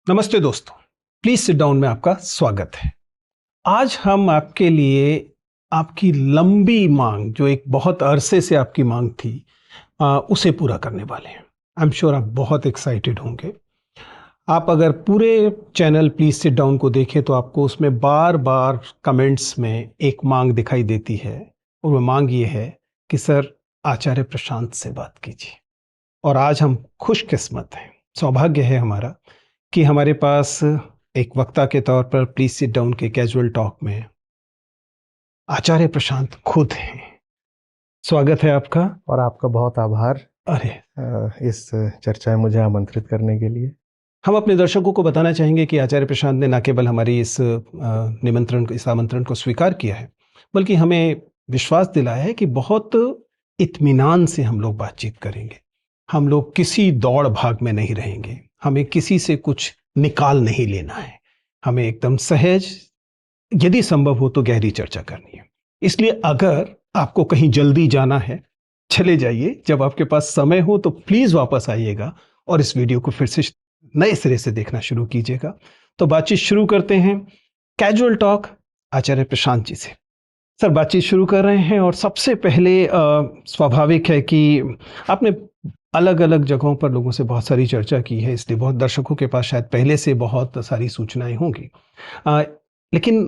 नमस्ते दोस्तों, please sit down में आपका स्वागत है। आज हम आपके लिए आपकी लंबी मांग, जो एक बहुत अरसे से आपकी मांग थी, उसे पूरा करने वाले हैं। आई एम श्योर आप बहुत एक्साइटेड होंगे। आप अगर पूरे चैनल प्लीज सिट डाउन को देखें तो आपको उसमें बार बार कमेंट्स में एक मांग दिखाई देती है, और वो मांग ये है कि सर, आचार्य प्रशांत से बात कीजिए। और आज हम खुशकिस्मत हैं, सौभाग्य है हमारा कि हमारे पास एक वक्ता के तौर पर प्लीज सिट डाउन के कैजुअल टॉक में आचार्य प्रशांत खुद हैं। स्वागत है आपका। और आपका बहुत आभार अरे, इस चर्चा में मुझे आमंत्रित करने के लिए। हम अपने दर्शकों को बताना चाहेंगे कि आचार्य प्रशांत ने न केवल हमारी इस इस आमंत्रण को स्वीकार किया है, बल्कि हमें विश्वास दिलाया है कि बहुत इत्मीनान से हम लोग बातचीत करेंगे। हम लोग किसी दौड़ भाग में नहीं रहेंगे, हमें किसी से कुछ निकाल नहीं लेना है, हमें एकदम सहज, यदि संभव हो तो गहरी चर्चा करनी है। इसलिए अगर आपको कहीं जल्दी जाना है, चले जाइए। जब आपके पास समय हो तो प्लीज वापस आइएगा और इस वीडियो को फिर से नए सिरे से देखना शुरू कीजिएगा। तो बातचीत शुरू करते हैं, कैजुअल टॉक आचार्य प्रशांत जी से। सर, बातचीत शुरू कर रहे हैं, और सबसे पहले स्वाभाविक है कि आपने अलग अलग जगहों पर लोगों से बहुत सारी चर्चा की है, इसलिए बहुत दर्शकों के पास शायद पहले से बहुत सारी सूचनाएं होंगी। अ, लेकिन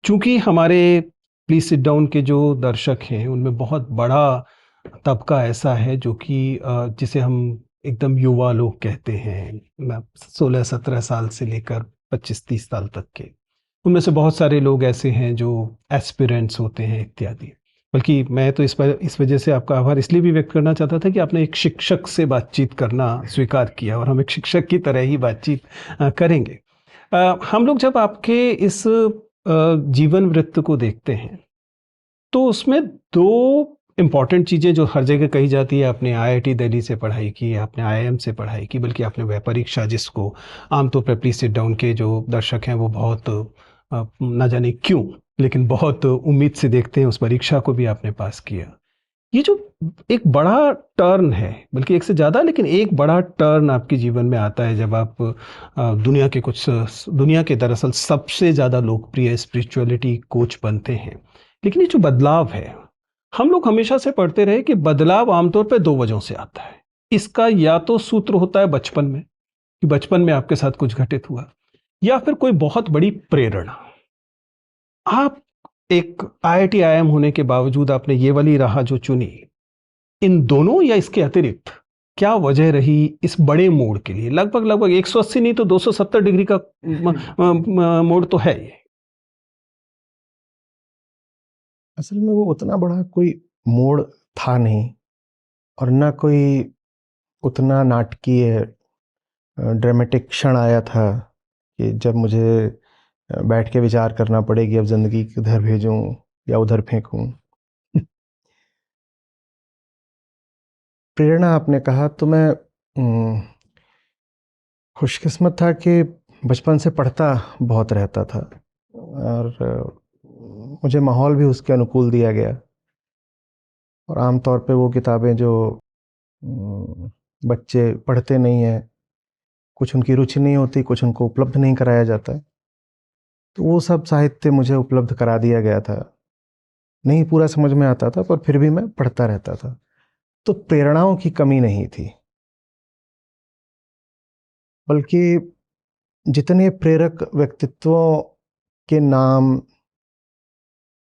चूंकि हमारे प्लीज सिट डाउन के जो दर्शक हैं उनमें बहुत बड़ा तबका ऐसा है जो कि जिसे हम एकदम युवा लोग कहते हैं, 16-17 साल से लेकर 25-30 साल तक के। उनमें से बहुत सारे लोग ऐसे हैं जो एस्पिरेंट्स होते हैं इत्यादि। बल्कि मैं तो इस वजह से आपका आभार इसलिए भी व्यक्त करना चाहता था कि आपने एक शिक्षक से बातचीत करना स्वीकार किया, और हम एक शिक्षक की तरह ही बातचीत करेंगे। हम लोग जब आपके इस जीवन वृत्त को देखते हैं तो उसमें दो इम्पॉर्टेंट चीज़ें जो हर जगह कही जाती है, आपने आईआईटी दिल्ली से पढ़ाई की, आपने आईआईएम से पढ़ाई की, बल्कि आपने वह परीक्षा जिसको आमतौर पर प्लीज सिट डाउन के जो दर्शक हैं वो बहुत ना जाने क्यों, लेकिन बहुत उम्मीद से देखते हैं, उस परीक्षा को भी आपने पास किया। ये जो एक बड़ा टर्न है, बल्कि एक से ज़्यादा, लेकिन एक बड़ा टर्न आपके जीवन में आता है जब आप दुनिया के दरअसल सबसे ज़्यादा लोकप्रिय स्पिरिचुअलिटी कोच बनते हैं। लेकिन ये जो बदलाव है, हम लोग हमेशा से पढ़ते रहे कि बदलाव आमतौर पर दो वजहों से आता है। इसका या तो सूत्र होता है बचपन में, कि बचपन में आपके साथ कुछ घटित हुआ, या फिर कोई बहुत बड़ी प्रेरणा। आप एक आईआईटी आईएम होने के बावजूद आपने ये वाली राह जो चुनी, इन दोनों या इसके अतिरिक्त क्या वजह रही इस बड़े मोड़ के लिए? लगभग लगभग 180 नहीं तो 270 डिग्री का मोड़ तो है ये। असल में वो उतना बड़ा कोई मोड़ था नहीं, और ना कोई उतना नाटकीय ड्रामेटिक क्षण आया था कि जब मुझे बैठ के विचार करना पड़े कि अब ज़िंदगी किधर भेजूं या उधर फेंकूं। प्रेरणा आपने कहा तो मैं खुशकिस्मत था कि बचपन से पढ़ता बहुत रहता था, और मुझे माहौल भी उसके अनुकूल दिया गया। और आम तौर पे वो किताबें जो बच्चे पढ़ते नहीं हैं, कुछ उनकी रुचि नहीं होती, कुछ उनको उपलब्ध नहीं कराया जाता है, तो वो सब साहित्य मुझे उपलब्ध करा दिया गया था। नहीं पूरा समझ में आता था, पर फिर भी मैं पढ़ता रहता था। तो प्रेरणाओं की कमी नहीं थी, बल्कि जितने प्रेरक व्यक्तित्वों के नाम,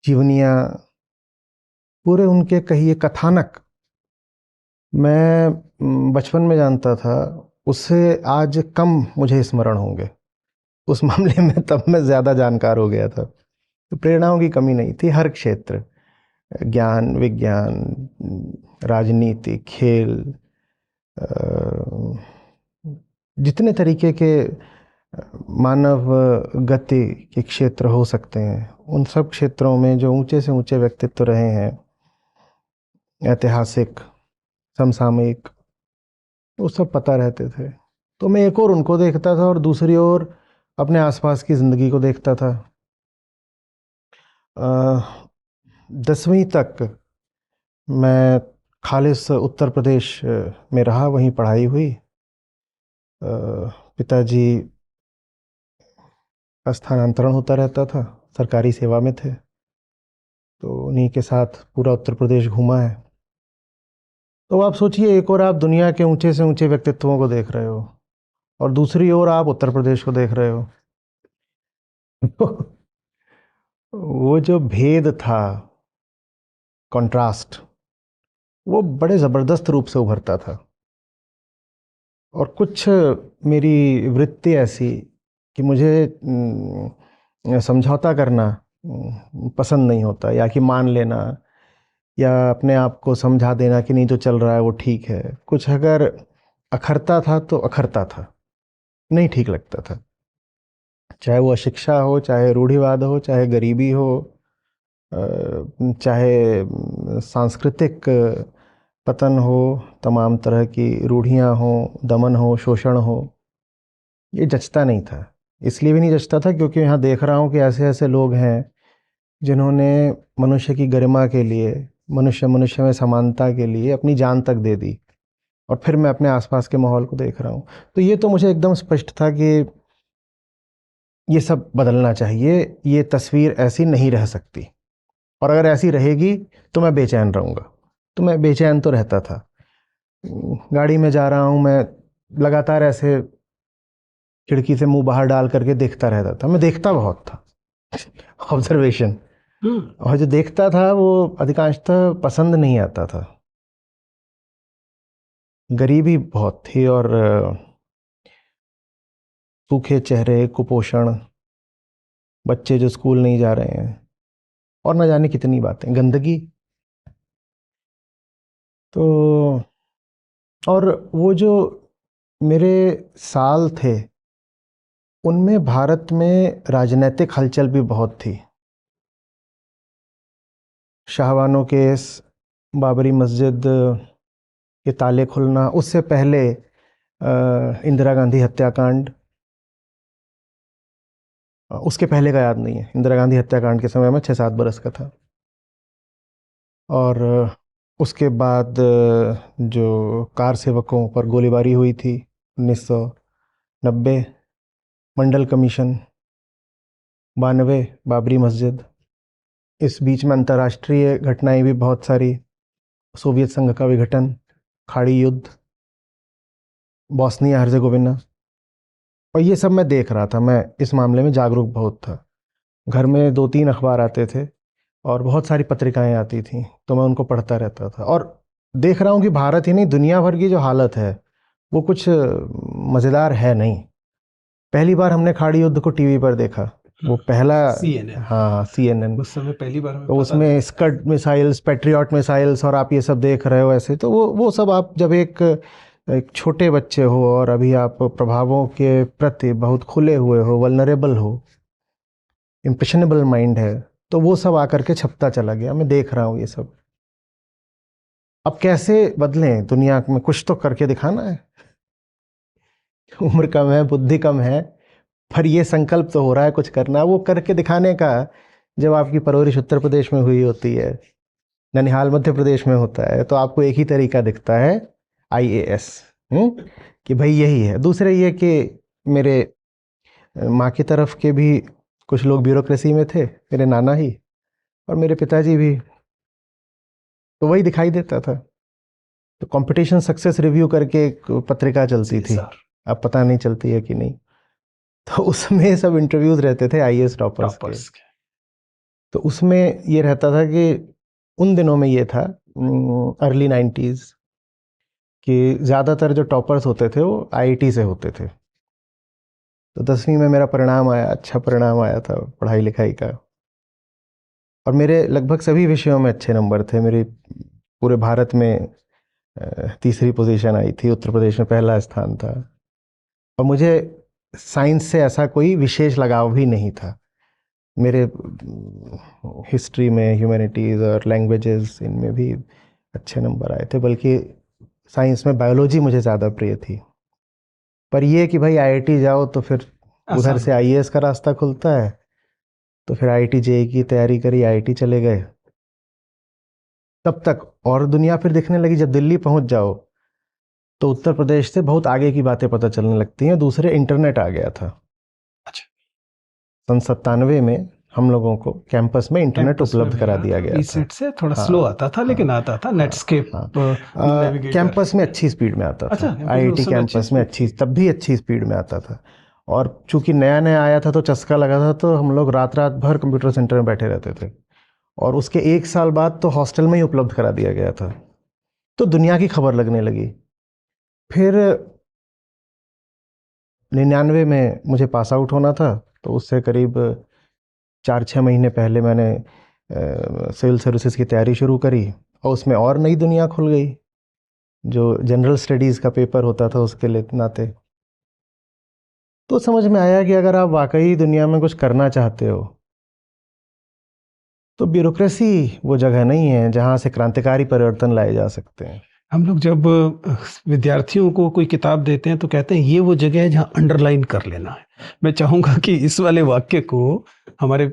जीवनियाँ, पूरे उनके कहिए कथानक मैं बचपन में जानता था, उससे आज कम मुझे स्मरण होंगे। उस मामले में तब मैं ज़्यादा जानकार हो गया था। तो प्रेरणाओं की कमी नहीं थी। हर क्षेत्र, ज्ञान, विज्ञान, राजनीति, खेल, जितने तरीके के मानव गति के क्षेत्र हो सकते हैं, उन सब क्षेत्रों में जो ऊंचे से ऊंचे व्यक्तित्व रहे हैं, ऐतिहासिक, समसामयिक, वो सब पता रहते थे। तो मैं एक और उनको देखता था और दूसरी ओर अपने आसपास की ज़िंदगी को देखता था। 10वीं तक मैं खालिस उत्तर प्रदेश में रहा, वहीं पढ़ाई हुई। पिताजी का स्थानांतरण होता रहता था, सरकारी सेवा में थे, तो उन्हीं के साथ पूरा उत्तर प्रदेश घूमा है। तो आप सोचिए, एक और आप दुनिया के ऊंचे से ऊंचे व्यक्तित्वों को देख रहे हो और दूसरी ओर आप उत्तर प्रदेश को देख रहे हो। वो जो भेद था, कंट्रास्ट, वो बड़े ज़बरदस्त रूप से उभरता था। और कुछ मेरी वृत्ति ऐसी कि मुझे समझौता करना पसंद नहीं होता, या कि मान लेना या अपने आप को समझा देना कि नहीं जो चल रहा है वो ठीक है। कुछ अगर अखरता था तो अखरता था, नहीं ठीक लगता था, चाहे वो अशिक्षा हो, चाहे रूढ़िवाद हो, चाहे गरीबी हो, चाहे सांस्कृतिक पतन हो, तमाम तरह की रूढ़ियाँ हो, दमन हो, शोषण हो, ये जचता नहीं था। इसलिए भी नहीं जचता था क्योंकि यहाँ देख रहा हूँ कि ऐसे ऐसे लोग हैं जिन्होंने मनुष्य की गरिमा के लिए, मनुष्य मनुष्य में समानता के लिए अपनी जान तक दे दी। और फिर मैं अपने आसपास के माहौल को देख रहा हूँ, तो ये तो मुझे एकदम स्पष्ट था कि ये सब बदलना चाहिए, ये तस्वीर ऐसी नहीं रह सकती, और अगर ऐसी रहेगी तो मैं बेचैन रहूँगा। तो मैं बेचैन तो रहता था। गाड़ी में जा रहा हूँ मैं, लगातार ऐसे खिड़की से मुंह बाहर डाल करके देखता रहता था। मैं देखता बहुत था, ऑब्जर्वेशन। और जो देखता था वो अधिकांशतः पसंद नहीं आता था। गरीबी बहुत थी और सूखे चेहरे, कुपोषण, बच्चे जो स्कूल नहीं जा रहे हैं, और न जाने कितनी बातें, गंदगी। तो और वो जो मेरे साल थे, उनमें भारत में राजनीतिक हलचल भी बहुत थी। शाहबानो केस, बाबरी मस्जिद के ताले खुलना, उससे पहले इंदिरा गांधी हत्याकांड, उसके पहले का याद नहीं है। इंदिरा गांधी हत्याकांड के समय में 6-7 बरस का था। और उसके बाद जो कार सेवकों पर गोलीबारी हुई थी 1990, मंडल कमीशन, 92, बाबरी मस्जिद। इस बीच में अंतर्राष्ट्रीय घटनाएं भी बहुत सारी, सोवियत संघ का विघटन, खाड़ी युद्ध, बॉस्निया हर्जेगोविना। और ये सब मैं देख रहा था। मैं इस मामले में जागरूक बहुत था। घर में 2-3 अखबार आते थे और बहुत सारी पत्रिकाएं आती थीं, तो मैं उनको पढ़ता रहता था। और देख रहा हूँ कि भारत ही नहीं, दुनिया भर की जो हालत है वो कुछ मज़ेदार है नहीं। पहली बार हमने खाड़ी युद्ध को टीवी पर देखा, वो पहला, CNN, हाँ CNN। उस समय पहली बार हमें तो पता उसमें स्कड मिसाइल्स, पेट्रियट मिसाइल्स, और आप ये सब देख रहे हो ऐसे। तो वो सब आप जब एक छोटे बच्चे हो और अभी आप प्रभावों के प्रति बहुत खुले हुए हो, वल्नरेबल हो, इम्प्रेशनेबल माइंड है, तो वो सब आकर के छपता चला गया। मैं देख रहा हूँ ये सब। अब कैसे बदलें दुनिया में, कुछ तो करके दिखाना है। उम्र कम है, बुद्धि कम है, पर ये संकल्प तो हो रहा है कुछ करना। वो करके दिखाने का, जब आपकी परवरिश उत्तर प्रदेश में हुई होती है, ननिहाल मध्य प्रदेश में होता है, तो आपको एक ही तरीका दिखता है, IAS। कि भाई यही है। दूसरे ये कि मेरे माँ की तरफ के भी कुछ लोग ब्यूरोक्रेसी में थे, मेरे नाना ही, और मेरे पिताजी भी, तो वही दिखाई देता था। तो कंपटीशन सक्सेस रिव्यू करके एक पत्रिका चलती थी, CSR अब पता नहीं चलती है कि नहीं। तो उसमें सब इंटरव्यूज रहते थे IAS टॉपर्स के। टॉपर्स के। तो उसमें ये रहता था कि उन दिनों में ये था, अर्ली 90s, कि ज़्यादातर जो टॉपर्स होते थे वो IIT से होते थे। तो 10वीं में मेरा परिणाम आया, अच्छा परिणाम आया था पढ़ाई लिखाई का, और मेरे लगभग सभी विषयों में अच्छे नंबर थे। मेरी पूरे भारत में तीसरी पोजीशन आई थी, उत्तर प्रदेश में पहला स्थान था। और मुझे साइंस से ऐसा कोई विशेष लगाव भी नहीं था। मेरे हिस्ट्री में, ह्यूमैनिटीज़ और लैंग्वेजेस, इनमें भी अच्छे नंबर आए थे, बल्कि साइंस में बायोलॉजी मुझे ज़्यादा प्रिय थी। पर ये कि भाई IIT जाओ तो फिर उधर आसान से हो गया। IAS का रास्ता खुलता है, तो फिर IIT JEE की तैयारी करी, IIT चले गए। तब तक और दुनिया फिर दिखने लगी। जब दिल्ली पहुंच जाओ तो उत्तर प्रदेश से बहुत आगे की बातें पता चलने लगती हैं। दूसरे इंटरनेट आ गया था। अच्छा। सन 97 में हम लोगों को कैंपस में इंटरनेट कैंपस में उपलब्ध मिल करा रहा दिया था, गया था। वीसेट से थोड़ा हाँ, स्लो आता था, लेकिन हाँ, आता था हाँ, नेटस्केप हाँ। नेविगेटर। कैंपस में अच्छी स्पीड में आता अच्छा, था। कैंपस में उस आईआईटी समय अच्छी कैंपस में स्पीड अच्छी, तब भी अच्छी स्पीड में आता था। और चूंकि नया नया आया था तो चस्का लगा था, तो हम लोग रात रात भर कंप्यूटर सेंटर में बैठे रहते थे। और उसके 1 साल बाद तो हॉस्टल में ही उपलब्ध करा दिया गया था। तो दुनिया की खबर लगने लगी। फिर 99 में मुझे पास आउट होना था, तो उससे करीब 4-6 महीने पहले मैंने सिविल सर्विसेज की तैयारी शुरू करी। और उसमें और नई दुनिया खुल गई, जो जनरल स्टडीज़ का पेपर होता था उसके लिए नाते। तो समझ में आया कि अगर आप वाकई दुनिया में कुछ करना चाहते हो, तो ब्यूरोक्रेसी वो जगह नहीं है जहाँ से क्रांतिकारी परिवर्तन लाए जा सकते हैं। हम लोग जब विद्यार्थियों को कोई किताब देते हैं तो कहते हैं ये वो जगह है जहाँ अंडरलाइन कर लेना है। मैं चाहूंगा कि इस वाले वाक्य को हमारे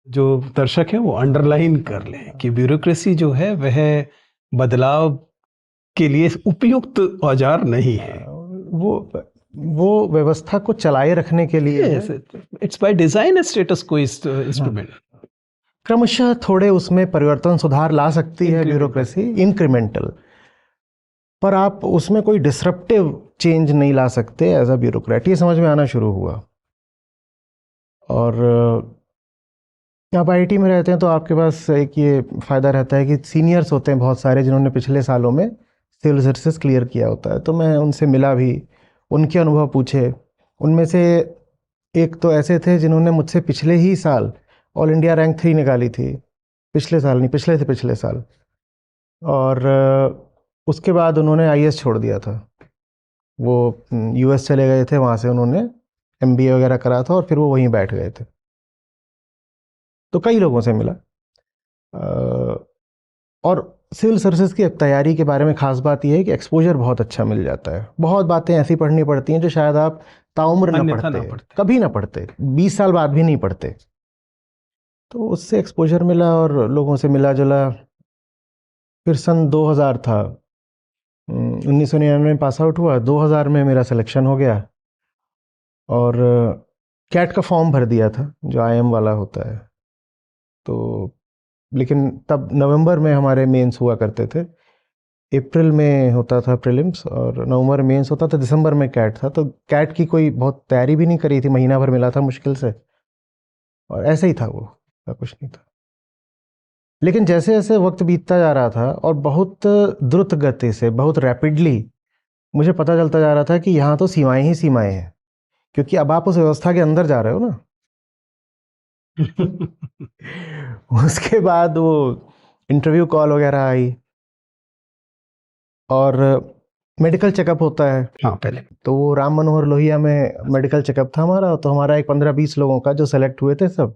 जो दर्शक हैं वो अंडरलाइन कर लें कि ब्यूरोक्रेसी जो है वह बदलाव के लिए उपयुक्त औजार नहीं है। वो व्यवस्था को चलाए रखने के लिए है। इट्स बाय डिजाइन स्टेटस को इंस्ट्रूमेंट। क्रमशः थोड़े उसमें परिवर्तन सुधार ला सकती है ब्यूरोक्रेसी, इंक्रीमेंटल। पर आप उसमें कोई डिसरप्टिव चेंज नहीं ला सकते एज अ ब्यूरोक्रेट। ये समझ में आना शुरू हुआ। और आप आईआईटी में रहते हैं तो आपके पास एक ये फ़ायदा रहता है कि सीनियर्स होते हैं बहुत सारे, जिन्होंने पिछले सालों में सिविल सर्विसेज क्लियर किया होता है। तो मैं उनसे मिला भी, उनके अनुभव पूछे। उनमें से एक तो ऐसे थे जिन्होंने मुझसे पिछले ही साल ऑल इंडिया रैंक 3 निकाली थी। पिछले साल नहीं, पिछले से पिछले साल। और उसके बाद उन्होंने आईएएस छोड़ दिया था। वो यूएस चले गए थे, वहाँ से उन्होंने एमबीए वगैरह करा था और फिर वो वहीं बैठ गए थे। तो कई लोगों से मिला। और सिविल सर्विसेज की तैयारी के बारे में ख़ास बात यह है कि एक्सपोजर बहुत अच्छा मिल जाता है। बहुत बातें ऐसी पढ़नी पड़ती हैं जो शायद आप ताउम्र न पढ़ते, कभी ना पढ़ते, 20 साल बाद भी नहीं पढ़ते। तो उससे एक्सपोजर मिला और लोगों से मिला जुला। फिर सन 2000 था, 1999 में पास आउट हुआ, 2000 में मेरा सिलेक्शन हो गया। और कैट का फॉर्म भर दिया था जो आईएम वाला होता है। तो लेकिन तब नवंबर में हमारे मेंस हुआ करते थे। अप्रैल में होता था प्रीलिम्स और नवंबर में मेंस होता था, दिसंबर में कैट था। तो कैट की कोई बहुत तैयारी भी नहीं करी थी, महीना भर मिला था मुश्किल से। और ऐसे ही था, वो कुछ नहीं था। लेकिन जैसे जैसे वक्त बीतता जा रहा था और बहुत द्रुत गति से, बहुत रैपिडली मुझे पता चलता जा रहा था कि यहाँ तो सीमाएं ही सीमाएं हैं, क्योंकि अब आप उस व्यवस्था के अंदर जा रहे हो ना। उसके बाद वो इंटरव्यू कॉल वगैरह आई और मेडिकल चेकअप होता है। हाँ, पहले तो वो राम मनोहर लोहिया में मेडिकल चेकअप था हमारा। तो हमारा एक 15-20 लोगों का जो सेलेक्ट हुए थे, सब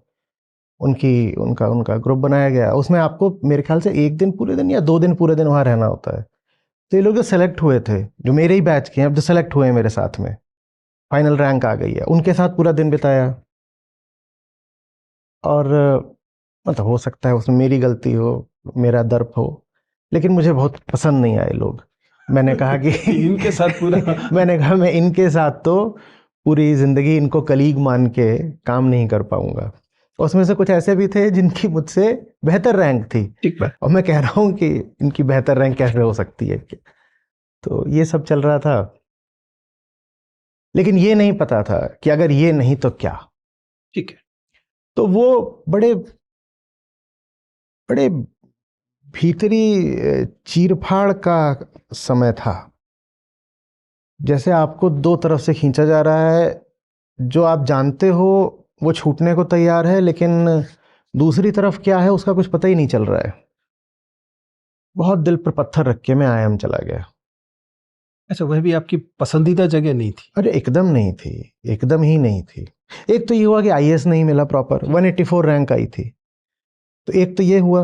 उनका ग्रुप बनाया गया। उसमें आपको मेरे ख्याल से 1 दिन पूरे दिन या 2 दिन पूरे दिन वहाँ रहना होता है। तो ये लोग जो सेलेक्ट हुए थे, जो मेरे ही बैच के हैं, अब जो सेलेक्ट हुए हैं मेरे साथ में, फाइनल रैंक आ गई है, उनके साथ पूरा दिन बिताया। और मतलब हो सकता है उसमें मेरी गलती हो, मेरा दर्प हो, लेकिन मुझे बहुत पसंद नहीं आए लोग। मैंने कहा कि इनके साथ पूरा मैंने कहा मैं इनके साथ तो पूरी ज़िंदगी इनको कलीग मान के काम नहीं कर पाऊंगा। उसमें से कुछ ऐसे भी थे जिनकी मुझसे बेहतर रैंक थी। ठीक बात। और मैं कह रहा हूँ कि इनकी बेहतर रैंक कैसे हो सकती है। तो ये सब चल रहा था, लेकिन ये नहीं पता था कि अगर ये नहीं तो क्या। ठीक है। तो वो बड़े बड़े भीतरी चीरफाड़ का समय था। जैसे आपको 2 तरफ से खींचा जा रहा है। जो आप जानते हो वो छूटने को तैयार है, लेकिन दूसरी तरफ क्या है उसका कुछ पता ही नहीं चल रहा है। बहुत दिल पर पत्थर रख के मैं आईएम चला गया। अच्छा, वह भी आपकी पसंदीदा जगह नहीं थी? अरे एकदम नहीं थी, एकदम ही नहीं थी। एक तो ये हुआ कि आईएएस नहीं मिला प्रॉपर, 184 रैंक आई थी। तो एक तो ये हुआ,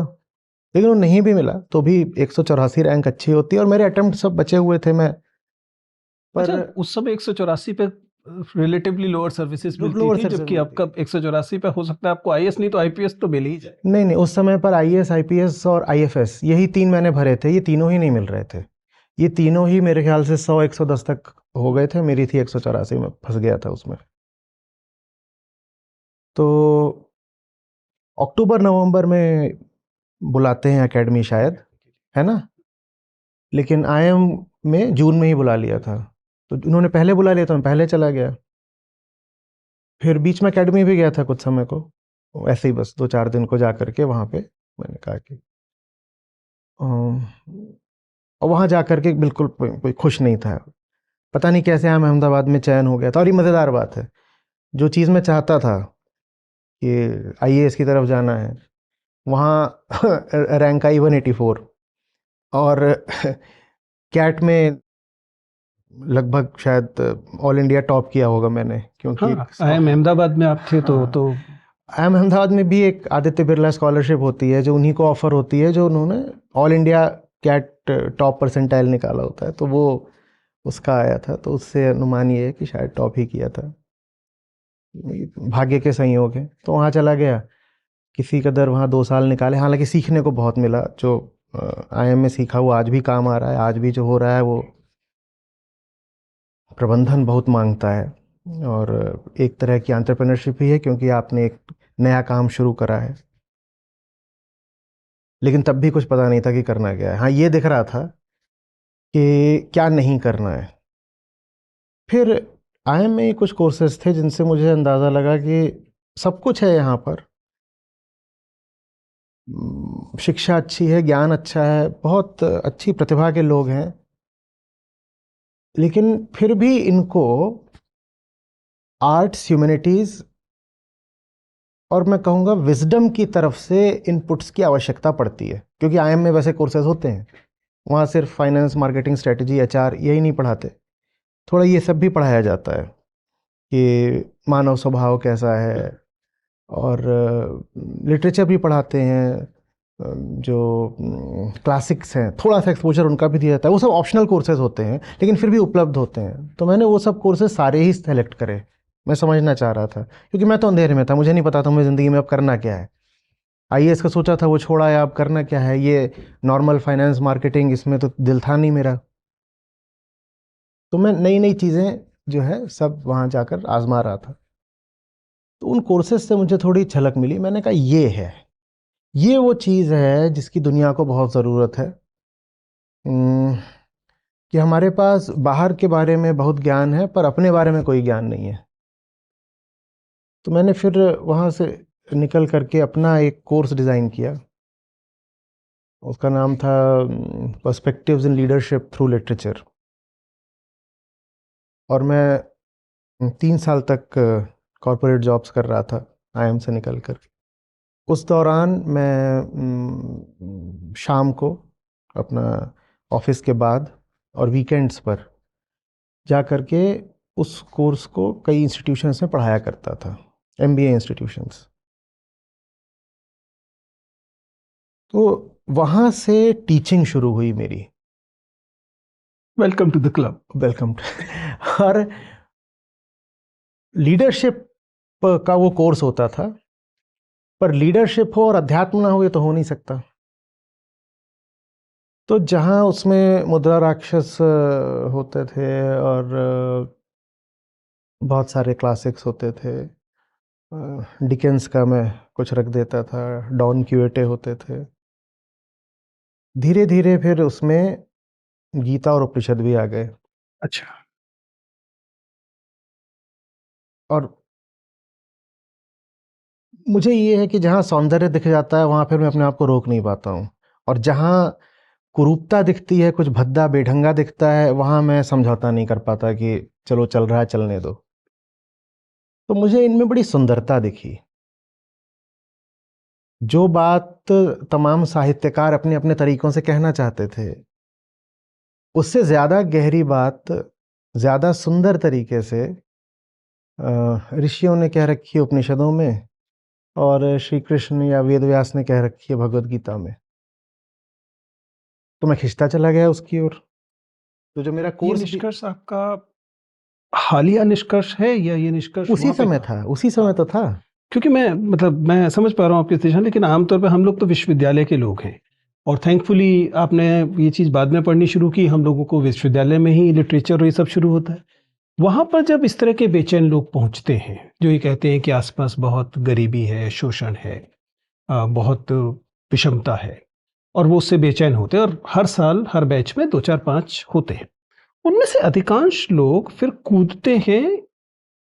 लेकिन वो नहीं भी मिला तो भी 184 रैंक अच्छी होती है। और मेरे अटेम्प्ट सब बचे हुए थे। मैं पर अच्छा, उस समय 184 पे रिलेटिवली लोअर सर्विसेज मिलती थी, जबकि अब कब 184 पे हो सकता है आपको आईएएस नहीं तो आईपीएस तो मिल ही जाए। नहीं, उस समय पर आईएएस, आईपीएस और आईएफएस, यही 3 मैंने भरे थे। ये तीनों ही नहीं मिल रहे थे। ये तीनों ही मेरे ख्याल से 100-110 तक हो गए थे, मेरी थी 184 में, फंस गया था उसमें। तो अक्टूबर नवंबर में बुलाते हैं एकेडमी शायद, है ना? लेकिन आईएम में जून में ही बुला लिया था, तो उन्होंने पहले बुला लिया तो मैं पहले चला गया। फिर बीच में एकेडमी भी गया था कुछ समय को, ऐसे ही बस 2-4 दिन को जा करके वहाँ पे मैंने कहा कि और वहाँ जा करके बिल्कुल कोई खुश नहीं था। पता नहीं कैसे हम अहमदाबाद में चयन हो गया था। और ये मज़ेदार बात है, जो चीज़ मैं चाहता था कि आईएएस की तरफ जाना है, वहाँ रैंक आई 184 और कैट में लगभग शायद ऑल इंडिया टॉप किया होगा मैंने, क्योंकि हाँ, IIM अहमदाबाद में आप थे तो आईएम अहमदाबाद में भी एक आदित्य बिरला स्कॉलरशिप होती है, जो उन्हीं को ऑफर होती है जो उन्होंने All India CAT top percentile निकाला होता है, तो वो उसका आया था, तो उससे अनुमान ये है कि शायद टॉप ही किया था। भाग्य के संयोग है, तो वहाँ चला गया, किसी कदर वहाँ 2 साल निकाले। हालांकि सीखने को बहुत मिला, जो आईएम में सीखा वो आज भी काम आ रहा है। आज भी जो हो रहा है वो प्रबंधन बहुत मांगता है, और एक तरह की एंटरप्रेन्योरशिप ही है, क्योंकि आपने एक नया काम शुरू करा है। लेकिन तब भी कुछ पता नहीं था कि करना क्या है। हाँ, ये दिख रहा था कि क्या नहीं करना है। फिर आईएम में कुछ कोर्सेज थे जिनसे मुझे अंदाज़ा लगा कि सब कुछ है यहाँ पर। शिक्षा अच्छी है, ज्ञान अच्छा है, बहुत अच्छी प्रतिभा के लोग हैं, लेकिन फिर भी इनको आर्ट्स, ह्यूमैनिटीज़ और मैं कहूँगा विजडम की तरफ से इनपुट्स की आवश्यकता पड़ती है। क्योंकि आईएम में वैसे कोर्सेज होते हैं, वहाँ सिर्फ फाइनेंस, मार्केटिंग, स्ट्रेटजी, एचआर यही नहीं पढ़ाते, थोड़ा ये सब भी पढ़ाया जाता है कि मानव स्वभाव कैसा है। और लिटरेचर भी पढ़ाते हैं, जो क्लासिक्स हैं, थोड़ा सा एक्सपोजर उनका भी दिया जाता है। वो सब ऑप्शनल कोर्सेज होते हैं, लेकिन फिर भी उपलब्ध होते हैं। तो मैंने वो सब कोर्सेज सारे ही सेलेक्ट करे। मैं समझना चाह रहा था, क्योंकि मैं तो अंधेरे में था, मुझे नहीं पता था मुझे ज़िंदगी में अब करना क्या है। आईएएस का सोचा था, वो छोड़ा है, अब करना क्या है। ये नॉर्मल फाइनेंस, मार्केटिंग, इसमें तो दिल था नहीं मेरा। तो मैं नई नई चीज़ें जो है सब वहाँ जाकर आजमा रहा था। तो उन कोर्सेज से मुझे थोड़ी झलक मिली। मैंने कहा ये है, ये वो चीज़ है जिसकी दुनिया को बहुत ज़रूरत है। कि हमारे पास बाहर के बारे में बहुत ज्ञान है, पर अपने बारे में कोई ज्ञान नहीं है। तो मैंने फिर वहाँ से निकल करके अपना एक कोर्स डिज़ाइन किया। उसका नाम था perspectives in leadership through literature. और मैं 3 साल तक कॉरपोरेट जॉब्स कर रहा था आईएम से निकल कर। उस दौरान मैं शाम को अपना ऑफिस के बाद और वीकेंड्स पर जा कर के उस कोर्स को कई इंस्टीट्यूशंस में पढ़ाया करता था, एमबीए इंस्टीट्यूशंस। तो वहाँ से टीचिंग शुरू हुई मेरी। Welcome to the club. Welcome और लीडरशिप का वो कोर्स होता था, पर लीडरशिप हो और अध्यात्म ना हो ये तो हो नहीं सकता। तो जहाँ उसमें मुद्रा राक्षस होते थे और बहुत सारे क्लासिक्स होते थे, डिकेंस का मैं कुछ रख देता था, डॉन क्यूएटे होते थे। धीरे धीरे फिर उसमें गीता और उपनिषद भी आ गए। अच्छा। और मुझे ये है कि जहाँ सौंदर्य दिख जाता है वहाँ फिर मैं अपने आप को रोक नहीं पाता हूँ, और जहाँ कुरूपता दिखती है, कुछ भद्दा बेढंगा दिखता है, वहाँ मैं समझौता नहीं कर पाता कि चलो चल रहा है चलने दो। तो मुझे इनमें बड़ी सुंदरता दिखी। जो बात तमाम साहित्यकार अपने अपने तरीकों से कहना चाहते थे, उससे ज़्यादा गहरी बात, ज़्यादा सुंदर तरीके से ऋषियों ने कह रखी है उपनिषदों में, और श्री कृष्ण या वेद व्यास ने कह रखी है भगवद गीता में। तो मैं खिंचता चला गया उसकी ओर। तो जो मेरा ये कोर्स निष्कर्ष आपका हालिया निष्कर्ष है या ये निष्कर्ष उसी वहाँ पे समय था, उसी समय तो था। क्योंकि मैं समझ पा रहा हूँ आपकी स्टेशन, लेकिन आमतौर पे हम लोग तो विश्वविद्यालय के लोग हैं, और थैंकफुली आपने ये चीज़ बाद में पढ़नी शुरू की, हम लोगों को विश्वविद्यालय में ही लिटरेचर और ये सब शुरू होता है। वहाँ पर जब इस तरह के बेचैन लोग पहुँचते हैं, जो ये कहते हैं कि आस-पास बहुत गरीबी है, शोषण है, बहुत विषमता है, और वो उससे बेचैन होते हैं, और हर साल हर बैच में 2, 4, 5 होते हैं। उनमें से अधिकांश लोग फिर कूदते हैं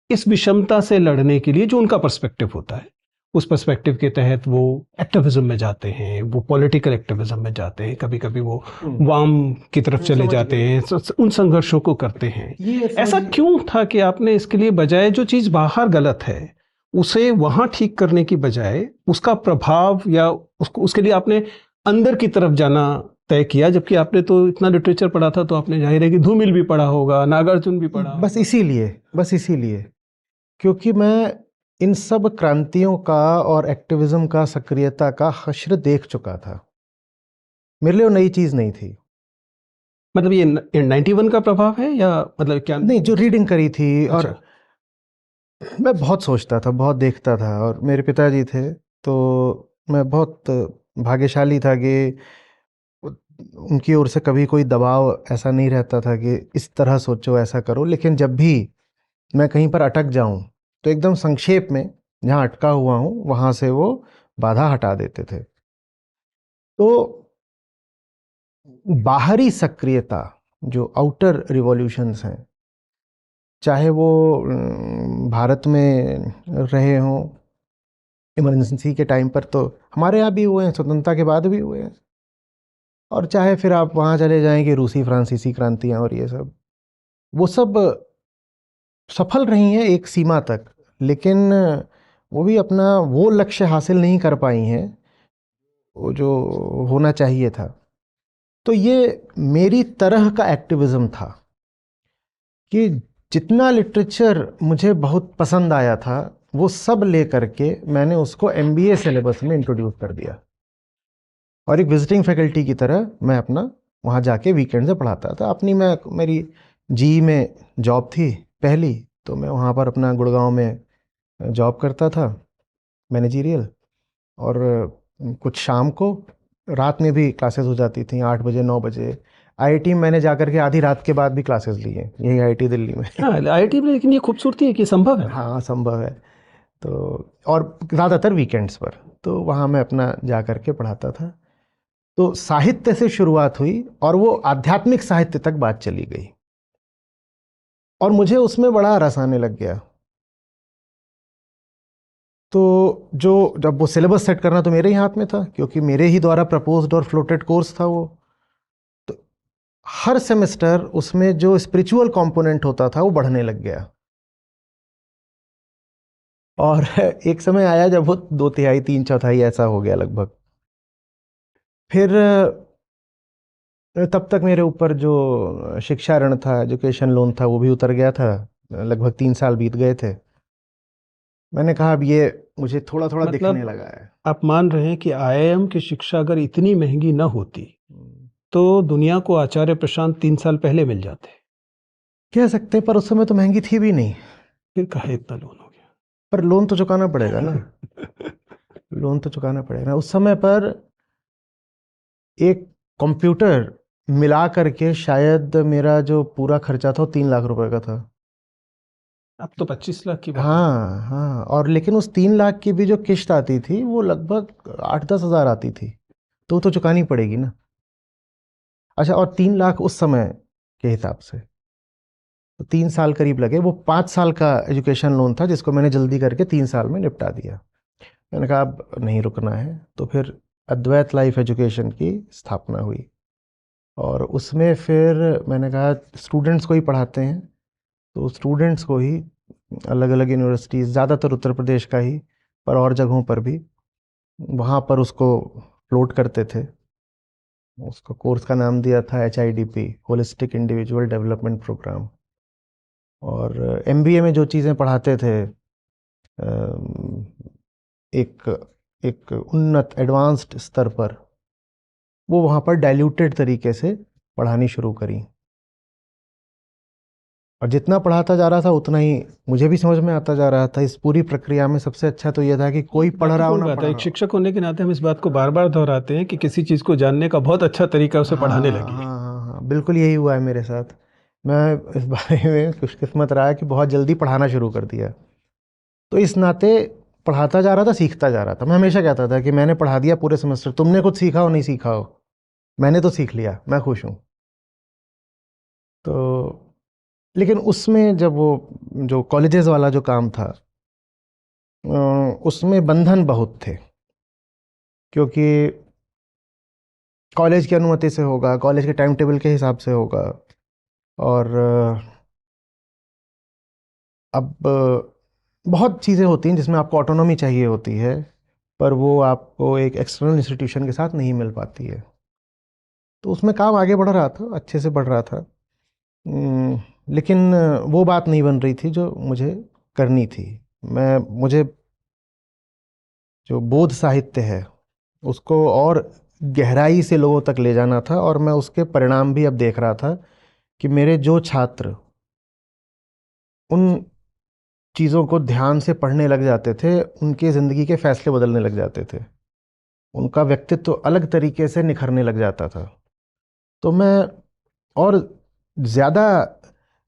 इस विषमता से लड़ने के लिए, जो उनका पर्सपेक्टिव होता है। उस पर्सपेक्टिव के तहत वो एक्टिविज्म में जाते हैं, वो पॉलिटिकल एक्टिविज्म में जाते हैं, कभी-कभी वो वाम की तरफ चले समझ जाते गया। हैं, उन संघर्षों को करते हैं। ये ऐसा समझ क्यों था कि आपने इसके लिए बजाय जो चीज़ बाहर गलत है, उसे वहाँ ठीक करने की बजाय उसका प्रभाव या उसको उसके लिए आपने अंदर की तरफ जाना तय किया? जबकि आपने तो इतना लिटरेचर पढ़ा था, तो आपने ज़ाहिर है कि धूमिल भी पढ़ा होगा, नागार्जुन भी पढ़ा बस होगा। इसीलिए क्योंकि मैं इन सब क्रांतियों का और एक्टिविज्म का सक्रियता का हश्र देख चुका था। मेरे लिए वो नई चीज़ नहीं थी। मतलब ये 91 का प्रभाव है, या मतलब क्या? नहीं, जो रीडिंग करी थी, और अच्छा। मैं बहुत सोचता था, बहुत देखता था, और मेरे पिताजी थे, तो मैं बहुत भाग्यशाली था कि उनकी ओर से कभी कोई दबाव ऐसा नहीं रहता था कि इस तरह सोचो, ऐसा करो। लेकिन जब भी मैं कहीं पर अटक जाऊं, तो एकदम संक्षेप में जहां अटका हुआ हूं वहां से वो बाधा हटा देते थे। तो बाहरी सक्रियता, जो आउटर रिवॉल्यूशंस हैं, चाहे वो भारत में रहे हों इमरजेंसी के टाइम पर, तो हमारे यहाँ भी हुए हैं, स्वतंत्रता के बाद भी हुए हैं, और चाहे फिर आप वहाँ चले जाएं कि रूसी फ्रांसीसी क्रांतियाँ और ये सब, वो सब सफल रही हैं एक सीमा तक, लेकिन वो भी अपना वो लक्ष्य हासिल नहीं कर पाई हैं वो जो होना चाहिए था। तो ये मेरी तरह का एक्टिविज्म था कि जितना लिटरेचर मुझे बहुत पसंद आया था, वो सब ले करके मैंने उसको एमबीए सिलेबस में इंट्रोड्यूस कर दिया, और एक विजिटिंग फैकल्टी की तरह मैं अपना वहाँ जाके वीकेंड से पढ़ाता था। मेरी जी में जॉब थी पहली, तो मैं वहाँ पर अपना गुड़गांव में जॉब करता था, मैनेजरियल। और कुछ शाम को, रात में भी क्लासेस हो जाती थी, 8 बजे 9 बजे। आईआईटी में मैंने जाकर के आधी रात के बाद भी क्लासेस ली हैं, यही आईआईटी दिल्ली में। हाँ, आईआईटी में, लेकिन ये खूबसूरती है कि संभव है। हाँ, संभव है। तो और ज़्यादातर वीकेंड्स पर, तो वहाँ मैं अपना जा कर के पढ़ाता था। तो साहित्य से शुरुआत हुई, और वो आध्यात्मिक साहित्य तक बात चली गई, और मुझे उसमें बड़ा रस आने लग गया। तो जब वो सिलेबस सेट करना तो मेरे ही हाथ में था, क्योंकि मेरे ही द्वारा प्रपोज्ड और फ्लोटेड कोर्स था वो। तो हर सेमेस्टर उसमें जो स्पिरिचुअल कंपोनेंट होता था वो बढ़ने लग गया, और एक समय आया जब वो 2/3 3/4 ऐसा हो गया लगभग। फिर तब तक मेरे ऊपर जो शिक्षा ऋण था, एजुकेशन लोन था, वो भी उतर गया था। लगभग 3 साल बीत गए थे। मैंने कहा अब ये मुझे थोड़ा थोड़ा दिखने मतलब लगा है। आप मान रहे हैं कि आईआईएम की शिक्षा अगर इतनी महंगी न होती, तो दुनिया को आचार्य प्रशांत 3 साल पहले मिल जाते। कह सकते हैं, पर उस समय तो महंगी थी भी नहीं। फिर काहे इतना लोन हो पर लोन तो चुकाना पड़ेगा ना। गया? लोन तो चुकाना पड़ेगा। उस समय पर एक कंप्यूटर मिला करके शायद मेरा जो पूरा खर्चा था वो 3 लाख रुपए का था। अब तो 25 लाख की बात है। हाँ हाँ, और लेकिन उस 3 लाख की भी जो किश्त आती थी वो लगभग 8-10 हज़ार आती थी, तो वो तो चुकानी पड़ेगी ना। अच्छा, और 3 लाख उस समय के हिसाब से, तो 3 साल करीब लगे। वो 5 साल का एजुकेशन लोन था, जिसको मैंने जल्दी करके 3 साल में निपटा दिया। मैंने कहा अब नहीं रुकना है, तो फिर अद्वैत लाइफ एजुकेशन की स्थापना हुई, और उसमें फिर मैंने कहा स्टूडेंट्स को ही पढ़ाते हैं, तो स्टूडेंट्स को ही अलग अलग यूनिवर्सिटीज़, ज़्यादातर उत्तर प्रदेश का ही, पर और जगहों पर भी, वहाँ पर उसको फ्लोट करते थे। उसको कोर्स का नाम दिया था HIDP, holistic individual development programme. और MBA में जो चीज़ें पढ़ाते थे, एक एक उन्नत एडवांस्ड स्तर पर, वो वहाँ पर डाइल्यूटेड तरीके से पढ़ानी शुरू करी। और जितना पढ़ाता जा रहा था उतना ही मुझे भी समझ में आता जा रहा था। इस पूरी प्रक्रिया में सबसे अच्छा तो ये था कि कोई पढ़ रहा हो ना बात पढ़ है, रहा एक हो। शिक्षक होने के नाते हम इस बात को बार बार दोहराते हैं कि किसी चीज़ को जानने का बहुत अच्छा तरीका उसे पढ़ाने हाँ लगी। हाँ हाँ हाँ, बिल्कुल यही हुआ है मेरे साथ। मैं इस बारे में खुशकिस्मत रहा है कि बहुत जल्दी पढ़ाना शुरू कर दिया। तो इस नाते पढ़ाता जा रहा था, सीखता जा रहा था। मैं हमेशा कहता था कि मैंने पढ़ा दिया पूरे सेमेस्टर, तुमने कुछ सीखा हो नहीं सीखा हो, मैंने तो सीख लिया, मैं खुश हूँ। तो लेकिन उसमें जब वो जो कॉलेजेस वाला जो काम था, उसमें बंधन बहुत थे, क्योंकि कॉलेज की अनुमति से होगा, कॉलेज के टाइम टेबल के हिसाब से होगा। और अब बहुत चीज़ें होती हैं जिसमें आपको ऑटोनॉमी चाहिए होती है, पर वो आपको एक एक्सटर्नल इंस्टीट्यूशन के साथ नहीं मिल पाती है। तो उसमें काम आगे बढ़ रहा था, अच्छे से बढ़ रहा था। लेकिन वो बात नहीं बन रही थी जो मुझे करनी थी। मुझे जो बोध साहित्य है उसको और गहराई से लोगों तक ले जाना था, और मैं उसके परिणाम भी अब देख रहा था कि मेरे जो छात्र उन चीज़ों को ध्यान से पढ़ने लग जाते थे, उनकी ज़िंदगी के फैसले बदलने लग जाते थे, उनका व्यक्तित्व अलग तरीके से निखरने लग जाता था। तो मैं और ज़्यादा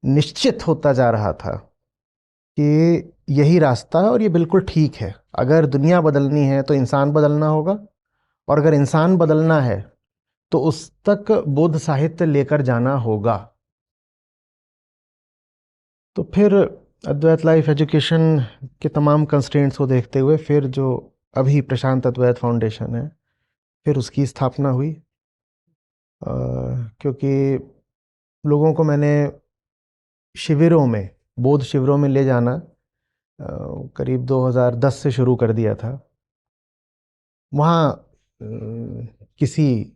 निश्चित होता जा रहा था कि यही रास्ता है और ये बिल्कुल ठीक है। अगर दुनिया बदलनी है तो इंसान बदलना होगा, और अगर इंसान बदलना है तो उस तक बुद्ध साहित्य लेकर जाना होगा। तो फिर अद्वैत लाइफ एजुकेशन के तमाम कंस्ट्रेंट्स को देखते हुए फिर जो अभी प्रशांत अद्वैत फाउंडेशन है, फिर उसकी स्थापना हुई। क्योंकि लोगों को मैंने शिविरों में, बौद्ध शिविरों में ले जाना करीब 2010 से शुरू कर दिया था। वहाँ किसी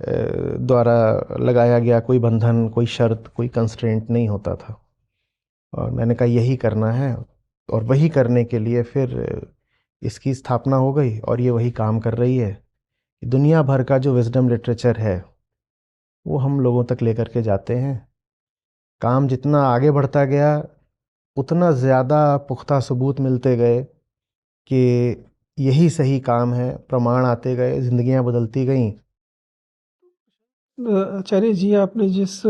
द्वारा लगाया गया कोई बंधन, कोई शर्त, कोई कंस्ट्रेंट नहीं होता था, और मैंने कहा यही करना है, और वही करने के लिए फिर इसकी स्थापना हो गई, और ये वही काम कर रही है। दुनिया भर का जो विजडम लिटरेचर है वो हम लोगों तक लेकर के जाते हैं। काम जितना आगे बढ़ता गया उतना ज़्यादा पुख्ता सबूत मिलते गए कि यही सही काम है, प्रमाण आते गए, ज़िंदगियां बदलती गईं। आचार्य जी, आपने जिस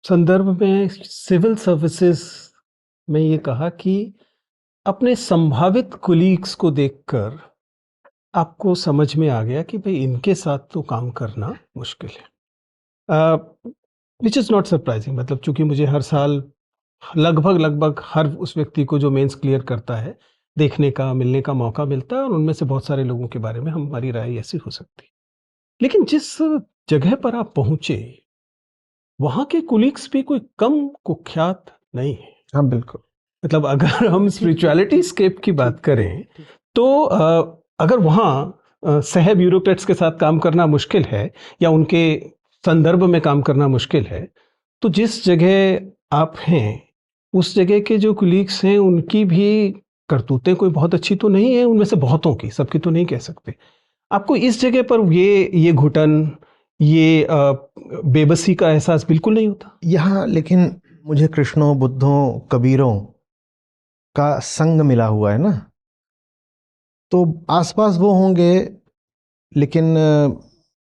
संदर्भ में सिविल सर्विसेज में ये कहा कि अपने संभावित कुलीग्स को देखकर आपको समझ में आ गया कि भाई इनके साथ तो काम करना मुश्किल है, विच इज़ नॉट सरप्राइजिंग। मतलब चूंकि मुझे हर साल लगभग हर उस व्यक्ति को जो मेंस क्लियर करता है देखने का, मिलने का मौका मिलता है, और उनमें से बहुत सारे लोगों के बारे में हमारी राय ऐसी हो सकती है। लेकिन जिस जगह पर आप पहुंचे वहां के कुलीग्स भी कोई कम कुख्यात नहीं है। हाँ बिल्कुल। मतलब अगर हम स्पिरिचुअलिटी स्केप की बात करें तो अगर वहाँ सह ब्यूरोक्रेट्स के साथ काम करना मुश्किल है या उनके संदर्भ में काम करना मुश्किल है, तो जिस जगह आप हैं उस जगह के जो कुलीग्स हैं उनकी भी करतूतें कोई बहुत अच्छी तो नहीं है, उनमें से बहुतों की, सबकी तो नहीं कह सकते। आपको इस जगह पर ये घुटन, ये बेबसी का एहसास बिल्कुल नहीं होता? यहाँ लेकिन मुझे कृष्णों, बुद्धों, कबीरों का संग मिला हुआ है ना, तो आसपास वो होंगे, लेकिन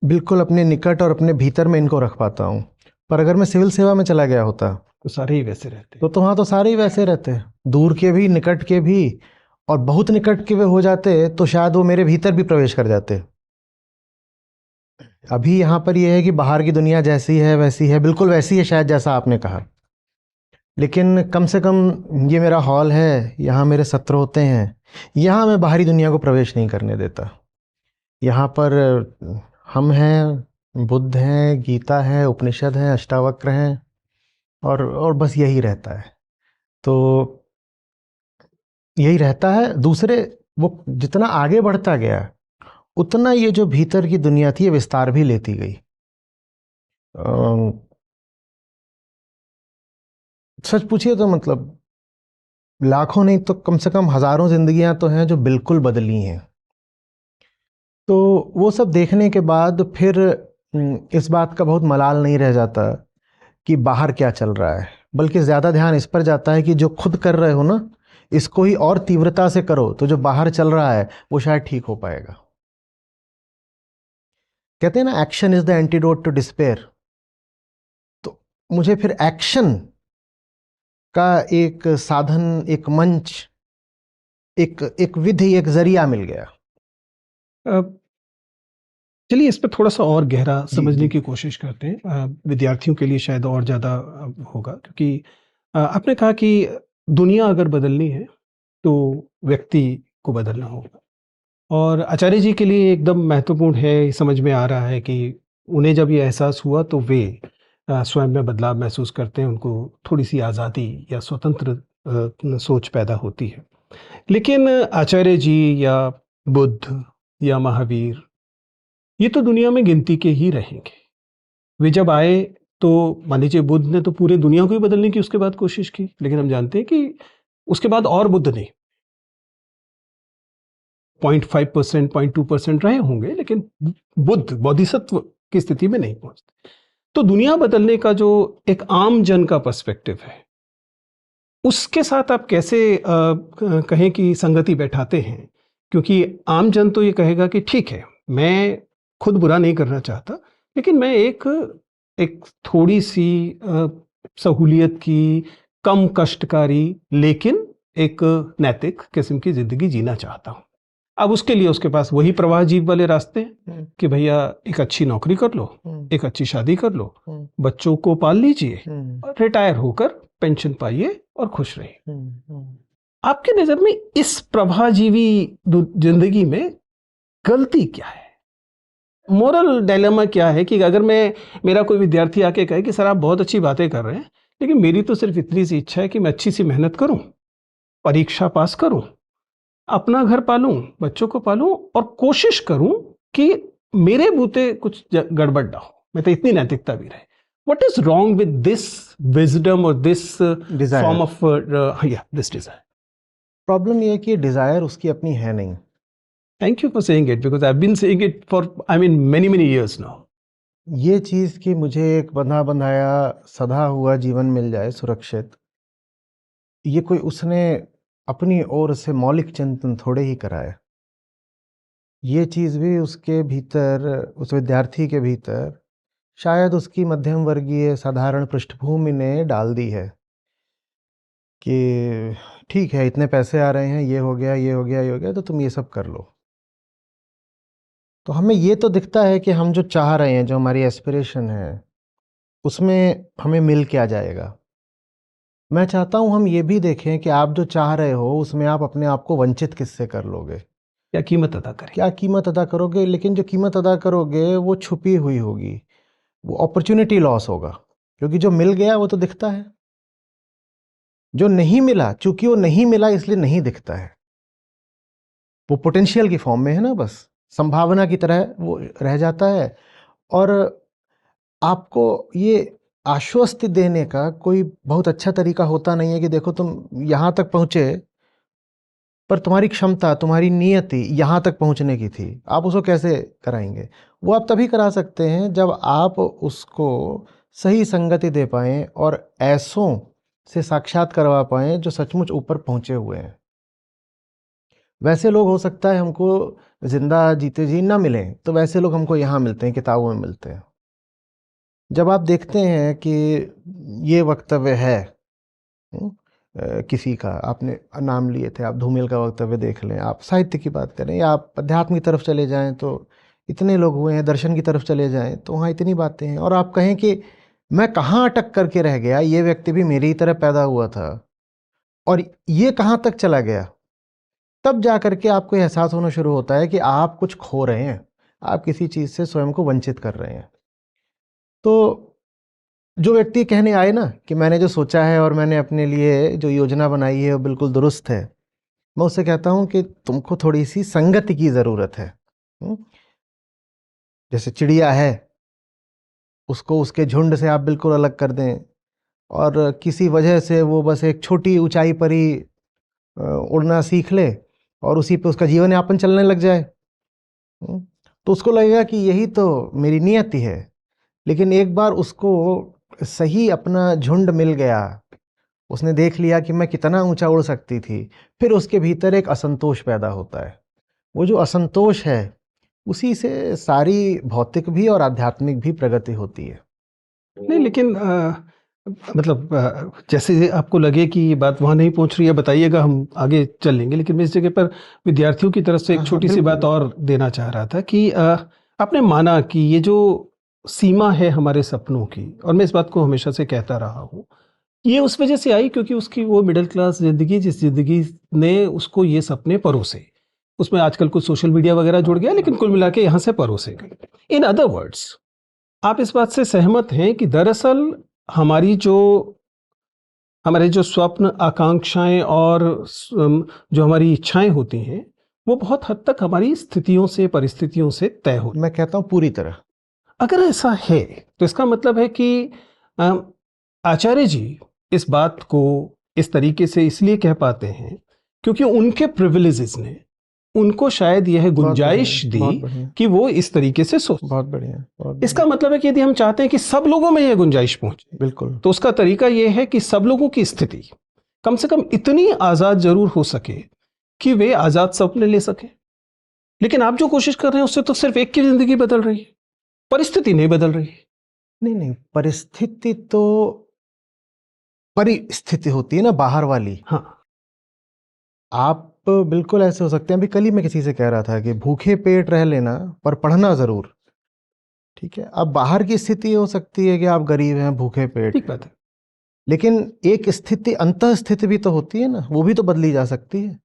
बिल्कुल अपने निकट और अपने भीतर में इनको रख पाता हूँ। पर अगर मैं सिविल सेवा में चला गया होता तो सारे ही वैसे रहते तो वहाँ तो सारे ही वैसे रहते, दूर के भी, निकट के भी, और बहुत निकट के वे हो जाते तो शायद वो मेरे भीतर भी प्रवेश कर जाते। अभी यहाँ पर ये है कि बाहर की दुनिया जैसी है वैसी है, बिल्कुल वैसी है शायद जैसा आपने कहा, लेकिन कम से कम ये मेरा हॉल है, यहाँ मेरे सत्र होते हैं, यहाँ मैं बाहरी दुनिया को प्रवेश नहीं करने देता। यहाँ पर हम हैं, बुद्ध हैं, गीता है, उपनिषद है, अष्टावक्र हैं, और बस यही रहता है। तो यही रहता है। दूसरे, वो जितना आगे बढ़ता गया उतना ये जो भीतर की दुनिया थी ये विस्तार भी लेती गई। सच पूछिए तो मतलब लाखों नहीं तो कम से कम हजारों जिंदगियां तो हैं जो बिल्कुल बदली हैं। तो वो सब देखने के बाद फिर इस बात का बहुत मलाल नहीं रह जाता कि बाहर क्या चल रहा है, बल्कि ज़्यादा ध्यान इस पर जाता है कि जो खुद कर रहे हो ना, इसको ही और तीव्रता से करो, तो जो बाहर चल रहा है वो शायद ठीक हो पाएगा। कहते हैं ना, action is the antidote to despair. तो मुझे फिर एक्शन का एक साधन, एक मंच, एक विधि, एक जरिया मिल गया। अ, चलिए इस पर थोड़ा सा और गहरा समझने जी। की कोशिश करते हैं। विद्यार्थियों के लिए शायद और ज़्यादा होगा, क्योंकि आपने कहा कि दुनिया अगर बदलनी है तो व्यक्ति को बदलना होगा, और आचार्य जी के लिए एकदम महत्वपूर्ण है, समझ में आ रहा है कि उन्हें जब ये एहसास हुआ तो वे स्वयं में बदलाव महसूस करते हैं, उनको थोड़ी-सी आज़ादी या स्वतंत्र सोच पैदा होती है। लेकिन आचार्य जी या बुद्ध या महावीर, ये तो दुनिया में गिनती के ही रहेंगे। वे जब आए तो मान लीजिए बुद्ध ने तो पूरी दुनिया को ही बदलने की उसके बाद कोशिश की, लेकिन हम जानते हैं कि उसके बाद और बुद्ध नहीं, 0.5%, 0.2% रहे होंगे, लेकिन बुद्ध बोधिसत्व की स्थिति में नहीं पहुंचते। तो दुनिया बदलने का जो एक आम जन का पर्सपेक्टिव है, उसके साथ आप कैसे कहें कि संगति बैठाते हैं? क्योंकि आम जन तो ये कहेगा कि ठीक है, मैं खुद बुरा नहीं करना चाहता, लेकिन मैं एक एक थोड़ी-सी सहूलियत की, कम कष्टकारी, लेकिन एक नैतिक किस्म की ज़िंदगी जीना चाहता हूँ। अब उसके लिए उसके पास वही प्रवाह जीव वाले रास्ते हैं कि भैया एक अच्छी नौकरी कर लो, एक अच्छी शादी कर लो, बच्चों को पाल लीजिए और रिटायर होकर पेंशन पाइए और खुश रहिए। आपकी नज़र में इस प्रभाजीवी जिंदगी में गलती क्या है? मोरल डायलेमा क्या है कि अगर मेरा कोई विद्यार्थी आके कहे कि सर आप बहुत अच्छी बातें कर रहे हैं, लेकिन मेरी तो सिर्फ इतनी सी इच्छा है कि मैं अच्छी सी मेहनत करूं, परीक्षा पास करूं, अपना घर पालूं, बच्चों को पालूं और कोशिश करूं कि मेरे बूते कुछ गड़बड़ ना हो, मैं तो इतनी नैतिकता भी रहे। What is wrong with this wisdom or this Desire. form of this desire? Problem ये है कि डिजायर उसकी अपनी है नहीं। Thank you for saying it, because I've been saying it for many years now. ये चीज कि मुझे एक बंधा बंधाया सधा हुआ जीवन मिल जाए सुरक्षित, ये कोई उसने अपनी ओर से मौलिक चिंतन थोड़े ही कराया। ये चीज भी उसके भीतर, उस विद्यार्थी के भीतर शायद उसकी मध्यम वर्गीय साधारण पृष्ठभूमि ने डाल दी है कि ठीक है, इतने पैसे आ रहे हैं, ये हो गया, ये हो गया, ये हो गया, तो तुम ये सब कर लो। तो हमें ये तो दिखता है कि हम जो चाह रहे हैं, जो हमारी एस्पिरेशन है, उसमें हमें मिल क्या जाएगा। मैं चाहता हूं हम ये भी देखें कि आप जो चाह रहे हो उसमें आप अपने आप को वंचित किससे कर लोगे, क्या कीमत अदा करें? क्या कीमत अदा करोगे। लेकिन जो कीमत अदा करोगे वो छुपी हुई होगी, वो अपॉर्चुनिटी लॉस होगा, क्योंकि जो मिल गया वो तो दिखता है, जो नहीं मिला चूंकि वो नहीं मिला इसलिए नहीं दिखता है, वो पोटेंशियल की फॉर्म में है ना, बस संभावना की तरह वो रह जाता है। और आपको ये आश्वस्ति देने का कोई बहुत अच्छा तरीका होता नहीं है कि देखो तुम यहाँ तक पहुँचे, पर तुम्हारी क्षमता, तुम्हारी नियति यहाँ तक पहुँचने की थी, आप उसको कैसे कराएंगे। वो आप तभी करा सकते हैं जब आप उसको सही संगति दे पाएँ और ऐसों से साक्षात करवा पाएँ जो सचमुच ऊपर पहुँचे हुए हैं। वैसे लोग हो सकता है हमको जिंदा जीते जी ना मिलें, तो वैसे लोग हमको यहाँ मिलते हैं, किताबों में मिलते हैं। जब आप देखते हैं कि ये वक्तव्य है किसी का, आपने नाम लिए थे, आप धूमिल का वक्तव्य देख लें, आप साहित्य की बात करें, या आप अध्यात्म की तरफ चले जाएं तो इतने लोग हुए हैं, दर्शन की तरफ चले जाएं तो वहाँ इतनी बातें हैं, और आप कहें कि मैं कहाँ अटक करके रह गया, ये व्यक्ति भी मेरी ही तरह पैदा हुआ था और ये कहाँ तक चला गया, तब जा करके आपको एहसास होना शुरू होता है कि आप कुछ खो रहे हैं, आप किसी चीज़ से स्वयं को वंचित कर रहे हैं। तो जो व्यक्ति कहने आए ना कि मैंने जो सोचा है और मैंने अपने लिए जो योजना बनाई है वो बिल्कुल दुरुस्त है, मैं उससे कहता हूं कि तुमको थोड़ी सी संगति की ज़रूरत है। जैसे चिड़िया है, उसको उसके झुंड से आप बिल्कुल अलग कर दें और किसी वजह से वो बस एक छोटी ऊंचाई पर ही उड़ना सीख ले और उसी पे उसका जीवन यापन चलने लग जाए, तो उसको लगेगा कि यही तो मेरी नियति है। लेकिन एक बार उसको सही अपना झुंड मिल गया, उसने देख लिया कि मैं कितना ऊंचा उड़ सकती थी, फिर उसके भीतर एक असंतोष पैदा होता है। वो जो असंतोष है, उसी से सारी भौतिक भी और आध्यात्मिक भी प्रगति होती है। नहीं, लेकिन मतलब जैसे आपको लगे कि ये बात वहाँ नहीं पहुँच रही है, बताइएगा, हम आगे चल लेंगे। लेकिन मैं इस जगह पर विद्यार्थियों की तरफ से एक हाँ, छोटी सी बात बिल्कुल। और देना चाह रहा था कि आपने माना कि ये जो सीमा है हमारे सपनों की, और मैं इस बात को हमेशा से कहता रहा हूँ, ये उस वजह से आई क्योंकि उसकी वो मिडिल क्लास ज़िंदगी, जिस ज़िंदगी ने उसको ये सपने परोसे, उसमें आजकल कुछ सोशल मीडिया वगैरह जुड़ गया, लेकिन कुल मिला के यहाँ से परोसे गए। इन अदर वर्ड्स, आप इस बात से सहमत हैं कि दरअसल हमारी जो हमारे जो स्वप्न, आकांक्षाएँ और जो हमारी इच्छाएँ होती हैं, वो बहुत हद तक हमारी स्थितियों से, परिस्थितियों से तय होती हैं। मैं कहता हूँ पूरी तरह। अगर ऐसा है, तो इसका मतलब है कि अ, आचार्य जी इस बात को इस तरीके से इसलिए कह पाते हैं, क्योंकि उनके प्रिविलेजेस ने उनको शायद यह बहुत बढ़िया, गुंजाइश बहुत दी बढ़िया, कि वो इस तरीके से सोच। बहुत बढ़िया, बहुत इसका बढ़िया। मतलब है कि यदि हम चाहते हैं कि सब लोगों में यह गुंजाइश पहुंचे, बिल्कुल। तो उसका तरीका यह है कि सब लोगों की स्थिति कम से कम इतनी आज़ाद जरूर हो सके कि वे आज़ाद सपने ले सकें। लेकिन आप जो कोशिश कर रहे हैं उससे तो सिर्फ एक की जिंदगी बदल रही है, परिस्थिति नहीं बदल रही है। नहीं, नहीं, परिस्थिति तो परिस्थिति होती है ना, बाहर वाली। हाँ, आप बिल्कुल ऐसे हो सकते हैं, अभी कल ही मैं किसी से कह रहा था कि भूखे पेट रह लेना पर पढ़ना ज़रूर, ठीक है? अब बाहर की स्थिति ये हो सकती है कि आप गरीब हैं, भूखे पेट ठीक हैं, बात है। लेकिन एक स्थिति, अंतः स्थिति भी तो होती है ना, वो भी तो बदली जा सकती है।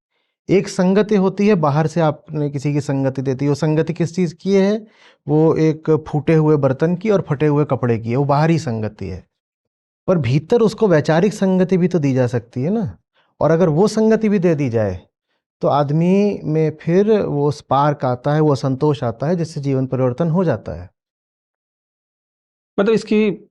एक संगति होती है, बाहर से आपने किसी की संगति देती है, वो संगति किस चीज़ की है? वो एक फूटे हुए बर्तन की और फटे हुए कपड़े की है, वो बाहरी संगति है। पर भीतर उसको वैचारिक संगति भी तो दी जा सकती है ना, और अगर वो संगति भी दे दी जाए, तो आदमी में फिर वो स्पार्क आता है, वो असंतोष आता है, जिससे जीवन परिवर्तन हो जाता है। मतलब इसकी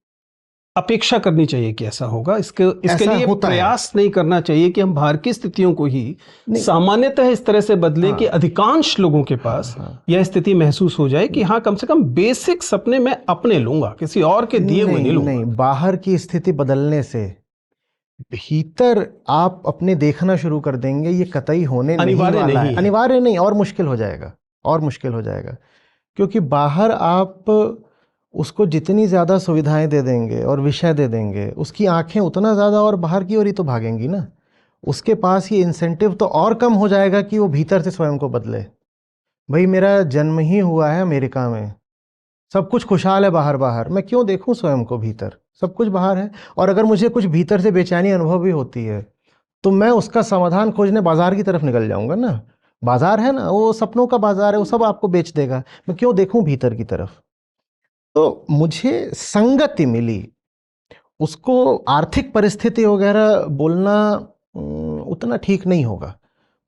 अपेक्षा करनी चाहिए कि ऐसा होगा, इसके ऐसा लिए होता है। प्रयास नहीं करना चाहिए कि हम बाहर की स्थितियों को ही नहीं। सामान्यतः इस तरह से बदलें कि हाँ, अधिकांश लोगों के हाँ, पास हाँ। यह स्थिति महसूस हो जाए कि हाँ, कम से कम बेसिक सपने मैं अपने लूंगा, किसी और के दिए हुए नहीं, नहीं लूंगा। नहीं, बाहर की स्थिति बदलने से भीतर आप अपने देखना शुरू कर देंगे, ये कतई होने नहीं अनिवार्य वाला नहीं है। है। अनिवार्य नहीं, और मुश्किल हो जाएगा, और मुश्किल हो जाएगा। क्योंकि बाहर आप उसको जितनी ज़्यादा सुविधाएं दे देंगे और विषय दे देंगे, उसकी आंखें उतना ज़्यादा और बाहर की ओर ही तो भागेंगी ना। उसके पास ये इंसेंटिव तो और कम हो जाएगा कि वो भीतर से स्वयं को बदले। भाई, मेरा जन्म ही हुआ है अमेरिका में, सब कुछ खुशहाल है बाहर बाहर, मैं क्यों देखूं स्वयं को भीतर? सब कुछ बाहर है। और अगर मुझे कुछ भीतर से बेचैनी अनुभव भी होती है, तो मैं उसका समाधान खोजने बाजार की तरफ निकल जाऊंगा ना। बाजार है ना, वो सपनों का बाजार है, वो सब आपको बेच देगा। मैं क्यों देखूं भीतर की तरफ? तो मुझे संगति मिली, उसको आर्थिक परिस्थिति वगैरह बोलना उतना ठीक नहीं होगा।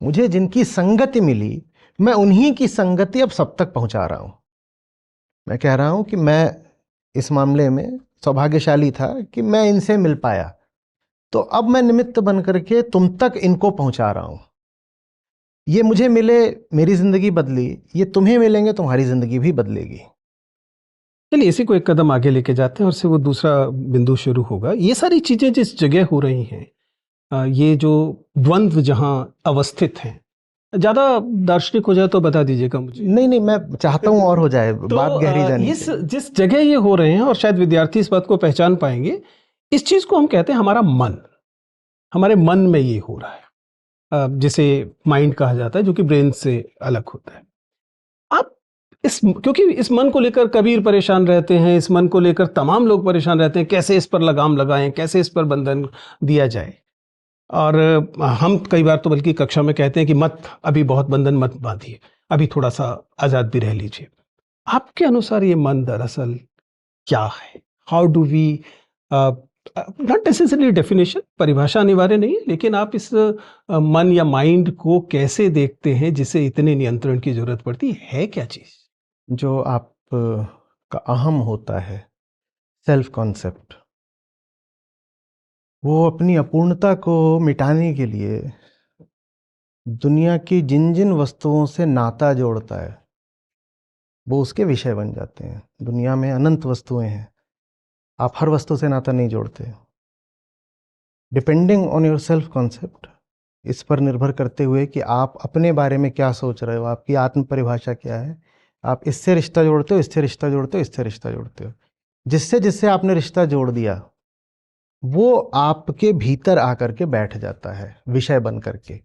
मुझे जिनकी संगति मिली, मैं उन्हीं की संगति अब सब तक पहुंचा रहा हूं। मैं कह रहा हूं कि मैं इस मामले में सौभाग्यशाली था कि मैं इनसे मिल पाया, तो अब मैं निमित्त बन करके तुम तक इनको पहुंचा रहा हूं। ये मुझे मिले, मेरी जिंदगी बदली, ये तुम्हें मिलेंगे, तुम्हारी जिंदगी भी बदलेगी। चलिए, इसी को एक कदम आगे लेके जाते हैं और से वो दूसरा बिंदु शुरू होगा। ये सारी चीजें जिस जगह हो रही हैं, ये जो द्वंद्व जहां अवस्थित हैं, ज्यादा दार्शनिक हो जाए तो बता दीजिएगा मुझे। नहीं, नहीं, मैं चाहता हूं और हो जाए, तो बात गहरी जानी इस चाहिए। जिस जगह ये हो रहे हैं, और शायद विद्यार्थी इस बात को पहचान पाएंगे, इस चीज को हम कहते हैं हमारा मन। हमारे मन में ये हो रहा है, जिसे माइंड कहा जाता है, जो कि ब्रेन से अलग होता है। आप क्योंकि इस मन को लेकर कबीर परेशान रहते हैं, इस मन को लेकर तमाम लोग परेशान रहते हैं, कैसे इस पर लगाम लगाएं, कैसे इस पर बंधन दिया जाए। और हम कई बार तो बल्कि कक्षा में कहते हैं कि मत, अभी बहुत बंधन मत बांधिए, अभी थोड़ा सा आजाद भी रह लीजिए। आपके अनुसार ये मन दरअसल क्या है? How do we, not necessarily definition, परिभाषा अनिवार्य नहीं है, लेकिन आप इस मन या माइंड को कैसे देखते हैं जिसे इतने नियंत्रण की जरूरत पड़ती है क्या चीज? जो आप का अहम होता है, सेल्फ कॉन्सेप्ट, वो अपनी अपूर्णता को मिटाने के लिए दुनिया की जिन जिन वस्तुओं से नाता जोड़ता है, वो उसके विषय बन जाते हैं। दुनिया में अनंत वस्तुएं हैं, आप हर वस्तु से नाता नहीं जोड़ते। Depending on your self concept, इस पर निर्भर करते हुए कि आप अपने बारे में क्या सोच रहे हो, आपकी आत्म परिभाषा क्या है, आप इससे रिश्ता जोड़ते हो, इससे रिश्ता जोड़ते हो, इससे रिश्ता जोड़ते हो। जिससे जिससे आपने रिश्ता जोड़ दिया वो आपके भीतर आकर के बैठ जाता है विषय बन करके।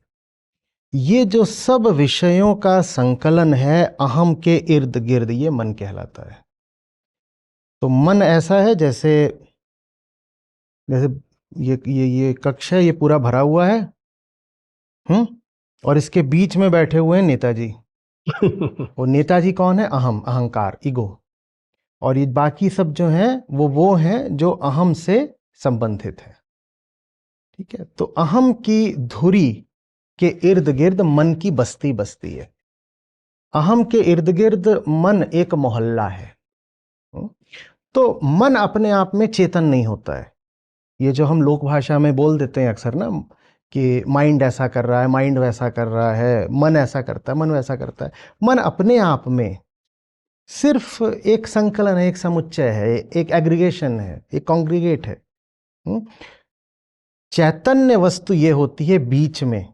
ये जो सब विषयों का संकलन है अहम के इर्द गिर्द, ये मन कहलाता है। तो मन ऐसा है जैसे जैसे ये कक्ष है, ये पूरा भरा हुआ है, और इसके बीच में बैठे हुए हैं नेताजी। और नेताजी कौन है? अहम, अहंकार, ईगो। और ये बाकी सब जो हैं वो हैं जो अहम से संबंधित है। ठीक है, तो अहम की धुरी के इर्द गिर्द मन की बस्ती बसती है। अहम के इर्द गिर्द मन एक मोहल्ला है। तो मन अपने आप में चेतन नहीं होता है। ये जो हम लोक भाषा में बोल देते हैं अक्सर ना कि माइंड ऐसा कर रहा है, माइंड वैसा कर रहा है, मन ऐसा करता है, मन वैसा करता है। मन अपने आप में सिर्फ एक संकलन है, एक समुच्चय है, एक एग्रीगेशन है, एक कॉन्ग्रीगेट है। चैतन्य वस्तु ये होती है बीच में,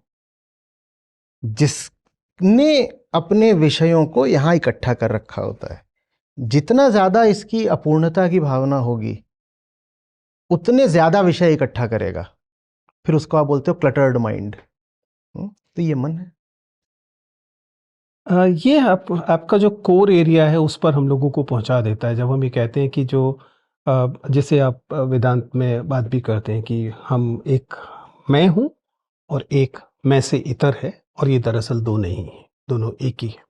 जिसने अपने विषयों को यहां इकट्ठा कर रखा होता है। जितना ज्यादा इसकी अपूर्णता की भावना होगी उतने ज्यादा विषय इकट्ठा करेगा, फिर उसको आप बोलते हो क्लटर्ड माइंड। तो ये मन है। ये आपका जो कोर एरिया है उस पर हम लोगों को पहुंचा देता है। जब हम ये कहते हैं कि जो जैसे आप वेदांत में बात भी करते हैं कि हम एक मैं हूं और एक मैं से इतर है, और ये दरअसल दो नहीं है, दोनों एक ही है।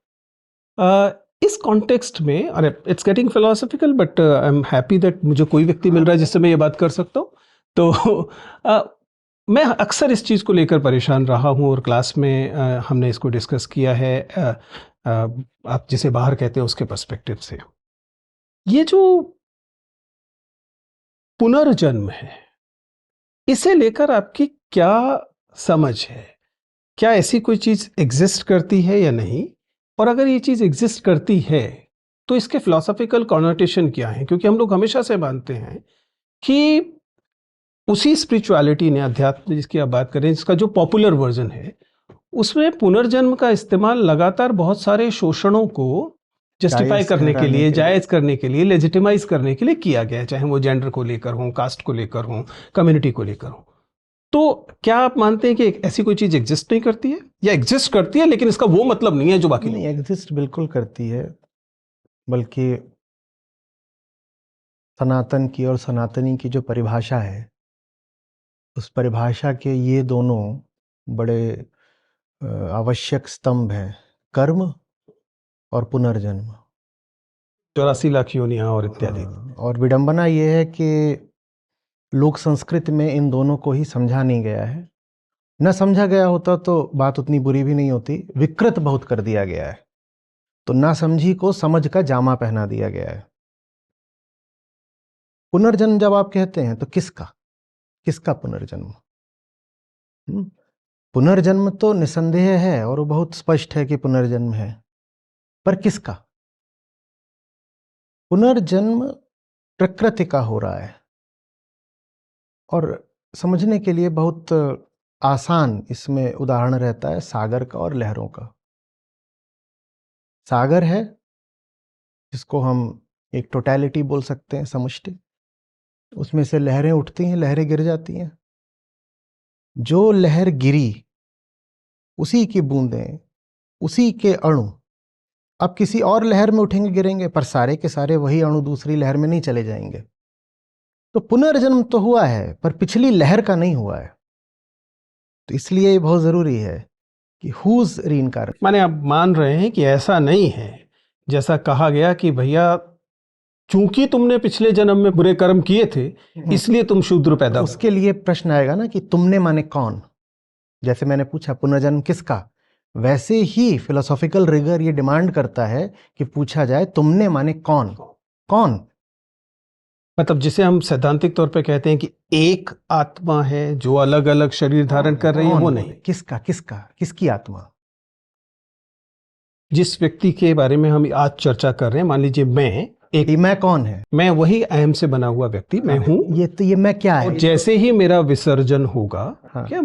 इस कॉन्टेक्स्ट में, अरे it's getting philosophical, but I am happy that मुझे कोई व्यक्ति मिल रहा है जिससे मैं ये बात कर सकता हूँ। तो मैं अक्सर इस चीज़ को लेकर परेशान रहा हूँ, और क्लास में हमने इसको डिस्कस किया है, आप जिसे बाहर कहते हैं उसके पर्सपेक्टिव से। ये जो पुनर्जन्म है, इसे लेकर आपकी क्या समझ है? क्या ऐसी कोई चीज़ एग्जिस्ट करती है या नहीं? और अगर ये चीज़ एग्जिस्ट करती है तो इसके फिलोसॉफिकल कॉनोटेशन क्या है? क्योंकि हम लोग हमेशा से मानते हैं कि उसी स्पिरिचुअलिटी ने, अध्यात्म जिसकी आप बात करें, जिसका जो पॉपुलर वर्जन है, उसमें पुनर्जन्म का इस्तेमाल लगातार बहुत सारे शोषणों को जस्टिफाई करने के लिए, जायज करने के लिए, लेजिटिमाइज करने के लिए किया गया है, चाहे वो जेंडर को लेकर हो, कास्ट को लेकर हो, कम्युनिटी को लेकर हो। तो क्या आप मानते हैं कि ऐसी कोई चीज एग्जिस्ट नहीं करती है, या एग्जिस्ट करती है लेकिन इसका वो मतलब नहीं है जो बाकी नहीं? एग्जिस्ट बिल्कुल करती है, बल्कि सनातन की और सनातनी की जो परिभाषा है, उस परिभाषा के ये दोनों बड़े आवश्यक स्तंभ हैं, कर्म और पुनर्जन्म। 84 लाख योनियां और इत्यादि। और विडंबना ये है कि लोक संस्कृति में इन दोनों को ही समझा नहीं गया है। न समझा गया होता तो बात उतनी बुरी भी नहीं होती, विकृत बहुत कर दिया गया है। तो ना समझी को समझ का जामा पहना दिया गया है। पुनर्जन्म जब आप कहते हैं तो किसका पुनर्जन्म? पुनर्जन्म तो निसंदेह है और वो बहुत स्पष्ट है कि पुनर्जन्म है, पर किसका? पुनर्जन्म प्रकृति का हो रहा है, और समझने के लिए बहुत आसान इसमें उदाहरण रहता है सागर का और लहरों का। सागर है जिसको हम एक टोटैलिटी बोल सकते हैं, समष्टि। उसमें से लहरें उठती हैं, लहरें गिर जाती हैं। जो लहर गिरी उसी की बूंदें, उसी के अणु अब किसी और लहर में उठेंगे, गिरेंगे, पर सारे के सारे वही अणु दूसरी लहर में नहीं चले जाएंगे। तो पुनर्जन्म तो हुआ है, पर पिछली लहर का नहीं हुआ है। तो इसलिए ये बहुत जरूरी है कि हुज रीइंकार्नेशन। माने आप मान रहे हैं कि ऐसा नहीं है जैसा कहा गया कि भैया चूंकि तुमने पिछले जन्म में बुरे कर्म किए थे इसलिए तुम शूद्र पैदा हो। उसके लिए प्रश्न आएगा ना कि तुमने माने कौन? जैसे मैंने पूछा पुनर्जन्म किसका, वैसे ही फिलोसॉफिकल रिगर ये डिमांड करता है कि पूछा जाए तुमने माने कौन? कौन मतलब जिसे हम सैद्धांतिक तौर पे कहते हैं कि एक आत्मा है जो अलग अलग शरीर धारण कर रही है, वो नहीं। किसकी आत्मा? जिस व्यक्ति के बारे में हम आज चर्चा कर रहे हैं, मान लीजिए मैं, एक ये मैं कौन है? मैं वही अहम से बना हुआ व्यक्ति मैं हूँ, ये मैं क्या है? और जैसे ही मेरा विसर्जन होगा, हाँ। क्या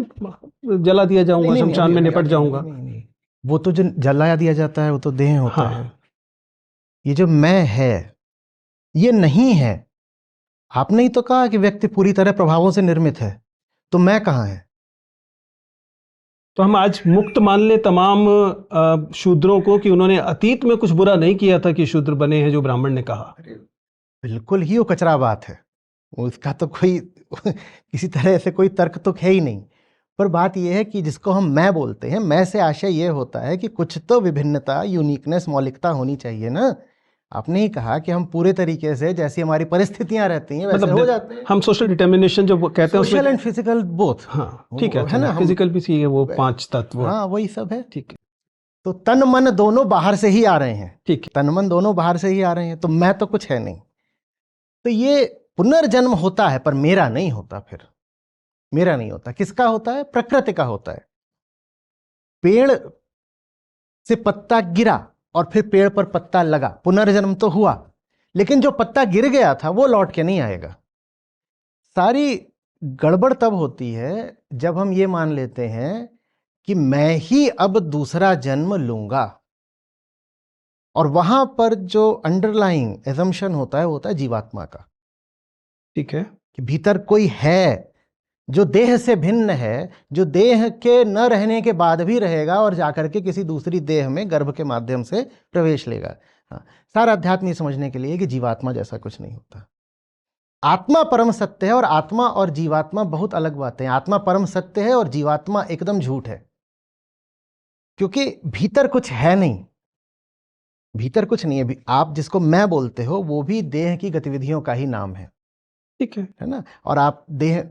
जला दिया जाऊंगा, नहीं, नहीं, शमशान में अभी- निपट अभी- जाऊंगा। नहीं, नहीं, वो तो जो जलाया दिया जाता है वो तो देह होता हाँ। है। ये जो मैं है ये नहीं है। आपने ही तो कहा कि व्यक्ति पूरी तरह प्रभावों से निर्मित है, तो मैं कहाँ है? तो हम आज मुक्त मान ले तमाम शूद्रों को कि उन्होंने अतीत में कुछ बुरा नहीं किया था कि शूद्र बने हैं, जो ब्राह्मण ने कहा। बिल्कुल ही वो कचरा बात है। वो इसका तो कोई किसी तरह से कोई तर्क तो है ही नहीं। पर बात यह है कि जिसको हम मैं बोलते हैं, मैं से आशय ये होता है कि कुछ तो विभिन्नता, यूनिकनेस, मौलिकता होनी चाहिए ना। आपने ही कहा कि हम पूरे तरीके से जैसी हमारी परिस्थितियां रहती हैं वैसे हो जाते हैं। हम सोशल डिटर्मिनेशन जो कहते हैं सोशल एंड फिजिकल बोथ। हाँ ठीक है, है ना, फिजिकल भी चाहिए, वो 5 तत्व। हाँ वही सब है। ठीक है, तो तन मन दोनों बाहर से ही आ रहे हैं। ठीक है। तन मन दोनों बाहर से ही आ रहे हैं, तो मैं तो कुछ है नहीं। तो ये पुनर्जन्म होता है पर मेरा नहीं होता। फिर मेरा नहीं होता, किसका होता है? प्रकृति का होता है। पेड़ से पत्ता गिरा और फिर पेड़ पर पत्ता लगा, पुनर्जन्म तो हुआ, लेकिन जो पत्ता गिर गया था वो लौट के नहीं आएगा। सारी गड़बड़ तब होती है जब हम ये मान लेते हैं कि मैं ही अब दूसरा जन्म लूंगा, और वहां पर जो अंडरलाइंग एजम्पशन होता है वो होता है जीवात्मा का। ठीक है, कि भीतर कोई है जो देह से भिन्न है, जो देह के न रहने के बाद भी रहेगा और जाकर के किसी दूसरी देह में गर्भ के माध्यम से प्रवेश लेगा। हाँ, सारा अध्यात्म ये समझने के लिए कि जीवात्मा जैसा कुछ नहीं होता। आत्मा परम सत्य है, और आत्मा और जीवात्मा बहुत अलग बातें हैं। आत्मा परम सत्य है और जीवात्मा एकदम झूठ है, क्योंकि भीतर कुछ है नहीं। भीतर कुछ नहीं है। आप जिसको मैं बोलते हो वो भी देह की गतिविधियों का ही नाम है। ठीक है ना। और आप देह,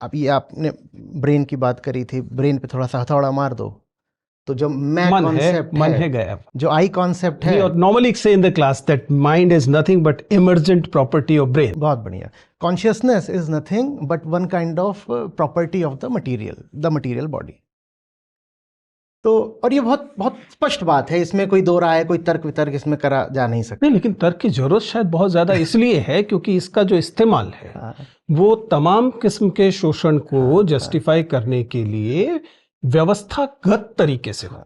अब ये आपने ब्रेन की बात करी थी, ब्रेन पे थोड़ा सा हथौड़ा मार दो तो जो मैं कॉन्सेप्ट मन है गया। जो आई कॉन्सेप्ट है, नॉर्मली से in the class that mind is nothing but emergent property of brain. बहुत बढ़िया। Consciousness is nothing but one kind of property of the material body. तो और ये बहुत बहुत स्पष्ट बात है, इसमें कोई दो राय, कोई तर्क वितर्क इसमें करा जा नहीं सकता। नहीं, लेकिन तर्क की जरूरत शायद बहुत ज्यादा इसलिए है क्योंकि इसका जो इस्तेमाल है वो तमाम किस्म के शोषण को जस्टिफाई करने के लिए व्यवस्थागत तरीके से हो।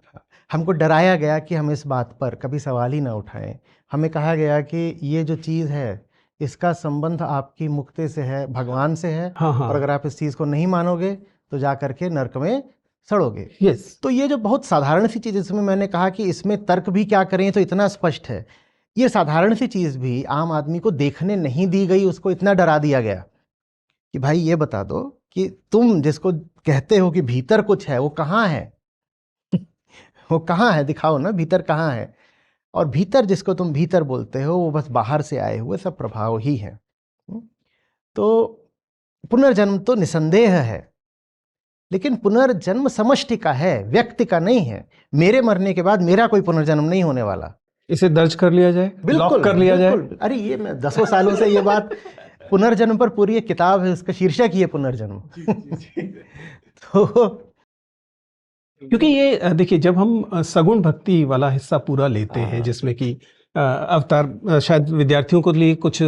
हमको डराया गया कि हम इस बात पर कभी सवाल ही ना उठाएं। हमें कहा गया कि ये जो चीज़ है इसका संबंध आपकी मुक्ति से है, भगवान से है। और अगर आप इस चीज़ को नहीं मानोगे तो जा करके नर्क में सड़ोगे। तो ये जो बहुत साधारण सी चीज़, इसमें मैंने कहा कि इसमें तर्क भी क्या करें, तो इतना स्पष्ट है। ये साधारण सी चीज़ भी आम आदमी को देखने नहीं दी गई, उसको इतना डरा दिया गया कि भाई ये बता दो कि तुम जिसको कहते हो कि भीतर कुछ है वो कहाँ है? वो कहाँ है? दिखाओ ना, भीतर कहाँ है? और भीतर जिसको तुम भीतर बोलते हो वो बस बाहर से आए हुए सब प्रभाव ही है। तो पुनर्जन्म तो निसंदेह है, लेकिन पुनर्जन्म समष्टि का है, व्यक्ति का नहीं है। मेरे मरने के बाद मेरा कोई पुनर्जन्म नहीं होने वाला। इसे दर्ज कर लिया जाए, बिल्कुल कर लिया जाए। अरे ये मैं 10 सालों से ये बात, पुनर्जन्म पर पूरी एक किताब है, उसका शीर्षक ही है पुनर्जन्म। तो क्योंकि ये देखिए, जब हम सगुण भक्ति वाला हिस्सा पूरा लेते हैं जिसमें कि अवतार शायद विद्यार्थियों को लिए कुछ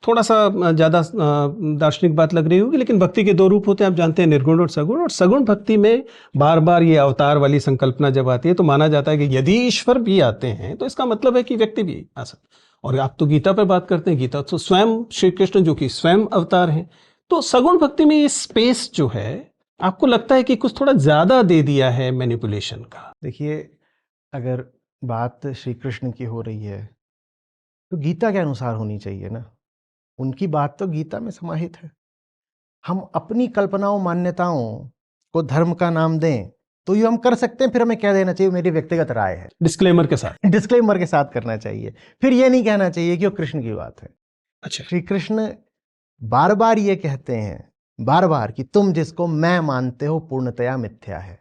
थोड़ा सा ज़्यादा दार्शनिक बात लग रही होगी, लेकिन भक्ति के 2 रूप होते हैं, आप जानते हैं, निर्गुण और सगुण। और सगुण भक्ति में बार बार ये अवतार वाली संकल्पना जब आती है तो माना जाता है कि यदि ईश्वर भी आते हैं तो इसका मतलब है कि व्यक्ति भी आ सकता। और आप तो गीता पर बात करते हैं, गीता तो स्वयं श्री कृष्ण जो कि स्वयं अवतार हैं। तो सगुण भक्ति में ये स्पेस जो है, आपको लगता है कि कुछ थोड़ा ज़्यादा दे दिया है मैनिपुलेशन का? देखिए, अगर बात श्री कृष्ण की हो रही है तो गीता के अनुसार होनी चाहिए ना। उनकी बात तो गीता में समाहित है। हम अपनी कल्पनाओं, मान्यताओं को धर्म का नाम दें तो ये हम कर सकते हैं, फिर हमें कह देना चाहिए मेरी व्यक्तिगत राय है, डिस्क्लेमर के साथ। डिस्क्लेमर के साथ करना चाहिए। फिर ये नहीं कहना चाहिए कि वो कृष्ण की बात है। अच्छा, श्री कृष्ण बार बार ये कहते हैं, बार बार, कि तुम जिसको मैं मानते हो पूर्णतया मिथ्या है।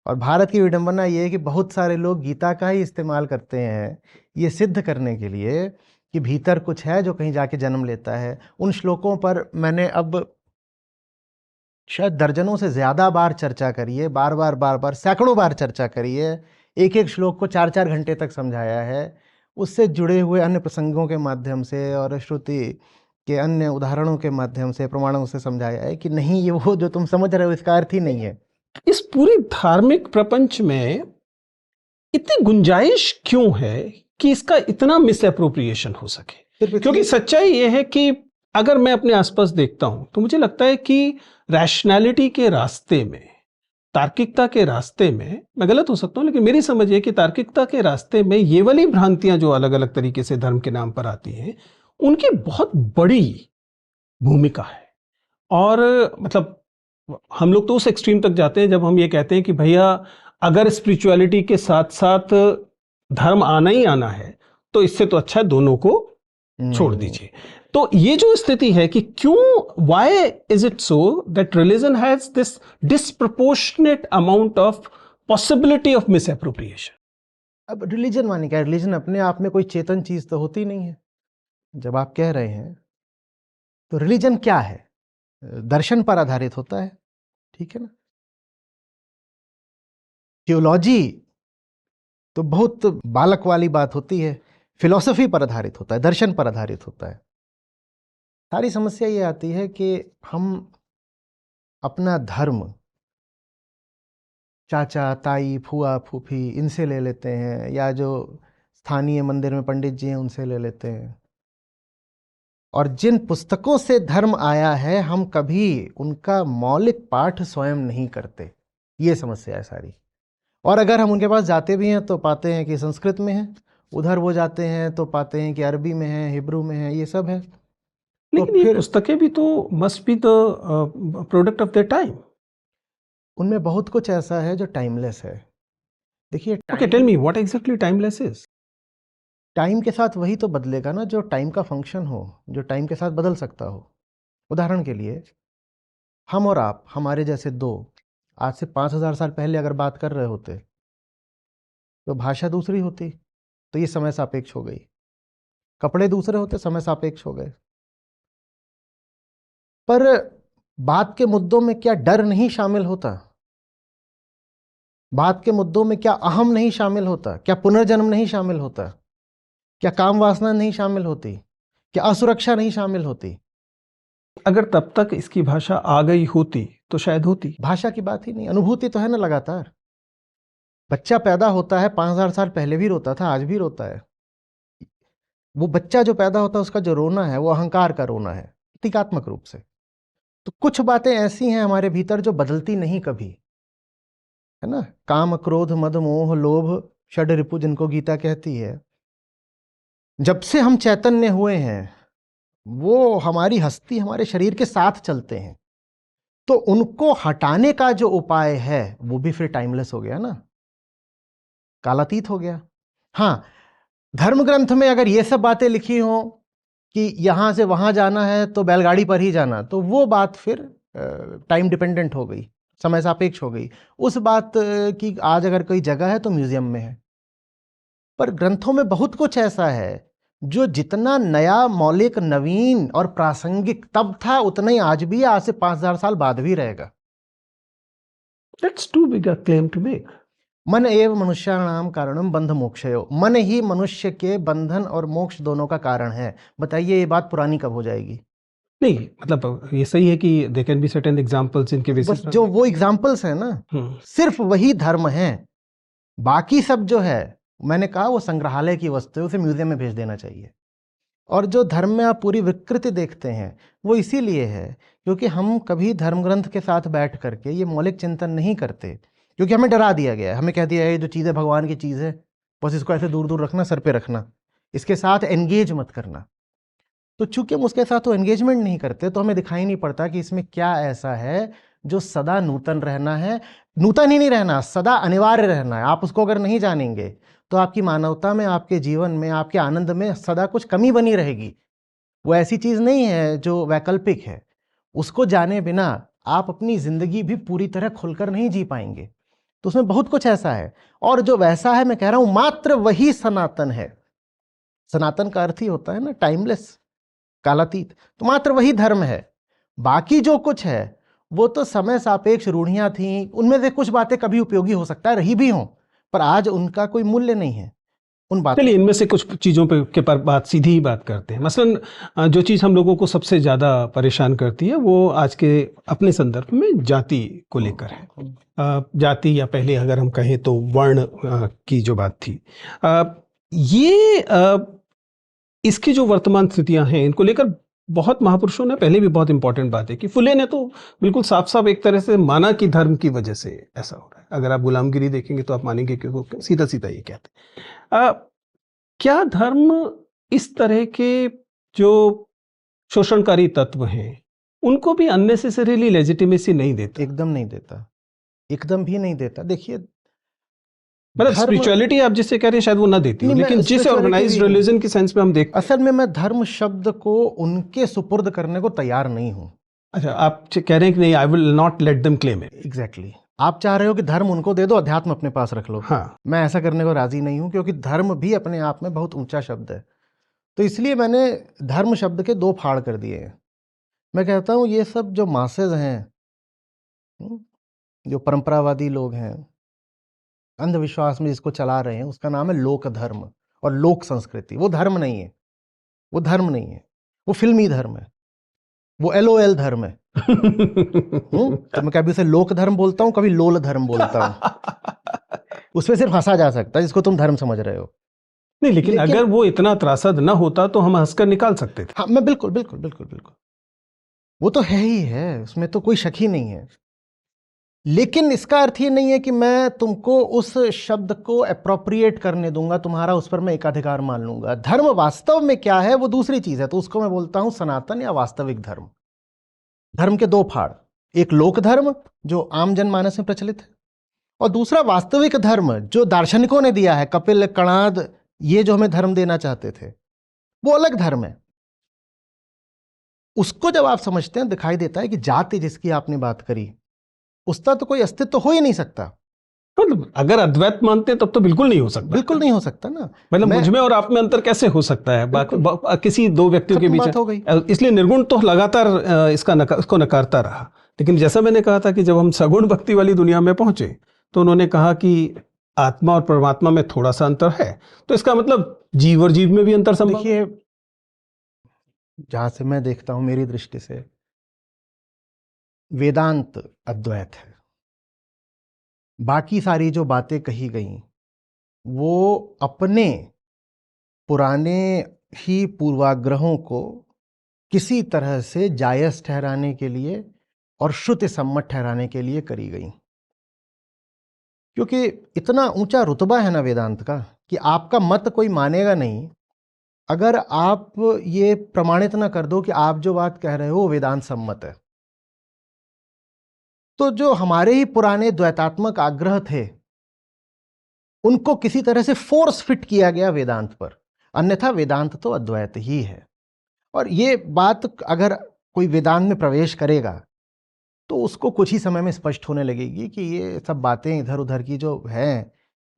और भारत की विडंबना ये है कि बहुत सारे लोग गीता का ही इस्तेमाल करते हैं ये सिद्ध करने के लिए कि भीतर कुछ है जो कहीं जाके जन्म लेता है। उन श्लोकों पर मैंने अब शायद दर्जनों से ज़्यादा बार चर्चा करी है, बार बार सैकड़ों बार चर्चा करी है। एक एक श्लोक को 4-4 घंटे तक समझाया है। उससे जुड़े हुए अन्य प्रसंगों के माध्यम से और श्रुति के अन्य उदाहरणों के माध्यम से, प्रमाणों से समझाया है कि नहीं, ये वो जो तुम समझ रहे हो इसका अर्थ ही नहीं है। इस पूरे धार्मिक प्रपंच में इतनी गुंजाइश क्यों है कि इसका इतना मिस एप्रोप्रिएशन हो सके? क्योंकि सच्चाई ये है कि अगर मैं अपने आसपास देखता हूं तो मुझे लगता है कि रैशनैलिटी के रास्ते में, तार्किकता के रास्ते में, मैं गलत हो सकता हूं लेकिन मेरी समझ है कि तार्किकता के रास्ते में ये वाली भ्रांतियां जो अलग अलग तरीके से धर्म के नाम पर आती हैं, उनकी बहुत बड़ी भूमिका है। और मतलब हम लोग तो उस एक्सट्रीम तक जाते हैं जब हम ये कहते हैं कि भैया अगर स्पिरिचुअलिटी के साथ साथ धर्म आना ही आना है तो इससे तो अच्छा है दोनों को छोड़ दीजिए। तो ये जो स्थिति है कि क्यों, why is it so that religion has this disproportionate amount of possibility of miss appropriation? अब रिलीजन माने क्या? रिलीजन अपने आप में कोई चेतन चीज तो होती नहीं है। जब आप कह रहे हैं तो रिलीजन क्या है? दर्शन पर आधारित होता है, ठीक है ना। थियोलॉजी तो बहुत बालक वाली बात होती है, फिलॉसफी पर आधारित होता है, दर्शन पर आधारित होता है। सारी समस्या ये आती है कि हम अपना धर्म चाचा ताई फूआ फूफी इनसे ले लेते हैं, या जो स्थानीय मंदिर में पंडित जी हैं उनसे ले लेते हैं, और जिन पुस्तकों से धर्म आया है हम कभी उनका मौलिक पाठ स्वयं नहीं करते। ये समस्या है सारी। और अगर हम उनके पास जाते भी हैं तो पाते हैं कि संस्कृत में है, उधर वो जाते हैं तो पाते हैं कि अरबी में है, हिब्रू में है, ये सब है। लेकिन ये पुस्तकें भी तो must be the product of the time. उनमें बहुत कुछ ऐसा है जो टाइमलेस है। देखिए, okay, tell me what exactly timeless is? Time के साथ वही तो बदलेगा ना जो टाइम का फंक्शन हो, जो टाइम के साथ बदल सकता हो। उदाहरण के लिए, हम और आप, हमारे जैसे दो, आज से 5000 साल पहले अगर बात कर रहे होते तो भाषा दूसरी होती, तो ये समय सापेक्ष हो गई। कपड़े दूसरे होते, समय सापेक्ष हो गए। पर बात के मुद्दों में क्या डर नहीं शामिल होता? बात के मुद्दों में क्या अहम नहीं शामिल होता? क्या पुनर्जन्म नहीं शामिल होता? क्या काम वासना नहीं शामिल होती? क्या असुरक्षा नहीं शामिल होती? अगर तब तक इसकी भाषा आ गई होती तो शायद होती। भाषा की बात ही नहीं, अनुभूति तो है ना लगातार। बच्चा पैदा होता है, 5000 साल पहले भी रोता था, आज भी रोता है। वो बच्चा जो पैदा होता है उसका जो रोना है वो अहंकार का रोना है, प्रतीकात्मक रूप से। तो कुछ बातें ऐसी हैं हमारे भीतर जो बदलती नहीं कभी, है ना। काम क्रोध मद मोह लोभ षड रिपु जिनको गीता कहती है, जब से हम चैतन्य हुए हैं वो हमारी हस्ती हमारे शरीर के साथ चलते हैं। तो उनको हटाने का जो उपाय है वो भी फिर टाइमलेस हो गया ना, कालातीत हो गया। हाँ, धर्म ग्रंथ में अगर ये सब बातें लिखी हो कि यहां से वहां जाना है तो बैलगाड़ी पर ही जाना, तो वो बात फिर टाइम डिपेंडेंट हो गई, समय सापेक्ष हो गई। उस बात की आज अगर कोई जगह है तो म्यूजियम में है। पर ग्रंथों में बहुत कुछ ऐसा है जो जितना नया, मौलिक, नवीन और प्रासंगिक तब था उतना ही आज भी, आज से 5000 साल बाद भी रहेगा। That's too big a claim to make. मन एव मनुष्याणाम कारणम बंध मोक्षयो, मन ही मनुष्य के बंधन और मोक्ष दोनों का कारण है। बताइए ये बात पुरानी कब हो जाएगी? नहीं, मतलब ये सही है कि there can be certain examples इनके बस बेसिस जो वो एग्जाम्पल्स है ना, सिर्फ वही धर्म है। बाकी सब जो है, मैंने कहा वो संग्रहालय की वस्तु है, उसे म्यूजियम में भेज देना चाहिए। और जो धर्म में आप पूरी विकृति देखते हैं वो इसीलिए है क्योंकि हम कभी धर्म ग्रंथ के साथ बैठ करके ये मौलिक चिंतन नहीं करते, क्योंकि हमें डरा दिया गया है। हमें कह दिया है ये जो चीज़ है भगवान की चीज़ है, बस इसको ऐसे दूर दूर रखना, सर पे रखना, इसके साथ एंगेज मत करना। तो चूंकि हम उसके साथ तो एंगेजमेंट नहीं करते तो हमें दिखाई नहीं पड़ता कि इसमें क्या ऐसा है जो सदा नूतन रहना है। नूतन ही नहीं रहना, सदा अनिवार्य रहना है। आप उसको अगर नहीं जानेंगे तो आपकी मानवता में, आपके जीवन में, आपके आनंद में सदा कुछ कमी बनी रहेगी। वो ऐसी चीज़ नहीं है जो वैकल्पिक है। उसको जाने बिना आप अपनी जिंदगी भी पूरी तरह खुलकर नहीं जी पाएंगे। तो उसमें बहुत कुछ ऐसा है, और जो वैसा है मैं कह रहा हूं मात्र वही सनातन है। सनातन का अर्थ ही होता है ना टाइमलेस, कालातीत। तो मात्र वही धर्म है। बाकी जो कुछ है वो तो समय सापेक्ष रूढ़ियां थीं, उनमें से कुछ बातें कभी उपयोगी हो सकता है रही भी हों, पर आज उनका कोई मूल्य नहीं है। उन बातों चलिए इनमें से कुछ चीज़ों पे के पर बात सीधी ही बात करते हैं। मसलन जो चीज़ हम लोगों को सबसे ज़्यादा परेशान करती है वो आज के अपने संदर्भ में जाति को लेकर है। जाति या पहले अगर हम कहें तो वर्ण की जो बात थी, इसकी जो वर्तमान स्थितियां हैं इनको लेकर बहुत महापुरुषों ने पहले भी बहुत इंपॉर्टेंट बात है कि फुले ने तो बिल्कुल साफ साफ एक तरह से माना कि धर्म की वजह से ऐसा हो रहा है। अगर आप गुलामगिरी देखेंगे तो आप मानेंगे कि वो सीधा सीधा ये कहते हैं। क्या धर्म इस तरह के जो शोषणकारी तत्व हैं उनको भी अननेसेसरीली लेजिटिमेसी नहीं देता? एकदम नहीं देता, एकदम भी नहीं देता। देखिए मतलब स्पिरिचुअलिटी आप जिससे कह रहे हैं शायद वो ना देती हो, लेकिन जिस ऑर्गेनाइज्ड रिलीजन की सेंस में हम देख, असल में मैं धर्म शब्द को उनके सुपुर्द करने को तैयार नहीं हूं। अच्छा, आप कह रहे हैं कि नहीं, I will not let them claim it. Exactly, आप चाह रहे हो कि धर्म उनको दे दो, अध्यात्म अपने पास रख लो। हाँ, मैं ऐसा करने को राजी नहीं हूं, क्योंकि धर्म भी अपने आप में बहुत ऊंचा शब्द है। तो इसलिए मैंने धर्म शब्द के दो फाड़ कर दिए हैं। मैं कहता हूं ये सब जो मासेज हैं, जो परंपरावादी लोग हैं, अंधविश्वास में जिसको चला रहे हैं, उसका नाम है लोक धर्म और लोक संस्कृति। वो धर्म नहीं है, वो धर्म नहीं है, वो फिल्मी धर्म है, वो LOL धर्म है। तो मैं कभी उसे लोक धर्म बोलता हूं, कभी लोल धर्म बोलता हूं। उसमें सिर्फ हंसा जा सकता है जिसको तुम धर्म समझ रहे हो। नहीं, लेकिन अगर वो इतना त्रासद ना होता तो हम हंसकर निकाल सकते थे। हाँ, मैं बिल्कुल बिल्कुल बिल्कुल बिल्कुल, वो तो है ही है, उसमें तो कोई शक ही नहीं है। लेकिन इसका अर्थ ये नहीं है कि मैं तुमको उस शब्द को अप्रोप्रिएट करने दूंगा, तुम्हारा उस पर मैं एकाधिकार मान लूंगा। धर्म वास्तव में क्या है वो दूसरी चीज है, तो उसको मैं बोलता हूं सनातन या वास्तविक धर्म। धर्म के दो फाड़, एक लोक धर्म जो आम जनमानस में प्रचलित है, और दूसरा वास्तविक धर्म जो दार्शनिकों ने दिया है, कपिल, कणाद, ये जो हमें धर्म देना चाहते थे, वो अलग धर्म है। उसको जब आप समझते हैं दिखाई देता है कि जाति जिसकी आपने बात करी, उसका तो कोई अस्तित्व हो ही नहीं सकता। मतलब अगर अद्वैत मानते हैं तब तो बिल्कुल नहीं हो सकता। बिल्कुल नहीं हो सकता ना। मतलब मुझ में और आप में अंतर कैसे हो सकता है किसी दो व्यक्तियों के बीच हो गई। इसलिए निर्गुण तो लगातार इसको नकारता रहा। लेकिन जैसा मैंने कहा था कि जब हम सगुण भक्ति वाली दुनिया में पहुंचे तो उन्होंने कहा कि आत्मा और परमात्मा में थोड़ा सा अंतर है, तो इसका मतलब जीव और जीव में भी अंतर संभव। देखिए, जहां से मैं देखता हूं, मेरी दृष्टि से वेदांत अद्वैत है। बाकी सारी जो बातें कही गई वो अपने पुराने ही पूर्वाग्रहों को किसी तरह से जायज ठहराने के लिए और श्रुति सम्मत ठहराने के लिए करी गई। क्योंकि इतना ऊंचा रुतबा है ना वेदांत का कि आपका मत कोई मानेगा नहीं अगर आप ये प्रमाणित ना कर दो कि आप जो बात कह रहे हो वेदांत सम्मत है। तो जो हमारे ही पुराने द्वैतात्मक आग्रह थे उनको किसी तरह से फोर्स फिट किया गया वेदांत पर, अन्यथा वेदांत तो अद्वैत ही है। और ये बात अगर कोई वेदांत में प्रवेश करेगा तो उसको कुछ ही समय में स्पष्ट होने लगेगी कि ये सब बातें इधर उधर की जो हैं,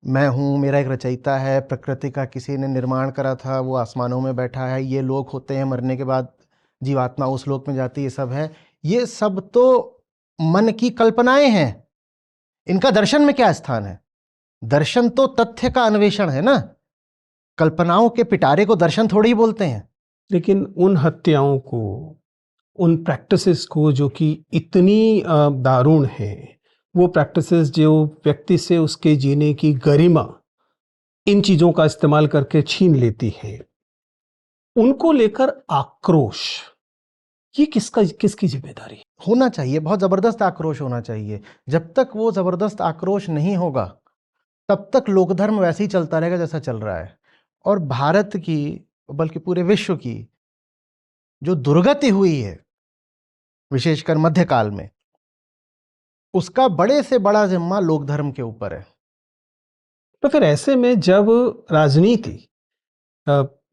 मैं हूँ, मेरा एक रचयिता है, प्रकृति का किसी ने निर्माण करा था, वो आसमानों में बैठा है, ये लोग होते हैं, मरने के बाद जीवात्मा उस लोक में जाती है, ये सब है। ये सब तो मन की कल्पनाएं हैं, इनका दर्शन में क्या स्थान है? दर्शन तो तथ्य का अन्वेषण है ना, कल्पनाओं के पिटारे को दर्शन थोड़ी ही बोलते हैं। लेकिन उन हत्याओं को, उन प्रैक्टिसेस को जो कि इतनी दारुण है, वो प्रैक्टिसेस जो व्यक्ति से उसके जीने की गरिमा इन चीजों का इस्तेमाल करके छीन लेती है, उनको लेकर आक्रोश, ये किसकी जिम्मेदारी होना चाहिए? बहुत जबरदस्त आक्रोश होना चाहिए। जब तक वो जबरदस्त आक्रोश नहीं होगा तब तक लोकधर्म वैसे ही चलता रहेगा जैसा चल रहा है। और भारत की, बल्कि पूरे विश्व की जो दुर्गति हुई है विशेषकर मध्यकाल में, उसका बड़े से बड़ा जिम्मा लोकधर्म के ऊपर है। तो फिर ऐसे में जब राजनीति,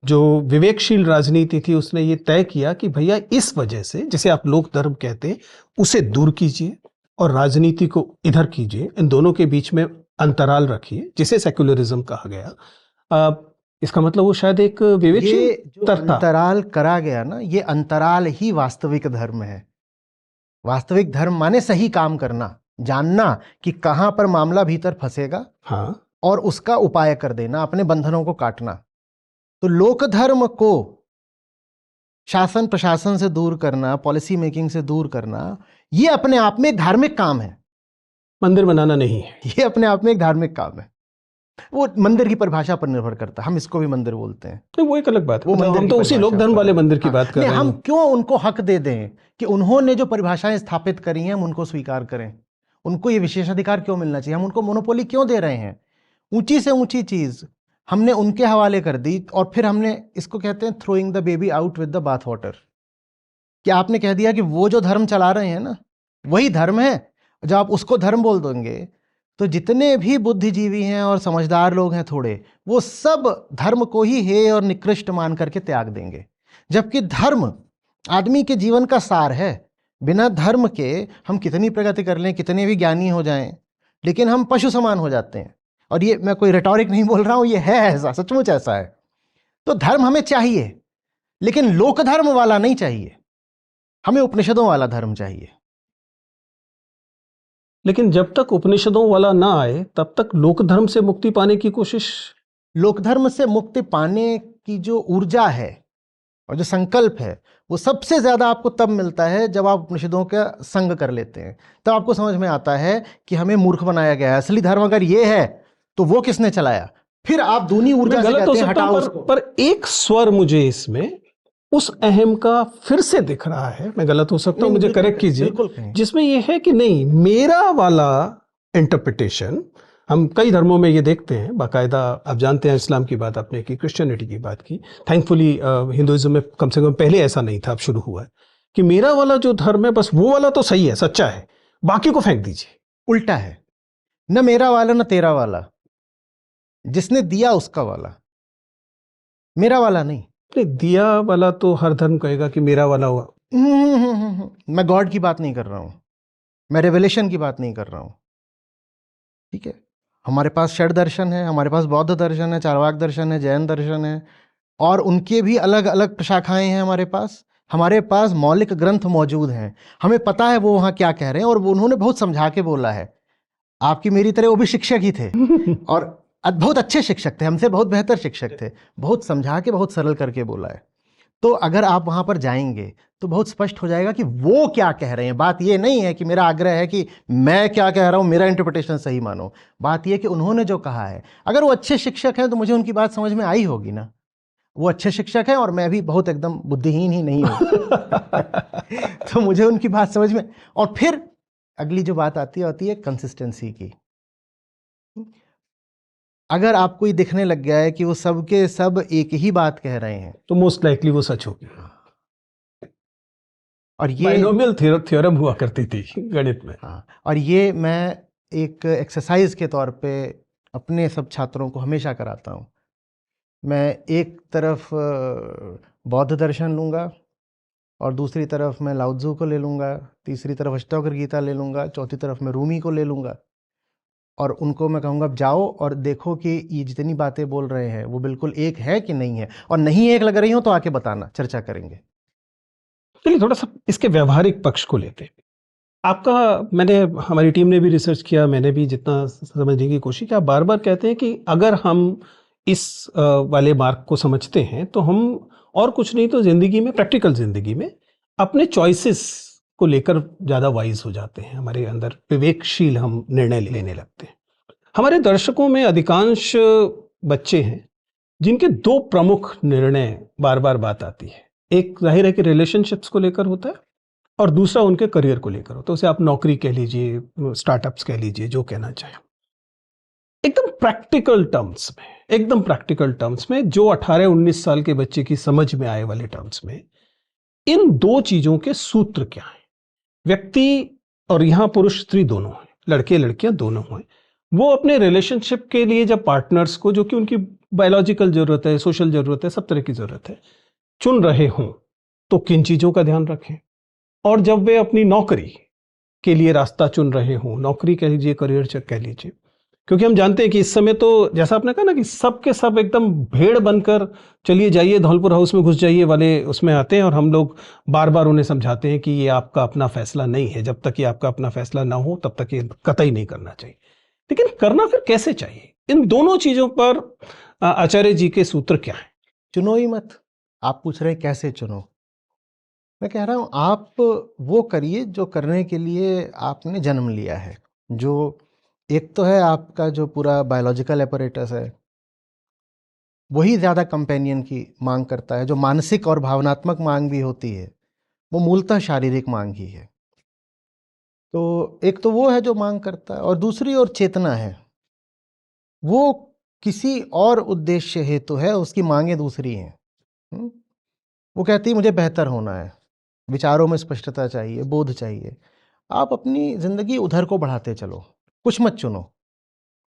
जो विवेकशील राजनीति थी, उसने ये तय किया कि भैया इस वजह से, जिसे आप लोक धर्म कहते हैं, उसे दूर कीजिए और राजनीति को इधर कीजिए, इन दोनों के बीच में अंतराल रखिए, जिसे सेक्युलरिज्म कहा गया, इसका मतलब वो शायद एक विवेकशील अंतराल करा गया ना, ये अंतराल ही वास्तविक धर्म है। वास्तविक धर्म माने सही काम करना, जानना कि कहां पर मामला भीतर फंसेगा, हाँ, और उसका उपाय कर देना, अपने बंधनों को काटना। तो लोक धर्म को शासन प्रशासन से दूर करना, पॉलिसी मेकिंग से दूर करना, ये अपने आप में एक धार्मिक काम है। मंदिर बनाना नहीं है, ये अपने आप में एक धार्मिक काम है। वो मंदिर की परिभाषा पर निर्भर करता है, हम इसको भी मंदिर बोलते हैं। तो वो एक अलग बात है। वो मंदिर हम की तो उसी लोक परिभाषा धर्म पर वाले है। मंदिर की हाँ, बात कर नहीं, रहे हम हैं। क्यों उनको हक दे दें कि उन्होंने जो परिभाषाएं स्थापित करी हैं हम उनको स्वीकार करें? उनको ये विशेषाधिकार क्यों मिलना चाहिए? हम उनको मोनोपोली क्यों दे रहे हैं? ऊंची से ऊंची चीज हमने उनके हवाले कर दी, और फिर हमने इसको कहते हैं throwing the baby out with the bath water. कि आपने कह दिया कि वो जो धर्म चला रहे हैं ना वही धर्म है। जब आप उसको धर्म बोल देंगे तो जितने भी बुद्धिजीवी हैं और समझदार लोग हैं थोड़े, वो सब धर्म को ही हेय और निकृष्ट मान करके त्याग देंगे। जबकि धर्म आदमी के जीवन का सार है। बिना धर्म के हम कितनी प्रगति कर लें, कितने भी ज्ञानी हो जाएं, लेकिन हम पशु समान हो जाते हैं। और ये मैं कोई रेटोरिक नहीं बोल रहा हूं, ये है ऐसा, सचमुच ऐसा है। तो धर्म हमें चाहिए, लेकिन लोक धर्म वाला नहीं चाहिए, हमें उपनिषदों वाला धर्म चाहिए। लेकिन जब तक उपनिषदों वाला ना आए तब तक लोक धर्म से मुक्ति पाने की कोशिश। लोक धर्म से मुक्ति पाने की जो ऊर्जा है और जो संकल्प है, वो सबसे ज्यादा आपको तब मिलता है जब आप उपनिषदों का संग कर लेते हैं। तब आपको समझ में आता है कि हमें मूर्ख बनाया गया है। असली धर्म अगर ये है तो वो किसने चलाया? फिर आप दूनी ऊर्जा से गलत हो कहते हैं सकता हटाओ हूं, उसको। पर एक स्वर मुझे इसमें उस अहम का फिर से दिख रहा है। मैं गलत हो सकता हूं, मुझे करेक्ट कीजिए, जिसमें यह है कि नहीं, मेरा वाला इंटरप्रिटेशन। हम कई धर्मों में ये देखते हैं बाकायदा। आप जानते हैं इस्लाम की बात आपने की, क्रिश्चियनिटी की बात की, थैंकफुली हिंदुइज्म में कम से कम पहले ऐसा नहीं था, अब शुरू हुआ है कि मेरा वाला जो धर्म है बस वो वाला तो सही है, सच्चा है, बाकी को फेंक दीजिए। उल्टा है, न मेरा वाला न तेरा वाला, जिसने दिया उसका वाला, मेरा वाला नहीं। दिया वाला तो हर धर्म कहेगा कि मेरा वाला हुआ। मैं गॉड की बात नहीं कर रहा हूं, मैं रेवलेशन की बात नहीं कर रहा हूं। ठीक है, हमारे पास षड दर्शन है, हमारे पास बौद्ध दर्शन है, चार्वाक दर्शन है, जैन दर्शन है, और उनके भी अलग अलग शाखाएं हैं हमारे पास। हमारे पास मौलिक ग्रंथ मौजूद हैं, हमें पता है वो वहां क्या कह रहे हैं, और उन्होंने बहुत समझा के बोला है। आपकी मेरी तरह वो भी शिक्षक ही थे और बहुत अच्छे शिक्षक थे, हमसे बहुत बेहतर शिक्षक थे। बहुत समझा के, बहुत सरल करके बोला है। तो अगर आप वहां पर जाएंगे तो बहुत स्पष्ट हो जाएगा कि वो क्या कह रहे हैं। बात ये नहीं है कि मेरा आग्रह है कि मैं क्या कह रहा हूं मेरा इंटरप्रिटेशन सही मानो। बात ये कि उन्होंने जो कहा है, अगर वो अच्छे शिक्षक हैं तो मुझे उनकी बात समझ में आई होगी ना। वो अच्छे शिक्षक हैं और मैं भी बहुत एकदम बुद्धिहीन ही नहीं हूं तो मुझे उनकी बात समझ में। और फिर अगली जो बात आती है कंसिस्टेंसी की। अगर आपको ये दिखने लग गया है कि वो सब के सब एक ही बात कह रहे हैं तो मोस्ट लाइकली वो सच होगी। और ये बाइनोमियल थ्योरम हुआ करती थी गणित में। हाँ, और ये मैं एक एक्सरसाइज के तौर पे अपने सब छात्रों को हमेशा कराता हूँ। मैं एक तरफ बौद्ध दर्शन लूँगा और दूसरी तरफ मैं लाओ त्ज़ू को ले लूँगा, तीसरी तरफ अष्टावक्र गीता ले लूँगा, चौथी तरफ मैं रूमी को ले लूँगा, और उनको मैं कहूँगा अब जाओ और देखो कि ये जितनी बातें बोल रहे हैं वो बिल्कुल एक है कि नहीं है, और नहीं एक लग रही हो तो आके बताना, चर्चा करेंगे। चलिए थोड़ा सा इसके व्यवहारिक पक्ष को लेते हैं। आपका, हमारी टीम ने भी रिसर्च किया, मैंने भी जितना समझने की कोशिश की, आप बार बार कहते हैं कि अगर हम इस वाले मार्ग को समझते हैं तो हम और कुछ नहीं तो जिंदगी में, प्रैक्टिकल जिंदगी में अपने चॉइसेस को लेकर ज़्यादा वाइज हो जाते हैं, हमारे अंदर विवेकशील हम निर्णय लेने लगते हैं। हमारे दर्शकों में अधिकांश बच्चे हैं जिनके दो प्रमुख निर्णय बार बार बात आती है। एक जाहिर है कि रिलेशनशिप्स को लेकर होता है, और दूसरा उनके करियर को लेकर होता है। उसे आप नौकरी कह लीजिए, स्टार्टअप्स कह लीजिए, जो कहना चाहें। एकदम प्रैक्टिकल टर्म्स में जो 18-19 साल के बच्चे की समझ में आए वाले टर्म्स में इन दो चीजों के सूत्र क्या हैं? व्यक्ति, और यहां पुरुष स्त्री दोनों हैं, लड़के लड़कियां दोनों हैं, वो अपने रिलेशनशिप के लिए जब पार्टनर्स को, जो कि उनकी बायोलॉजिकल जरूरत है, सोशल जरूरत है, सब तरह की जरूरत है, चुन रहे हों तो किन चीजों का ध्यान रखें। और जब वे अपनी नौकरी के लिए रास्ता चुन रहे हों, नौकरी कह लीजिए, करियर चेक कह लीजिए, क्योंकि हम जानते हैं कि इस समय तो जैसा आपने कहा ना कि सब के सब एकदम भेड़ बनकर चलिए जाइए धौलपुर हाउस में घुस जाइए वाले उसमें आते हैं, और हम लोग बार बार उन्हें समझाते हैं कि ये आपका अपना फैसला नहीं है, जब तक ये आपका अपना फैसला ना हो तब तक ये कतई नहीं करना चाहिए। लेकिन करना फिर कैसे चाहिए? इन दोनों चीजों पर आचार्य जी के सूत्र क्या हैं? चुनो ही मत। आप पूछ रहे हैं कैसे चुनो, मैं कह रहा हूं आप वो करिए जो करने के लिए आपने जन्म लिया है। जो एक तो है आपका जो पूरा बायोलॉजिकल एपरेटस है, वही ज़्यादा कंपेनियन की मांग करता है। जो मानसिक और भावनात्मक मांग भी होती है वो मूलतः शारीरिक मांग ही है। तो एक तो वो है जो मांग करता है, और दूसरी ओर चेतना है, वो किसी और उद्देश्य हेतु है, उसकी मांगें दूसरी हैं। हुँ? वो कहती है मुझे बेहतर होना है, विचारों में स्पष्टता चाहिए, बोध चाहिए। आप अपनी ज़िंदगी उधर को बढ़ाते चलो, कुछ मत चुनो।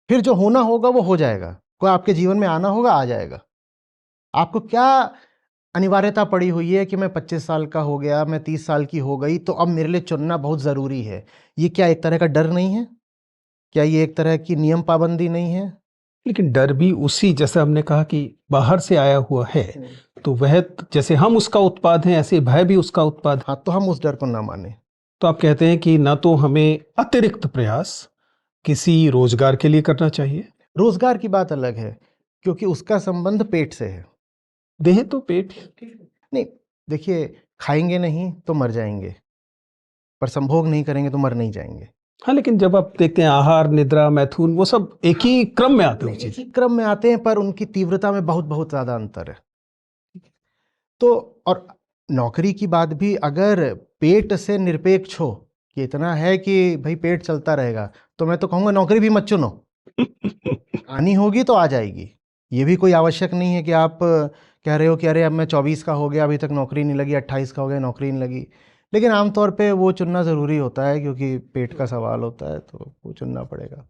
फिर जो होना होगा वो हो जाएगा, कोई आपके जीवन में आना होगा आ जाएगा। आपको क्या अनिवार्यता पड़ी हुई है कि मैं 25 साल का हो गया, मैं 30 साल की हो गई, तो अब मेरे लिए चुनना बहुत ज़रूरी है। ये क्या एक तरह का डर नहीं है? क्या ये एक तरह की नियम पाबंदी नहीं है? लेकिन डर भी उसी, जैसे हमने कहा कि बाहर से आया हुआ है, तो वह जैसे हम उसका उत्पाद हैं, ऐसे भय भी उसका उत्पाद है। हाँ, तो हम उस डर को ना माने। तो आप कहते हैं कि ना तो हमें अतिरिक्त प्रयास किसी रोजगार के लिए करना चाहिए। रोजगार की बात अलग है, क्योंकि उसका संबंध पेट से है। देह तो पेट नहीं, देखिए, खाएंगे नहीं तो मर जाएंगे, पर संभोग नहीं करेंगे तो मर नहीं जाएंगे। हाँ, लेकिन जब आप देखते हैं आहार, निद्रा, मैथुन, वो सब एक ही क्रम में आते हैं। एक ही क्रम में आते हैं, पर उनकी तीव्रता में बहुत बहुत ज्यादा अंतर है। तो और नौकरी की बात भी अगर पेट से निरपेक्ष हो कि इतना है कि भाई पेट चलता रहेगा, तो मैं तो कहूँगा नौकरी भी मत चुनो। आनी होगी तो आ जाएगी। ये भी कोई आवश्यक नहीं है कि आप कह रहे हो कि अरे अब मैं 24 का हो गया, अभी तक नौकरी नहीं लगी, 28 का हो गया, नौकरी नहीं लगी। लेकिन आमतौर पे वो चुनना ज़रूरी होता है, क्योंकि पेट का सवाल होता है, तो वो चुनना पड़ेगा।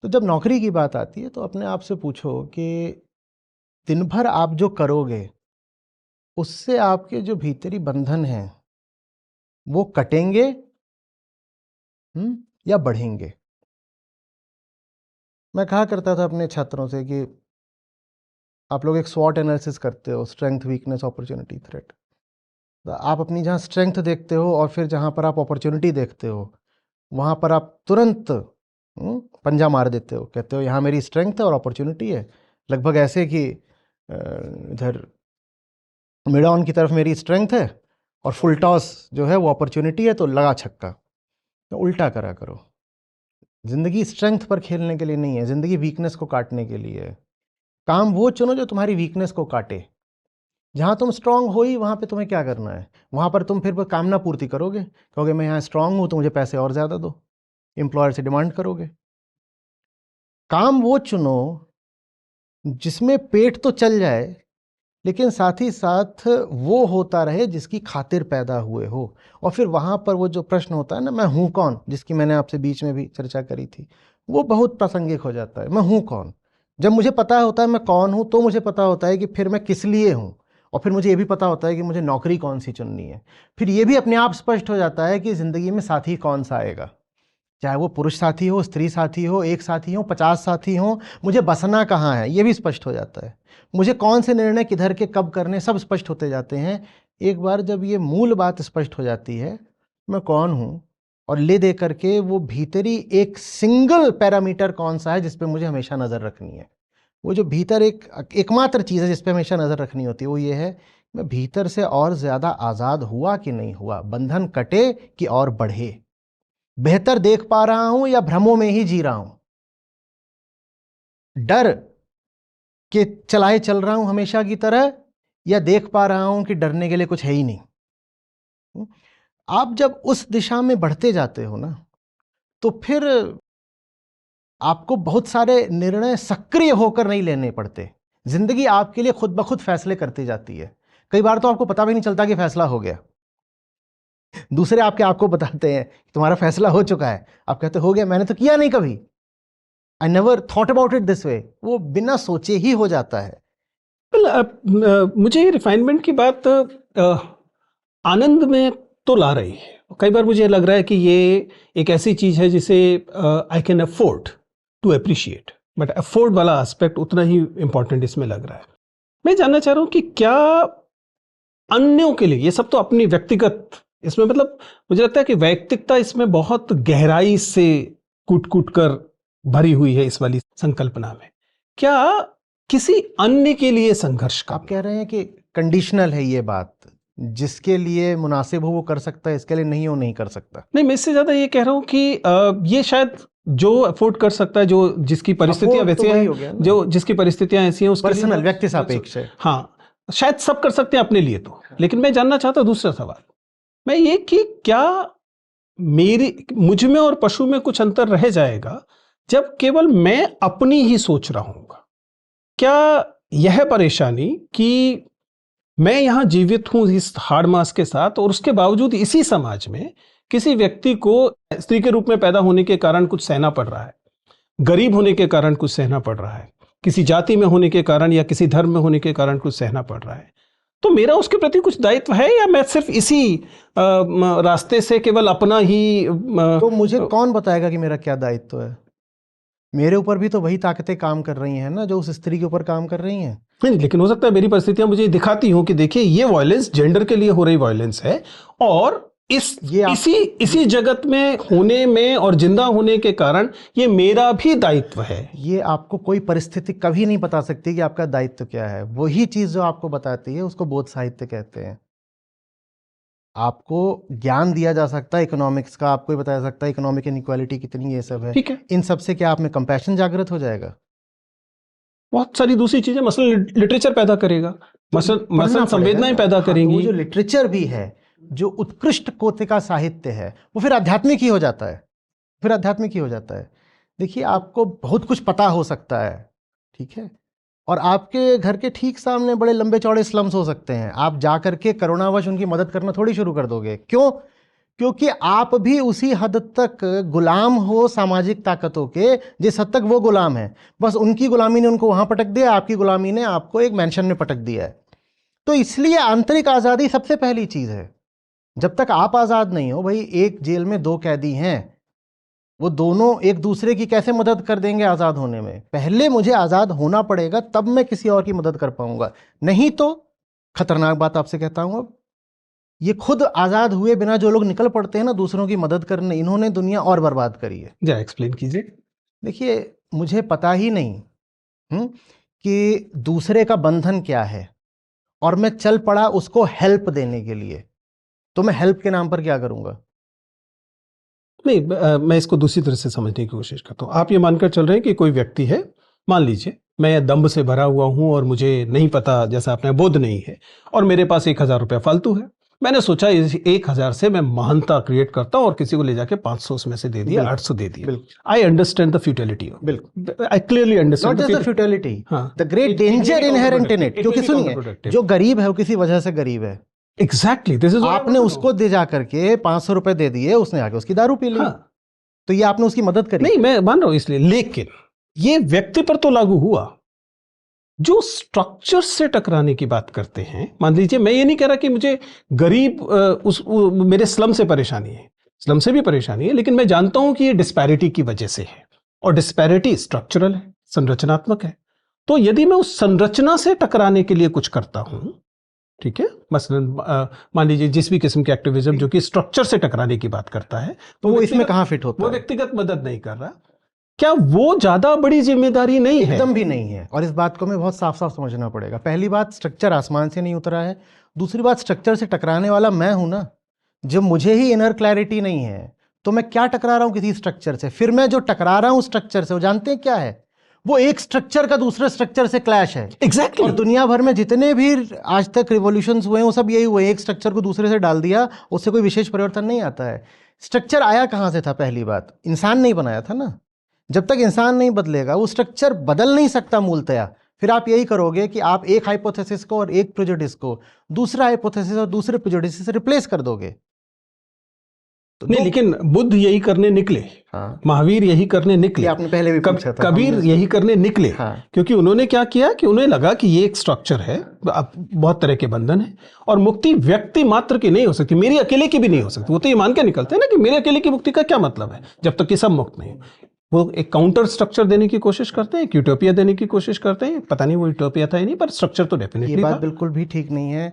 तो जब नौकरी की बात आती है तो अपने आप से पूछो कि दिन भर आप जो करोगे उससे आपके जो भीतरी बंधन हैं वो कटेंगे या बढ़ेंगे। मैं कहा करता था अपने छात्रों से कि आप लोग एक स्वॉट एनालिसिस करते हो, स्ट्रेंथ, वीकनेस, अपॉर्चुनिटी, थ्रेट। तो आप अपनी जहाँ स्ट्रेंथ देखते हो और फिर जहाँ पर आप अपॉर्चुनिटी देखते हो, वहाँ पर आप तुरंत पंजा मार देते हो, कहते हो यहाँ मेरी स्ट्रेंथ है और अपॉर्चुनिटी है। लगभग ऐसे कि इधर मिड ऑन की तरफ मेरी स्ट्रेंथ है और फुल टॉस जो है वो अपॉर्चुनिटी है, तो लगा छक्का। तो उल्टा करा करो। ज़िंदगी स्ट्रेंथ पर खेलने के लिए नहीं है, ज़िंदगी वीकनेस को काटने के लिए है। काम वो चुनो जो तुम्हारी वीकनेस को काटे। जहाँ तुम स्ट्रांग हो ही वहाँ पे तुम्हें क्या करना है, वहाँ पर तुम फिर कामना पूर्ति करोगे, कहोगे मैं यहाँ स्ट्रांग हूँ तो मुझे पैसे और ज़्यादा दो, एम्प्लॉयर से डिमांड करोगे। काम वो चुनो जिसमें पेट तो चल जाए, लेकिन साथ ही साथ वो होता रहे जिसकी खातिर पैदा हुए हो। और फिर वहाँ पर वो जो प्रश्न होता है ना, मैं हूँ कौन, जिसकी मैंने आपसे बीच में भी चर्चा करी थी, वो बहुत प्रासंगिक हो जाता है। मैं हूँ कौन, जब मुझे पता होता है मैं कौन हूँ, तो मुझे पता होता है कि फिर मैं किस लिए हूँ, और फिर मुझे ये भी पता होता है कि मुझे नौकरी कौन सी चुननी है। फिर ये भी अपने आप स्पष्ट हो जाता है कि ज़िंदगी में साथी कौन सा आएगा, चाहे वो पुरुष साथी हो, स्त्री साथी हो, एक साथी हो, 50 साथी हो, मुझे बसना कहाँ है ये भी स्पष्ट हो जाता है। मुझे कौन से निर्णय किधर के कब करने, सब स्पष्ट होते जाते हैं। एक बार जब ये मूल बात स्पष्ट हो जाती है, मैं कौन हूँ, और ले दे करके वो भीतरी एक सिंगल पैरामीटर कौन सा है जिस पे मुझे हमेशा नज़र रखनी है, वो जो भीतर एकमात्र चीज़ है जिस पे हमेशा नज़र रखनी होती है, वो ये है मैं भीतर से और ज़्यादा आज़ाद हुआ कि नहीं हुआ, बंधन कटे कि और बढ़े, बेहतर देख पा रहा हूं या भ्रमों में ही जी रहा हूं, डर के चलाए चल रहा हूं हमेशा की तरह, या देख पा रहा हूं कि डरने के लिए कुछ है ही नहीं। आप जब उस दिशा में बढ़ते जाते हो ना, तो फिर आपको बहुत सारे निर्णय सक्रिय होकर नहीं लेने पड़ते। जिंदगी आपके लिए खुद ब खुद फैसले करती जाती है। कई बार तो आपको पता भी नहीं चलता कि फैसला हो गया, दूसरे आपको बताते हैं तुम्हारा फैसला हो चुका है, आप कहते हो गया, मैंने तो किया नहीं कभी, I never thought about it this way, वो बिना सोचे ही हो जाता है। मुझे ये रिफाइनमेंट की बात आनंद में तो ला रही है। कई बार मुझे लग रहा है कि ये एक ऐसी चीज है जिसे I can afford to appreciate, but afford वाला एस्पेक्ट उतना ही इंपॉर्टेंट इसमें लग रहा है। मैं जानना चाह रहा हूं कि क्या अन्यों के लिए, ये सब तो अपनी व्यक्तिगत, इसमें मतलब मुझे लगता है कि वैयक्तिकता इसमें बहुत गहराई से कूट कूट कर भरी हुई है इस वाली संकल्पना में। क्या किसी अन्य के लिए संघर्ष का, आप कह रहे हैं कि कंडीशनल है ये बात, जिसके लिए मुनासिब हो वो कर सकता है, इसके लिए नहीं हो नहीं कर सकता? नहीं, मैं इससे ज्यादा ये कह रहा हूं कि ये शायद जो अफोर्ड कर सकता है, जो जिसकी परिस्थितियां Afford तो वैसी वही हैं, हो गया ना। जो जिसकी परिस्थितियां ऐसी हैं उसके लिए पर्सनल, व्यक्ति सापेक्ष है। हाँ, शायद सब कर सकते हैं अपने लिए तो। लेकिन मैं जानना चाहता हूं दूसरा सवाल, मैं ये कि क्या मुझ में और पशु में कुछ अंतर रह जाएगा जब केवल मैं अपनी ही सोच रहा हूंगा? क्या यह परेशानी कि मैं यहां जीवित हूं इस हाड़ मास के साथ, और उसके बावजूद इसी समाज में किसी व्यक्ति को स्त्री के रूप में पैदा होने के कारण कुछ सहना पड़ रहा है, गरीब होने के कारण कुछ सहना पड़ रहा है, किसी जाति में होने के कारण या किसी धर्म में होने के कारण कुछ सहना पड़ रहा है, तो मेरा उसके प्रति कुछ दायित्व है, या मैं सिर्फ इसी रास्ते से केवल अपना ही तो मुझे कौन बताएगा कि मेरा क्या दायित्व है? मेरे ऊपर भी तो वही ताकतें काम कर रही हैं ना जो उस स्त्री के ऊपर काम कर रही हैं। नहीं, लेकिन हो सकता है मेरी परिस्थितियां मुझे दिखाती हूं कि देखिए ये वायलेंस जेंडर के लिए हो रही वायलेंस है, और इसी जगत में होने में और जिंदा होने के कारण ये मेरा भी दायित्व है। ये आपको कोई परिस्थिति कभी नहीं बता सकती कि आपका दायित्व क्या है। वही चीज जो आपको बताती है उसको बोध साहित्य कहते हैं। आपको ज्ञान दिया जा सकता है इकोनॉमिक्स का, आपको बताया जा सकता है इकोनॉमिक इनइक्वालिटी कितनी, ये सब है। ठीक है, इन सब से क्या आप में कंपैशन जागृत हो जाएगा? बहुत सारी दूसरी चीजें, मसलन लिटरेचर पैदा करेगा, मसलन संवेदनाएं पैदा करेंगी। वो जो लिटरेचर भी है, जो उत्कृष्ट कोटि का साहित्य है, वो फिर आध्यात्मिक ही हो जाता है, फिर आध्यात्मिक ही हो जाता है। देखिए, आपको बहुत कुछ पता हो सकता है, ठीक है, और आपके घर के ठीक सामने बड़े लंबे चौड़े स्लम्स हो सकते हैं। आप जा करके करुणावश उनकी मदद करना थोड़ी शुरू कर दोगे। क्यों? क्योंकि आप भी उसी हद तक गुलाम हो सामाजिक ताकतों के जिस हद तक वो गुलाम है। बस उनकी गुलामी ने उनको वहां पटक दिया, आपकी गुलामी ने आपको एक मेंशन में पटक दिया है। तो इसलिए आंतरिक आज़ादी सबसे पहली चीज़ है। जब तक आप आज़ाद नहीं हो, भाई एक जेल में दो कैदी हैं, वो दोनों एक दूसरे की कैसे मदद कर देंगे आज़ाद होने में? पहले मुझे आज़ाद होना पड़ेगा, तब मैं किसी और की मदद कर पाऊंगा। नहीं तो खतरनाक बात आपसे कहता हूं, अब ये खुद आज़ाद हुए बिना जो लोग निकल पड़ते हैं ना दूसरों की मदद करने, इन्होंने दुनिया और बर्बाद करी है। जरा एक्सप्लेन कीजिए। देखिए, मुझे पता ही नहीं कि दूसरे का बंधन क्या है, और मैं चल पड़ा उसको हेल्प देने के लिए, तो मैं हेल्प के नाम पर क्या करूंगा? नहीं, मैं इसको दूसरी तरह से समझने की कोशिश करता हूँ। आप ये मानकर चल रहे हैं कि कोई व्यक्ति है, मान लीजिए मैं दम्भ से भरा हुआ हूँ और मुझे नहीं पता, जैसा आपने बोध नहीं है, और मेरे पास 1000 रुपया फालतू है। मैंने सोचा इस 1000 से मैं महानता क्रिएट करता हूँ और किसी को ले जाके 500 उसमें से दे दिया, 800 दे दिया। I understand the futility of, बिल्कुल, I clearly understand not just the futility, the great danger inherent in it. क्योंकि सुनिए, जो गरीब है वो किसी वजह से गरीब है। एग्जैक्टली, दिस इज, आपने उसको दे जा करके 500 रुपए दे दिए, उसने आके उसकी दारू पी ली। हाँ। तो ये आपने उसकी मदद करी? नहीं, मैं मान रहा हूं इसलिए, लेकिन ये व्यक्ति पर तो लागू हुआ। जो स्ट्रक्चर से टकराने की बात करते हैं, मान लीजिए, मैं ये नहीं कह रहा कि मुझे गरीब मेरे स्लम से परेशानी है, स्लम से भी परेशानी है, लेकिन मैं जानता हूं कि ये डिस्पैरिटी की वजह से है, और डिस्पैरिटी स्ट्रक्चरल है, संरचनात्मक है। तो यदि मैं उस संरचना से टकराने के लिए कुछ करता हूं, ठीक है, मसलन मान लीजिए जिस भी किस्म के एक्टिविज्म जो कि स्ट्रक्चर से टकराने की बात करता है, तो वो इसमें कहां फिट होता है? वो व्यक्तिगत मदद नहीं कर रहा। क्या वो ज्यादा बड़ी जिम्मेदारी नहीं है? एकदम भी नहीं है। और इस बात को हमें बहुत साफ साफ समझना पड़ेगा। पहली बात, स्ट्रक्चर आसमान से नहीं उतरा है। दूसरी बात, स्ट्रक्चर से टकराने वाला मैं हूं ना। जब मुझे ही इनर क्लैरिटी नहीं है तो मैं क्या टकरा रहा हूं किसी स्ट्रक्चर से? फिर मैं जो टकरा रहा हूं स्ट्रक्चर से, वो जानते हैं क्या है? वो एक स्ट्रक्चर का दूसरे स्ट्रक्चर से क्लैश है। एग्जैक्टली। और दुनिया भर में जितने भी आज तक रिवॉल्यूशंस हुए हैं वो सब यही हुए, एक स्ट्रक्चर को दूसरे से डाल दिया, उससे कोई विशेष परिवर्तन नहीं आता है। स्ट्रक्चर आया कहां से था? पहली बात, इंसान नहीं बनाया था ना। जब तक इंसान नहीं बदलेगा वो स्ट्रक्चर बदल नहीं सकता मूलतया। फिर आप यही करोगे कि आप एक हाइपोथेसिस को और एक प्रेजुडिस को दूसरा हाइपोथेसिस और दूसरे प्रेजुडिस से रिप्लेस कर दोगे। तो नहीं, लेकिन बुद्ध यही करने निकले। हाँ। महावीर यही करने निकले। आपने पहले भी पूछा था। कबीर यही करने निकले। हाँ। क्योंकि उन्होंने क्या किया कि उन्हें लगा कि ये एक स्ट्रक्चर है, बहुत तरह के बंधन है, और मुक्ति व्यक्ति मात्र की नहीं हो सकती, मेरी अकेले की भी नहीं हो सकती। वो तो ये मान के निकलते हैं ना कि मेरे अकेले की मुक्ति का क्या मतलब है जब तक कि सब मुक्त नहीं हो। वो एक काउंटर स्ट्रक्चर देने की कोशिश करते हैं, एक यूटोपिया देने की कोशिश करते हैं। पता नहीं वो यूटोपिया था या नहीं, पर स्ट्रक्चर तो डेफिनेटली था। ये बात बिल्कुल भी ठीक नहीं है।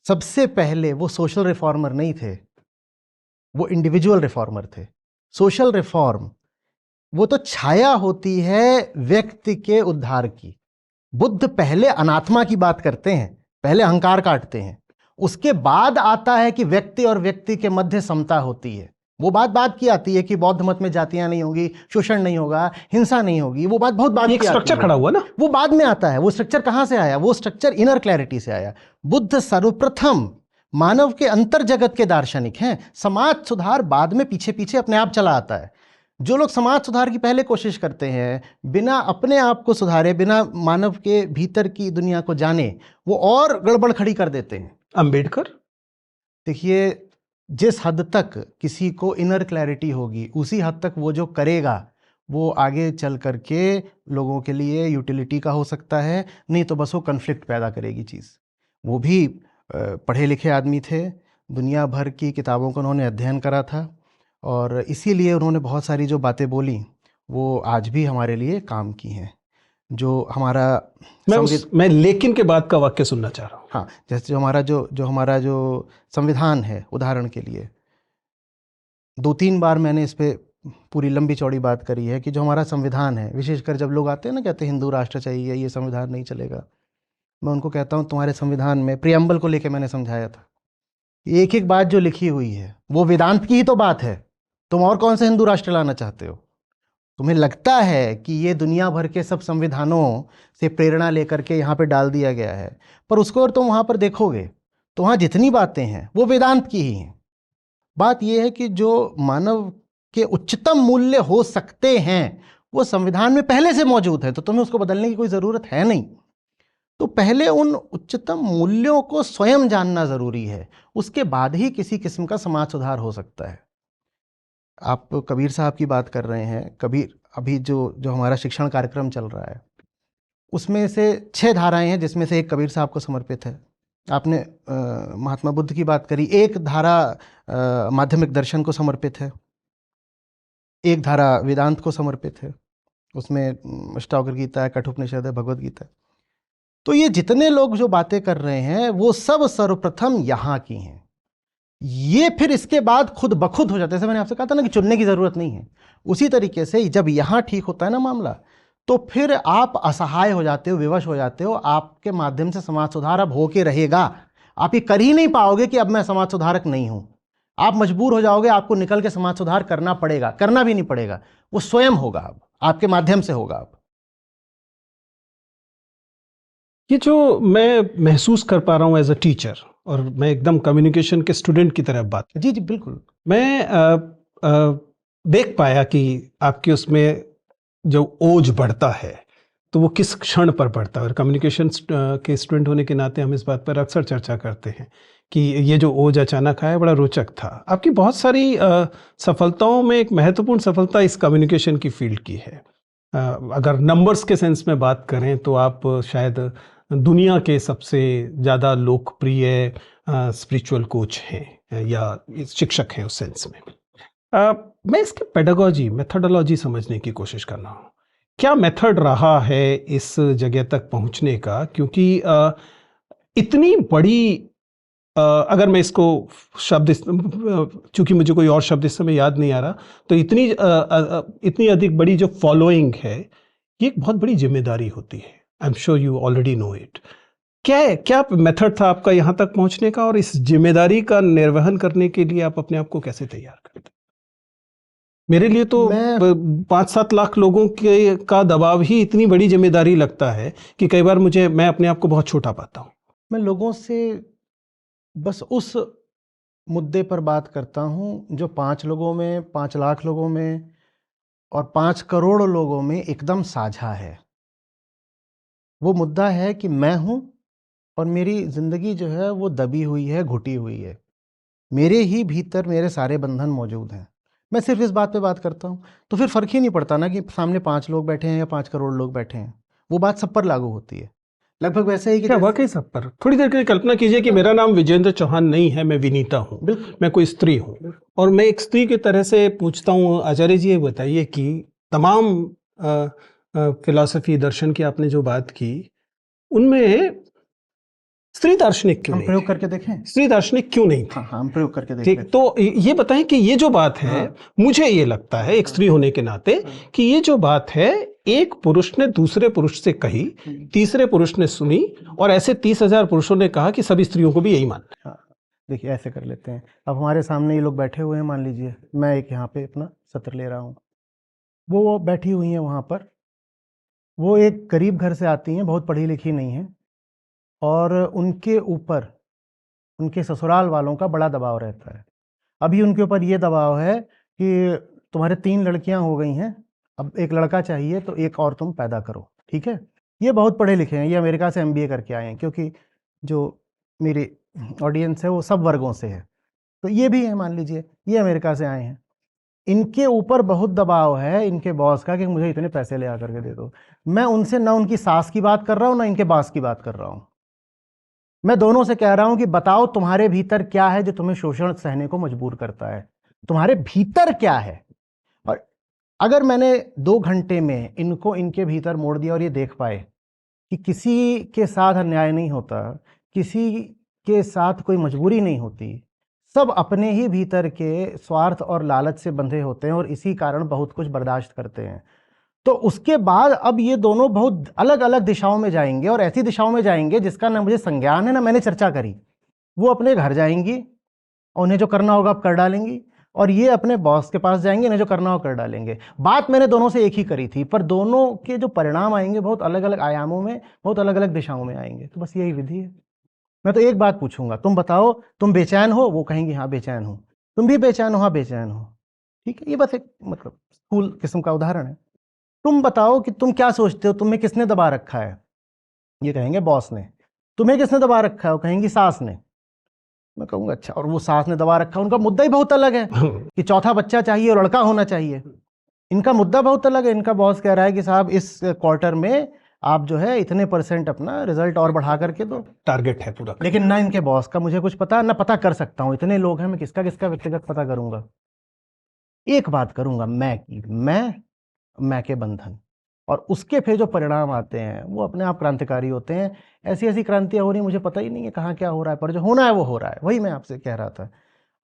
सबसे पहले वो सोशल रिफॉर्मर नहीं थे, वो इंडिविजुअल रिफॉर्मर थे। सोशल रिफॉर्म वो तो छाया होती है व्यक्ति के उद्धार की। बुद्ध पहले अनात्मा की बात करते हैं, पहले अहंकार काटते हैं, उसके बाद आता है कि व्यक्ति और व्यक्ति के मध्य समता होती है। वो बात की आती है कि बौद्ध मत में जातियां नहीं होगी, शोषण नहीं होगा, हिंसा नहीं होगी, वो बात बहुत बाद एक की आती स्ट्रक्चर है। खड़ा हुआ ना, वो बाद में आता है। वो स्ट्रक्चर कहां से आया? वो स्ट्रक्चर इनर क्लैरिटी से आया। बुद्ध सर्वप्रथम मानव के अंतर जगत के दार्शनिक हैं। समाज सुधार बाद में पीछे पीछे अपने आप चला आता है। जो लोग समाज सुधार की पहले कोशिश करते हैं, बिना अपने आप को सुधारे, बिना मानव के भीतर की दुनिया को जाने, वो और गड़बड़ खड़ी कर देते हैं। अंबेडकर, देखिए, जिस हद तक किसी को इनर क्लैरिटी होगी, उसी हद तक वो जो करेगा वो आगे चल करके लोगों के लिए यूटिलिटी का हो सकता है, नहीं तो बस वो कन्फ्लिक्ट पैदा करेगी चीज़। वो भी पढ़े लिखे आदमी थे, दुनिया भर की किताबों का उन्होंने अध्ययन करा था, और इसीलिए उन्होंने बहुत सारी जो बातें बोली वो आज भी हमारे लिए काम की हैं। जो हमारा मैं लेकिन के बाद का वाक्य सुनना चाह रहा हूँ। हाँ, जैसे जो हमारा जो संविधान है, उदाहरण के लिए 2-3 बार मैंने इस पे पूरी लंबी चौड़ी बात करी है कि जो हमारा संविधान है, विशेषकर जब लोग आते हैं ना, कहते हैं हिंदू राष्ट्र चाहिए, ये संविधान नहीं चलेगा, मैं उनको कहता हूँ तुम्हारे संविधान में प्रियम्बल को लेके मैंने समझाया था, एक एक बात जो लिखी हुई है वो वेदांत की ही तो बात है। तुम और कौन से हिंदू राष्ट्र लाना चाहते हो? तुम्हें लगता है कि ये दुनिया भर के सब संविधानों से प्रेरणा लेकर के यहाँ पे डाल दिया गया है, पर उसको और तुम वहाँ पर देखोगे तो वहाँ जितनी बातें हैं वो वेदांत की ही हैं। बात यह है कि जो मानव के उच्चतम मूल्य हो सकते हैं वो संविधान में पहले से मौजूद है, तो तुम्हें उसको बदलने की कोई ज़रूरत है नहीं। तो पहले उन उच्चतम मूल्यों को स्वयं जानना ज़रूरी है, उसके बाद ही किसी किस्म का समाज सुधार हो सकता है। आप कबीर साहब की बात कर रहे हैं। कबीर, अभी जो हमारा शिक्षण कार्यक्रम चल रहा है उसमें से 6 धाराएं हैं, जिसमें से एक कबीर साहब को समर्पित है। आपने महात्मा बुद्ध की बात करी, एक धारा माध्यमिक दर्शन को समर्पित है, एक धारा वेदांत को समर्पित है, उसमें अष्टावक्र गीता है, कठोपनिषद है, भगवद गीता है। तो ये जितने लोग जो बातें कर रहे हैं वो सब सर्वप्रथम यहाँ की हैं। ये फिर इसके बाद खुद ब खुद हो जाता है। जैसे मैंने आपसे कहा था ना कि चुनने की जरूरत नहीं है, उसी तरीके से जब यहाँ ठीक होता है ना मामला, तो फिर आप असहाय हो जाते हो, विवश हो जाते हो। आपके माध्यम से समाज सुधार अब होके रहेगा। आप ये कर ही नहीं पाओगे कि अब मैं समाज सुधारक नहीं हूं। आप मजबूर हो जाओगे, आपको निकल के समाज सुधार करना पड़ेगा। करना भी नहीं पड़ेगा, वो स्वयं होगा, अब आपके माध्यम से होगा। अब ये जो मैं महसूस कर पा रहा हूँ एज अ टीचर, और मैं एकदम कम्युनिकेशन के स्टूडेंट की तरह बात, जी जी बिल्कुल, मैं देख पाया कि आपके उसमें जो ओज बढ़ता है तो वो किस क्षण पर बढ़ता है। और कम्युनिकेशन के स्टूडेंट होने के नाते हम इस बात पर अक्सर चर्चा करते हैं कि ये जो ओज अचानक आया बड़ा रोचक था। आपकी बहुत सारी सफलताओं में एक महत्वपूर्ण सफलता इस कम्युनिकेशन की फील्ड की है। अगर नंबर्स के सेंस में बात करें तो आप शायद दुनिया के सबसे ज़्यादा लोकप्रिय स्पिरिचुअल कोच हैं या शिक्षक हैं उस सेंस में। मैं इसके पेडागॉजी, मेथडोलॉजी समझने की कोशिश कर रहा हूँ। क्या मेथड रहा है इस जगह तक पहुँचने का? क्योंकि इतनी बड़ी, अगर मैं इसको शब्द, चूंकि मुझे कोई और शब्द इस समय याद नहीं आ रहा, तो इतनी अधिक बड़ी जो फॉलोइंग है, ये एक बहुत बड़ी जिम्मेदारी होती है। I am sure you already know it. क्या मेथड था आपका यहाँ तक पहुँचने का, और इस जिम्मेदारी का निर्वहन करने के लिए आप अपने आप को कैसे तैयार करते? मेरे लिए तो 5-7 लाख लोगों के का दबाव ही इतनी बड़ी जिम्मेदारी लगता है कि कई बार मैं अपने आप को बहुत छोटा पाता हूँ। मैं लोगों से बस उस मुद्दे पर बात करता हूं जो 5 लोगों में, 5 लाख लोगों में और 5 करोड़ लोगों में एकदम साझा है। वो मुद्दा है कि मैं हूं और मेरी जिंदगी जो है वो दबी हुई है, घुटी हुई है। मेरे ही भीतर मेरे सारे बंधन मौजूद हैं। मैं सिर्फ इस बात पे बात करता हूं, तो फिर फर्क ही नहीं पड़ता ना कि सामने 5 लोग बैठे हैं या 5 करोड़ लोग बैठे हैं। वो बात सब पर लागू होती है। लगभग वैसे ही कि क्या वाकई सब पर? थोड़ी देर के लिए कल्पना कीजिए कि मेरा नाम विजेंद्र चौहान नहीं है, मैं विनीता हूँ, मैं कोई स्त्री हूँ, और मैं एक स्त्री की तरह से पूछता हूँ, आचार्य जी ये बताइए कि तमाम फिलॉसफी, दर्शन की आपने जो बात की, उनमें स्त्री दार्शनिक क्यों हम नहीं प्रयोग थे? करके देखें। स्त्री दार्शनिक क्यों नहीं थे? हाँ हाँ, हम प्रयोग करके देख ठीक, लेते तो ये बताएं कि ये जो बात है, हाँ। मुझे ये लगता है एक स्त्री होने के नाते कि ये जो बात है, एक पुरुष ने दूसरे पुरुष से कही, तीसरे पुरुष ने सुनी, और ऐसे 30,000 पुरुषों ने कहा कि सभी स्त्रियों को भी यही मानना है। हाँ, देखिए ऐसे कर लेते हैं। अब हमारे सामने ये लोग बैठे हुए हैं, मान लीजिए मैं एक यहाँ पे अपना सत्र ले रहा हूँ, वो बैठी हुई हैं वहाँ पर। वो एक गरीब घर से आती हैं, बहुत पढ़ी लिखी नहीं है, और उनके ऊपर उनके ससुराल वालों का बड़ा दबाव रहता है। अभी उनके ऊपर ये दबाव है कि तुम्हारे 3 लड़कियां हो गई हैं, अब एक लड़का चाहिए, तो एक और तुम पैदा करो, ठीक है। ये बहुत पढ़े लिखे हैं, ये अमेरिका से MBA करके आए हैं, क्योंकि जो मेरी ऑडियंस है वो सब वर्गों से है, तो ये भी है, मान लीजिए ये अमेरिका से आए हैं। इनके ऊपर बहुत दबाव है इनके बॉस का कि मुझे इतने पैसे ले आकर के दे दो। मैं उनसे ना उनकी सास की बात कर रहा हूँ, ना इनके बॉस की बात कर रहा हूँ। मैं दोनों से कह रहा हूं कि बताओ तुम्हारे भीतर क्या है जो तुम्हें शोषण सहने को मजबूर करता है, तुम्हारे भीतर क्या है। और अगर मैंने 2 घंटे में इनको इनके भीतर मोड़ दिया और ये देख पाए कि किसी के साथ अन्याय नहीं होता, किसी के साथ कोई मजबूरी नहीं होती, सब अपने ही भीतर के स्वार्थ और लालच से बंधे होते हैं और इसी कारण बहुत कुछ बर्दाश्त करते हैं, तो उसके बाद अब ये दोनों बहुत अलग अलग दिशाओं में जाएंगे, और ऐसी दिशाओं में जाएंगे जिसका ना मुझे संज्ञान है ना मैंने चर्चा करी। वो अपने घर जाएंगी और उन्हें जो करना होगा अब कर डालेंगी, और ये अपने बॉस के पास जाएंगे, इन्हें जो करना हो कर डालेंगे। बात मैंने दोनों से एक ही करी थी, पर दोनों के जो परिणाम आएंगे बहुत अलग अलग आयामों में, बहुत अलग अलग दिशाओं में आएंगे। तो बस यही विधि है। मैं तो एक बात पूछूंगा, तुम बताओ तुम बेचैन हो? वो कहेंगी हाँ बेचैन हो। तुम भी बेचैन हो? हाँ बेचैन हो। ठीक है, ये बस एक मतलब स्कूल किस्म का उदाहरण है। तुम बताओ कि तुम क्या सोचते हो, तुम्हें किसने दबा रखा है? ये कहेंगे बॉस ने। तुम्हें किसने दबा रखा है? वो कहेंगी सास ने। मैं कहूँगा अच्छा, और वो सास ने दबा रखा है, उनका मुद्दा ही बहुत अलग है कि चौथा बच्चा चाहिए और लड़का होना चाहिए। इनका मुद्दा बहुत अलग है। इनका बॉस कह रहा है कि साहब इस क्वार्टर में आप जो है इतने % अपना रिजल्ट और बढ़ा करके दो, टारगेट है पूरा। लेकिन ना इनके बॉस का मुझे कुछ पता, ना पता कर सकता हूँ, इतने लोग हैं, मैं किसका किसका व्यक्तिगत पता करूंगा। एक बात करूंगा, मैं की मैं के बंधन, और उसके फिर जो परिणाम आते हैं वो अपने आप क्रांतिकारी होते हैं। ऐसी ऐसी क्रांतियां हो रही, मुझे पता ही नहीं है कहाँ क्या हो रहा है, पर जो होना है वो हो रहा है। वही मैं आपसे कह रहा था,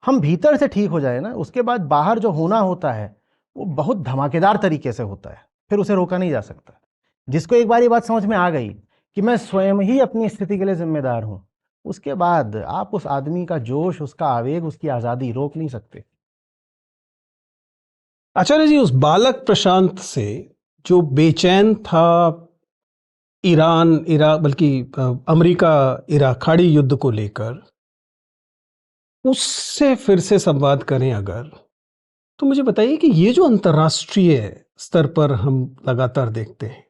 हम भीतर से ठीक हो जाए ना, उसके बाद बाहर जो होना होता है वो बहुत धमाकेदार तरीके से होता है, फिर उसे रोका नहीं जा सकता। जिसको एक बार ये बात समझ में आ गई कि मैं स्वयं ही अपनी स्थिति के लिए जिम्मेदार हूं, उसके बाद आप उस आदमी का जोश, उसका आवेग, उसकी आज़ादी रोक नहीं सकते। आचार्य जी, उस बालक प्रशांत से जो बेचैन था ईरान इराक बल्कि अमेरिका इराक खाड़ी युद्ध को लेकर, उससे फिर से संवाद करें अगर, तो मुझे बताइए कि ये जो अंतर्राष्ट्रीय स्तर पर हम लगातार देखते हैं,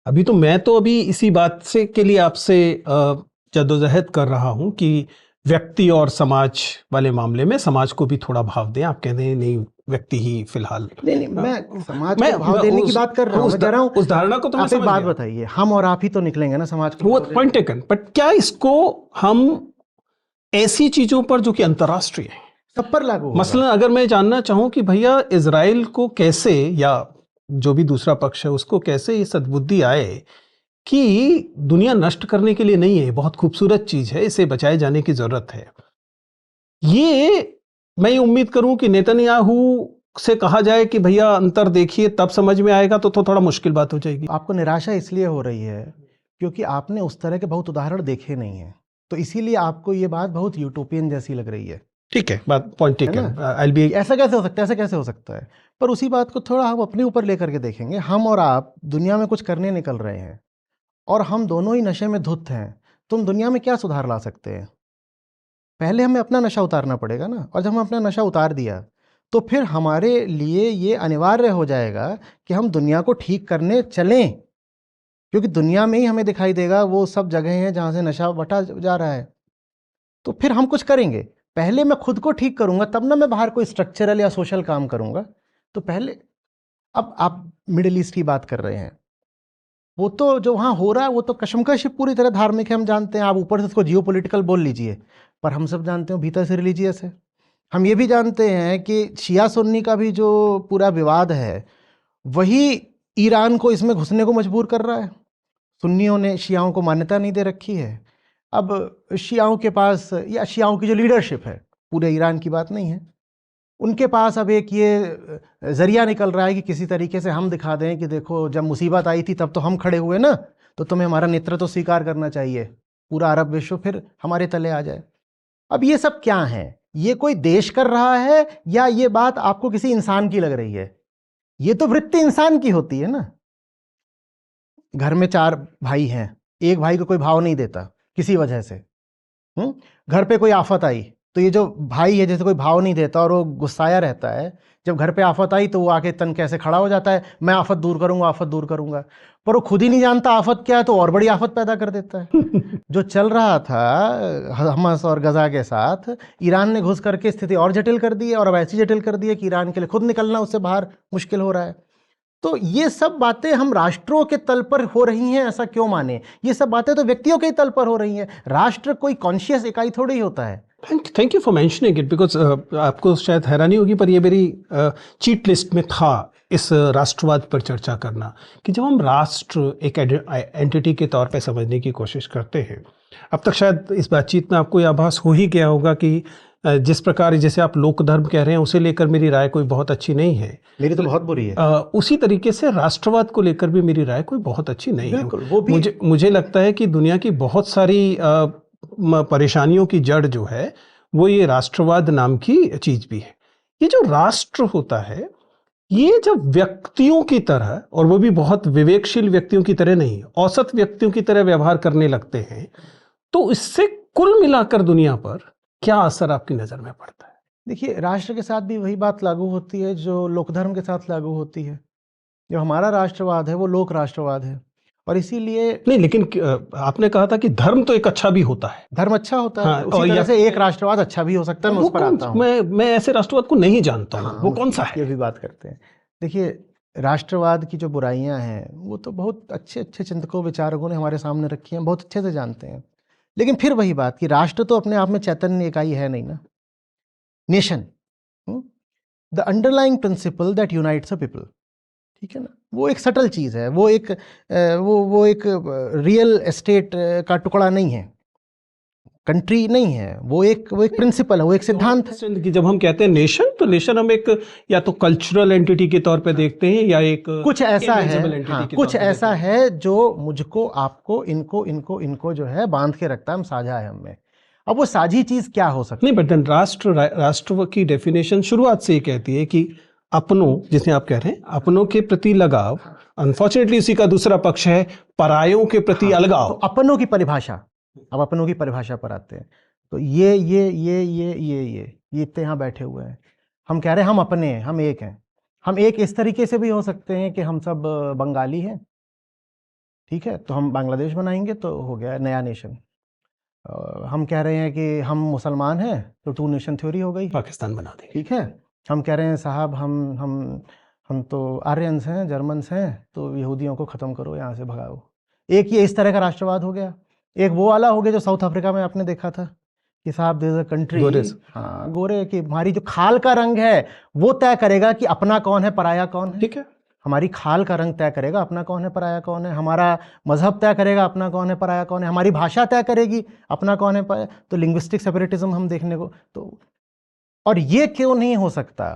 अभी तो मैं तो अभी इसी बात से के लिए आपसे जद्दोजहद कर रहा हूं कि व्यक्ति और समाज वाले मामले में समाज को भी थोड़ा भाव दें। आप कहते हैं नहीं, व्यक्ति ही फिलहाल। नहीं, मैं समाज को भाव देने की बात कर रहा हूँ। मैं कह रहा हूँ उस धारणा को तो मैं आप एक समझ बात गया। बताइए, हम और आप ही तो निकलेंगे ना समाज को वो भाव देने। पॉइंट टेकन, बट क्या इसको हम ऐसी चीजों पर जो कि अंतर्राष्ट्रीय है, सब पर लागू होगा। मसलन अगर मैं जानना चाहूं कि भैया इजराइल को कैसे, या जो भी दूसरा पक्ष है उसको कैसे ये सद्बुद्धि आए कि दुनिया नष्ट करने के लिए नहीं है, बहुत खूबसूरत चीज है, इसे बचाए जाने की जरूरत है। ये मैं ये उम्मीद करूं कि नेतन्याहू से कहा जाए कि भैया अंतर देखिए तब समझ में आएगा, तो थोड़ा मुश्किल बात हो जाएगी। आपको निराशा इसलिए हो रही है क्योंकि आपने उस तरह के बहुत उदाहरण देखे नहीं हैं, तो इसीलिए आपको ये बात बहुत यूटोपियन जैसी लग रही है। ठीक है, बात पॉइंट टेकन। आई बी ऐसा कैसे हो सकता है, ऐसा कैसे हो सकता है? पर उसी बात को थोड़ा हम अपने ऊपर लेकर के देखेंगे। हम और आप दुनिया में कुछ करने निकल रहे हैं और हम दोनों ही नशे में धुत हैं, तो हम दुनिया में क्या सुधार ला सकते हैं? पहले हमें अपना नशा उतारना पड़ेगा ना, और जब हम अपना नशा उतार दिया तो फिर हमारे लिए ये अनिवार्य हो जाएगा कि हम दुनिया को ठीक करने चलें, क्योंकि दुनिया में ही हमें दिखाई देगा वो सब जगह हैं जहाँ से नशा बटा जा रहा है। तो फिर हम कुछ करेंगे। पहले मैं खुद को ठीक करूंगा, तब ना मैं बाहर कोई स्ट्रक्चरल या सोशल काम करूंगा। तो पहले, अब आप मिडिल ईस्ट की बात कर रहे हैं, वो तो जो वहाँ हो रहा है वो तो कशमकश पूरी तरह धार्मिक है, हम जानते हैं। आप ऊपर से उसको जियोपॉलिटिकल बोल लीजिए, पर हम सब जानते हैं भीतर से रिलीजियस है। हम ये भी जानते हैं कि शिया सुन्नी का भी जो पूरा विवाद है वही ईरान को इसमें घुसने को मजबूर कर रहा है। सुन्नियों ने शियाओं को मान्यता नहीं दे रखी है, अब शियाओं के पास, या शियाओं की जो लीडरशिप है, पूरे ईरान की बात नहीं है, उनके पास अब एक ये जरिया निकल रहा है कि किसी तरीके से हम दिखा दें कि देखो जब मुसीबत आई थी तब तो हम खड़े हुए ना, तो तुम्हें हमारा नेतृत्व स्वीकार करना चाहिए, पूरा अरब विश्व फिर हमारे तले आ जाए। अब ये सब क्या है? ये कोई देश कर रहा है या ये बात आपको किसी इंसान की लग रही है? ये तो वृत्ति इंसान की होती है ना। घर में 4 भाई हैं, एक भाई को कोई भाव नहीं देता किसी वजह से, घर पे कोई आफत आई तो ये जो भाई है जैसे कोई भाव नहीं देता और वो गुस्साया रहता है, जब घर पे आफत आई तो वो आके तन कैसे खड़ा हो जाता है, मैं आफत दूर करूंगा, आफत दूर करूंगा, पर वो खुद ही नहीं जानता आफत क्या है तो और बड़ी आफत पैदा कर देता है। जो चल रहा था हमास और गजा के साथ, ईरान ने घुस करके स्थिति और जटिल कर दी है, और अब ऐसी जटिल कर दी है कि ईरान के लिए खुद निकलना उससे बाहर मुश्किल हो रहा है। तो ये सब बातें हम राष्ट्रों के तल पर हो रही हैं ऐसा क्यों माने? ये सब बातें तो व्यक्तियों के ही तल पर हो रही हैं। राष्ट्र कोई कॉन्शियस इकाई थोड़ी ही होता है। Thank you for mentioning it, because आपको शायद हैरानी होगी पर ये मेरी चीट लिस्ट में था इस राष्ट्रवाद पर चर्चा करना, कि जब हम राष्ट्र एक एंटिटी के तौर पे समझने की कोशिश करते हैं, अब तक शायद इस बातचीत में आपको यह आभास हो ही गया होगा कि जिस प्रकार जैसे आप लोक धर्म कह रहे हैं उसे लेकर मेरी राय कोई बहुत अच्छी नहीं है, मेरी तो बहुत बुरी है। उसी तरीके से राष्ट्रवाद को लेकर भी मेरी राय कोई बहुत अच्छी नहीं है। वो भी मुझे लगता है कि दुनिया की बहुत सारी परेशानियों की जड़ जो है वो ये राष्ट्रवाद नाम की चीज भी है। ये जो राष्ट्र होता है ये जब व्यक्तियों की तरह, और वो भी बहुत विवेकशील व्यक्तियों की तरह नहीं, औसत व्यक्तियों की तरह व्यवहार करने लगते हैं, तो इससे कुल मिलाकर दुनिया पर क्या असर आपकी नजर में पड़ता है? देखिए, राष्ट्र के साथ भी वही बात लागू होती है जो लोकधर्म के साथ लागू होती है। जो हमारा राष्ट्रवाद है वो लोक राष्ट्रवाद है, और इसीलिए नहीं, लेकिन आपने कहा था कि धर्म तो एक अच्छा भी होता है। धर्म अच्छा होता है, हाँ, उसी तरह से एक राष्ट्रवाद अच्छा भी हो सकता है। मैं उस पर आता हूँ। मैं ऐसे राष्ट्रवाद को नहीं जानता हूँ। हाँ, वो कौन सा ये है? भी बात करते हैं। देखिए, राष्ट्रवाद की जो बुराइयां हैं वो तो बहुत अच्छे अच्छे चिंतकों विचारकों ने हमारे सामने रखी हैं, बहुत अच्छे से जानते हैं। लेकिन फिर वही बात कि राष्ट्र तो अपने आप में चैतन्य इकाई है नहीं ना। Nation, the underlying principal that unites a people, ठीक है ना, वो एक सटल चीज़ है, वो एक रियल एस्टेट का टुकड़ा नहीं है, कंट्री नहीं है, वो एक प्रिंसिपल है, वो एक सिद्धांत है। कि जब हम कहते हैं नेशन, तो नेशन हम एक या तो कल्चरल एंटिटी के तौर पे देखते हैं या एक कुछ ऐसा है, हाँ, कुछ ऐसा है जो मुझको, आपको, इनको जो है बांध के रखता है, हम साझा है हमें। अब वो साझी चीज क्या हो सकती नहीं, बट देन राष्ट्र की डेफिनेशन शुरुआत से ही कहती है कि अपनों, जिसे आप कह रहे हैं अपनों के प्रति लगाव, अनफॉर्चुनेटली उसी का दूसरा पक्ष है परायों के प्रति अलगाव। तो अपनों की परिभाषा, अब अपनों की परिभाषा पर आते हैं। तो ये इतने यहाँ बैठे हुए हैं, हम कह रहे हैं हम अपने हैं, हम एक हैं। हम एक इस तरीके से भी हो सकते हैं कि हम सब बंगाली हैं, ठीक है, तो हम बांग्लादेश बनाएंगे तो हो गया नया नेशन। हम कह रहे हैं कि हम मुसलमान हैं तो 2 नेशन थ्योरी हो गई, पाकिस्तान बना देंगे, ठीक है। हम कह रहे हैं साहब हम तो आर्यंस हैं, जर्मन्स हैं, तो यहूदियों को ख़त्म करो, यहाँ से भगाओ। एक ये इस तरह का राष्ट्रवाद हो गया। एक वो वाला हो गया जो साउथ अफ्रीका में आपने देखा था कि साहब देयर इज अ कंट्री, हाँ, गोरे की हमारी जो खाल का रंग है वो तय करेगा कि अपना कौन है, पराया कौन है, ठीक है। हमारी खाल का रंग तय करेगा अपना कौन है, पराया कौन है। हमारा मजहब तय करेगा अपना कौन है, पराया कौन है। हमारी भाषा तय करेगी अपना कौन है, पराया। तो लिंग्विस्टिक सेपरेटिज्म हम देखने को तो, और ये क्यों नहीं हो सकता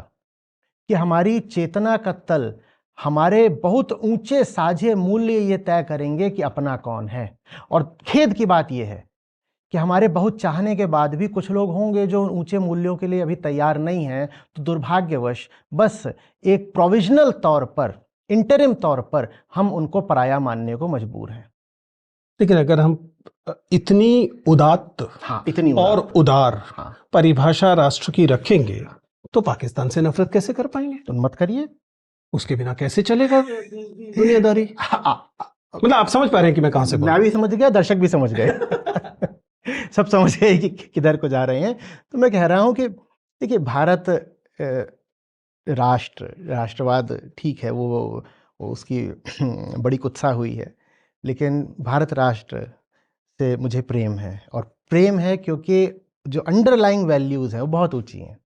कि हमारी चेतना का तल, हमारे बहुत ऊंचे साझे मूल्य ये तय करेंगे कि अपना कौन है। और खेद की बात यह है कि हमारे बहुत चाहने के बाद भी कुछ लोग होंगे जो ऊंचे मूल्यों के लिए अभी तैयार नहीं हैं, तो दुर्भाग्यवश बस एक प्रोविजनल तौर पर, इंटरिम तौर पर हम उनको पराया मानने को मजबूर हैं। लेकिन अगर हम इतनी उदात्त, हाँ, इतनी और उदार हाँ, परिभाषा राष्ट्र की रखेंगे तो पाकिस्तान से नफरत कैसे कर पाएंगे? तो मत करिए, उसके बिना कैसे चलेगा दुनियादारी? मतलब आप समझ पा रहे हैं कि मैं कहां से बोल रहा हूं? मैं भी समझ गया, दर्शक भी समझ गए सब समझ गए कि किधर को जा रहे हैं। तो मैं कह रहा हूं कि देखिए, भारत राष्ट्रवाद ठीक है, वो उसकी बड़ी कुत्सा हुई है, लेकिन भारत राष्ट्र से मुझे प्रेम है। और प्रेम है क्योंकि जो अंडरलाइंग वैल्यूज़ हैं वो बहुत ऊंची हैं।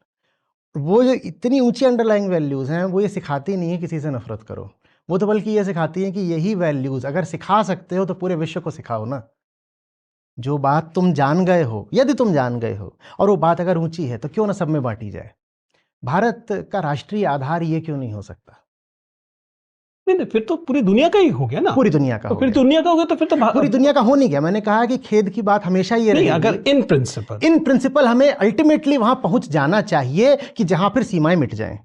वो जो इतनी ऊंची अंडरलाइंग वैल्यूज़ हैं वो ये सिखाती नहीं है किसी से नफरत करो, वो तो बल्कि ये सिखाती है कि यही वैल्यूज़ अगर सिखा सकते हो तो पूरे विश्व को सिखाओ ना। जो बात तुम जान गए हो, यदि तुम जान गए हो और वो बात अगर ऊंची है तो क्यों ना सब में बांटी जाए। भारत का राष्ट्रीय आधार ये क्यों नहीं हो सकता? नहीं नहीं, फिर तो पूरी दुनिया का ही हो गया ना। पूरी दुनिया का तो हो फिर गया। दुनिया का हो गया तो फिर तो पूरी दुनिया का हो नहीं गया। मैंने कहा कि खेद की बात हमेशा ये नहीं, रहेगी। अगर इन प्रिंसिपल हमें अल्टीमेटली वहां पहुंच जाना चाहिए कि जहां फिर सीमाएं मिट जाएं।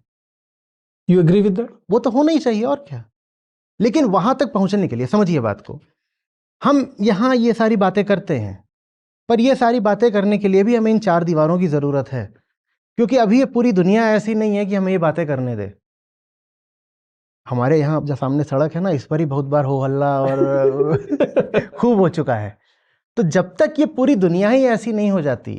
You agree with that? वो तो होना ही चाहिए, और क्या। लेकिन वहां तक पहुंचने के लिए समझिए बात को, हम यहां ये सारी बातें करते हैं, पर ये सारी बातें करने के लिए भी हमें इन चार दीवारों की जरूरत है, क्योंकि अभी ये पूरी दुनिया ऐसी नहीं है कि हमें ये बातें करने दे। हमारे यहाँ जो सामने सड़क है ना, इस पर ही बहुत बार हो हल्ला और खूब हो चुका है। तो जब तक ये पूरी दुनिया ही ऐसी नहीं हो जाती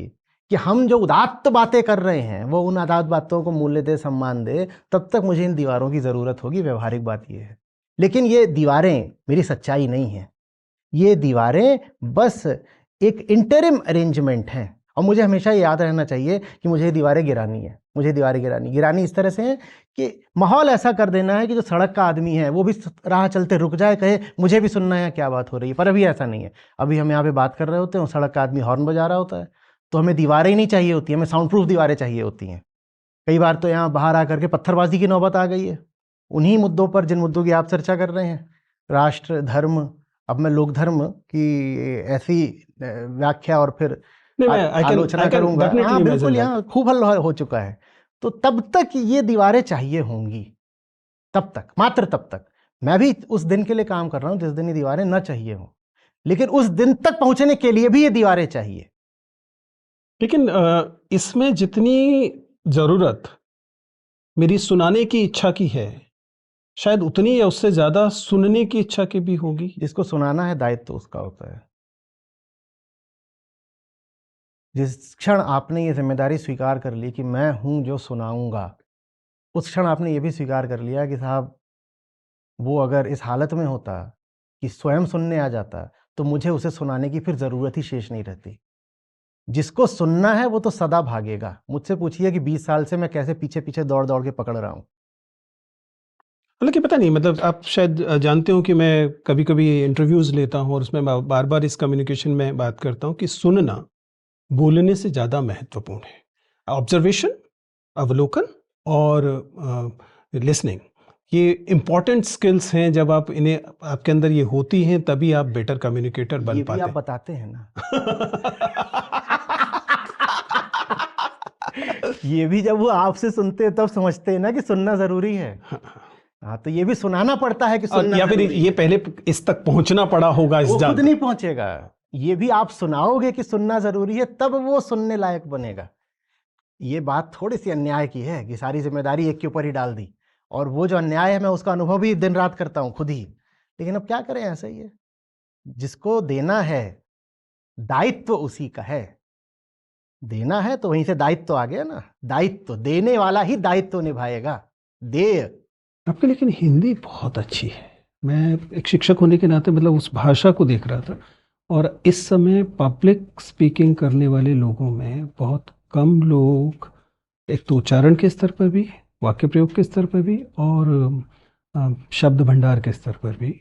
कि हम जो उदात्त बातें कर रहे हैं वो उन उदात्त बातों को मूल्य दे, सम्मान दे, तब तक मुझे इन दीवारों की ज़रूरत होगी। व्यवहारिक बात ये है। लेकिन ये दीवारें मेरी सच्चाई नहीं है। ये दीवारें बस एक इंटरिम अरेंजमेंट हैं। और मुझे हमेशा ये याद रहना चाहिए कि मुझे ये दीवारें गिरानी है। मुझे दीवारें गिरानी इस तरह से है कि माहौल ऐसा कर देना है कि जो सड़क का आदमी है वो भी राह चलते रुक जाए, कहे मुझे भी सुनना है क्या बात हो रही है। पर अभी ऐसा नहीं है। अभी हम यहाँ पे बात कर रहे होते हैं, सड़क का आदमी हॉर्न बजा रहा होता है, तो हमें दीवारें ही नहीं चाहिए होती, हमें साउंड प्रूफ दीवारें चाहिए होती हैं। कई बार तो यहाँ बाहर आकर के पत्थरबाजी की नौबत आ गई है उन्हीं मुद्दों पर जिन मुद्दों की आप चर्चा कर रहे हैं, राष्ट्र, धर्म। अब मैं लोक धर्म की ऐसी व्याख्या और फिर आलोचना करूंगा। हाँ बिल्कुल, यहाँ खूब हल हो चुका है। तो तब तक ये दीवारें चाहिए होंगी, तब तक, मात्र तब तक। मैं भी उस दिन के लिए काम कर रहा हूं जिस दिन ये दीवारें न चाहिए हों, लेकिन उस दिन तक पहुंचने के लिए भी ये दीवारें चाहिए। लेकिन इसमें जितनी जरूरत मेरी सुनाने की इच्छा की है, शायद उतनी या उससे ज्यादा सुनने की इच्छा की भी होगी। जिसको सुनाना है दायित्व तो उसका होता है। जिस क्षण आपने ये जिम्मेदारी स्वीकार कर ली कि मैं हूं जो सुनाऊंगा, उस क्षण आपने ये भी स्वीकार कर लिया कि साहब वो अगर इस हालत में होता कि स्वयं सुनने आ जाता तो मुझे उसे सुनाने की फिर ज़रूरत ही शेष नहीं रहती। जिसको सुनना है वो तो सदा भागेगा। मुझसे पूछिए कि 20 साल से मैं कैसे पीछे पीछे दौड़ दौड़ के पकड़ रहा हूँ। हालांकि पता नहीं, मतलब आप शायद जानते हो कि मैं कभी कभी इंटरव्यूज़ लेता हूँ और उसमें बार बार इस कम्युनिकेशन में बात करता हूँ कि सुनना बोलने से ज़्यादा महत्वपूर्ण है। ऑब्जर्वेशन, अवलोकन और लिसनिंग, ये इम्पॉर्टेंट स्किल्स हैं। जब आप इन्हें, आपके अंदर ये होती हैं, तभी आप बेटर कम्युनिकेटर बन पाते हैं। आप बताते हैं ना। ये भी जब वो आपसे सुनते हैं तब समझते हैं ना कि सुनना जरूरी है। हाँ, तो ये भी सुनाना पड़ता है कि सुनना, या फिर ये पहले इस तक पहुंचना पड़ा होगा। वो खुद नहीं पहुंचेगा। ये भी आप सुनाओगे कि सुनना जरूरी है, तब वो सुनने लायक बनेगा। ये बात थोड़ी सी अन्याय की है कि सारी जिम्मेदारी एक के ऊपर ही डाल दी, और वो जो अन्याय है मैं उसका अनुभव भी दिन रात करता हूं खुद ही। लेकिन अब क्या करें, ऐसा ही है। जिसको देना है दायित्व उसी का है। देना है तो वहीं से दायित्व आ गया ना। दायित्व देने वाला ही दायित्व निभाएगा। देय आपकी लेकिन हिंदी बहुत अच्छी है। मैं एक शिक्षक होने के नाते मतलब उस भाषा को देख रहा था, और इस समय पब्लिक स्पीकिंग करने वाले लोगों में बहुत कम लोग, एक तो उच्चारण के स्तर पर भी, वाक्य प्रयोग के स्तर पर भी, और शब्द भंडार के स्तर पर भी,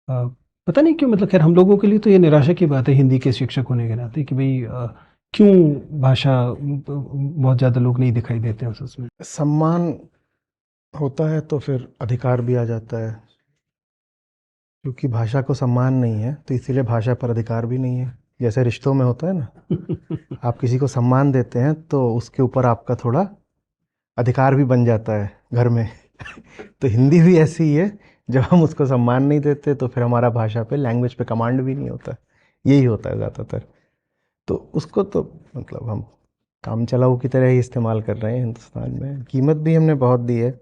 पता नहीं क्यों, मतलब खैर हम लोगों के लिए तो ये निराशा की बात है हिंदी के शिक्षक होने के नाते कि भाई क्यों भाषा, बहुत ज़्यादा लोग नहीं दिखाई देते हैं उसमें। सम्मान होता है तो फिर अधिकार भी आ जाता है। क्योंकि भाषा को सम्मान नहीं है तो इसीलिए भाषा पर अधिकार भी नहीं है। जैसे रिश्तों में होता है ना, आप किसी को सम्मान देते हैं तो उसके ऊपर आपका थोड़ा अधिकार भी बन जाता है घर में। तो हिंदी भी ऐसी ही है, जब हम उसको सम्मान नहीं देते तो फिर हमारा भाषा पे, लैंग्वेज पे कमांड भी नहीं होता। यही होता है ज़्यादातर। तो उसको तो मतलब हम काम चलाऊ की तरह ही इस्तेमाल कर रहे हैं हिंदुस्तान में। कीमत भी हमने बहुत दी है।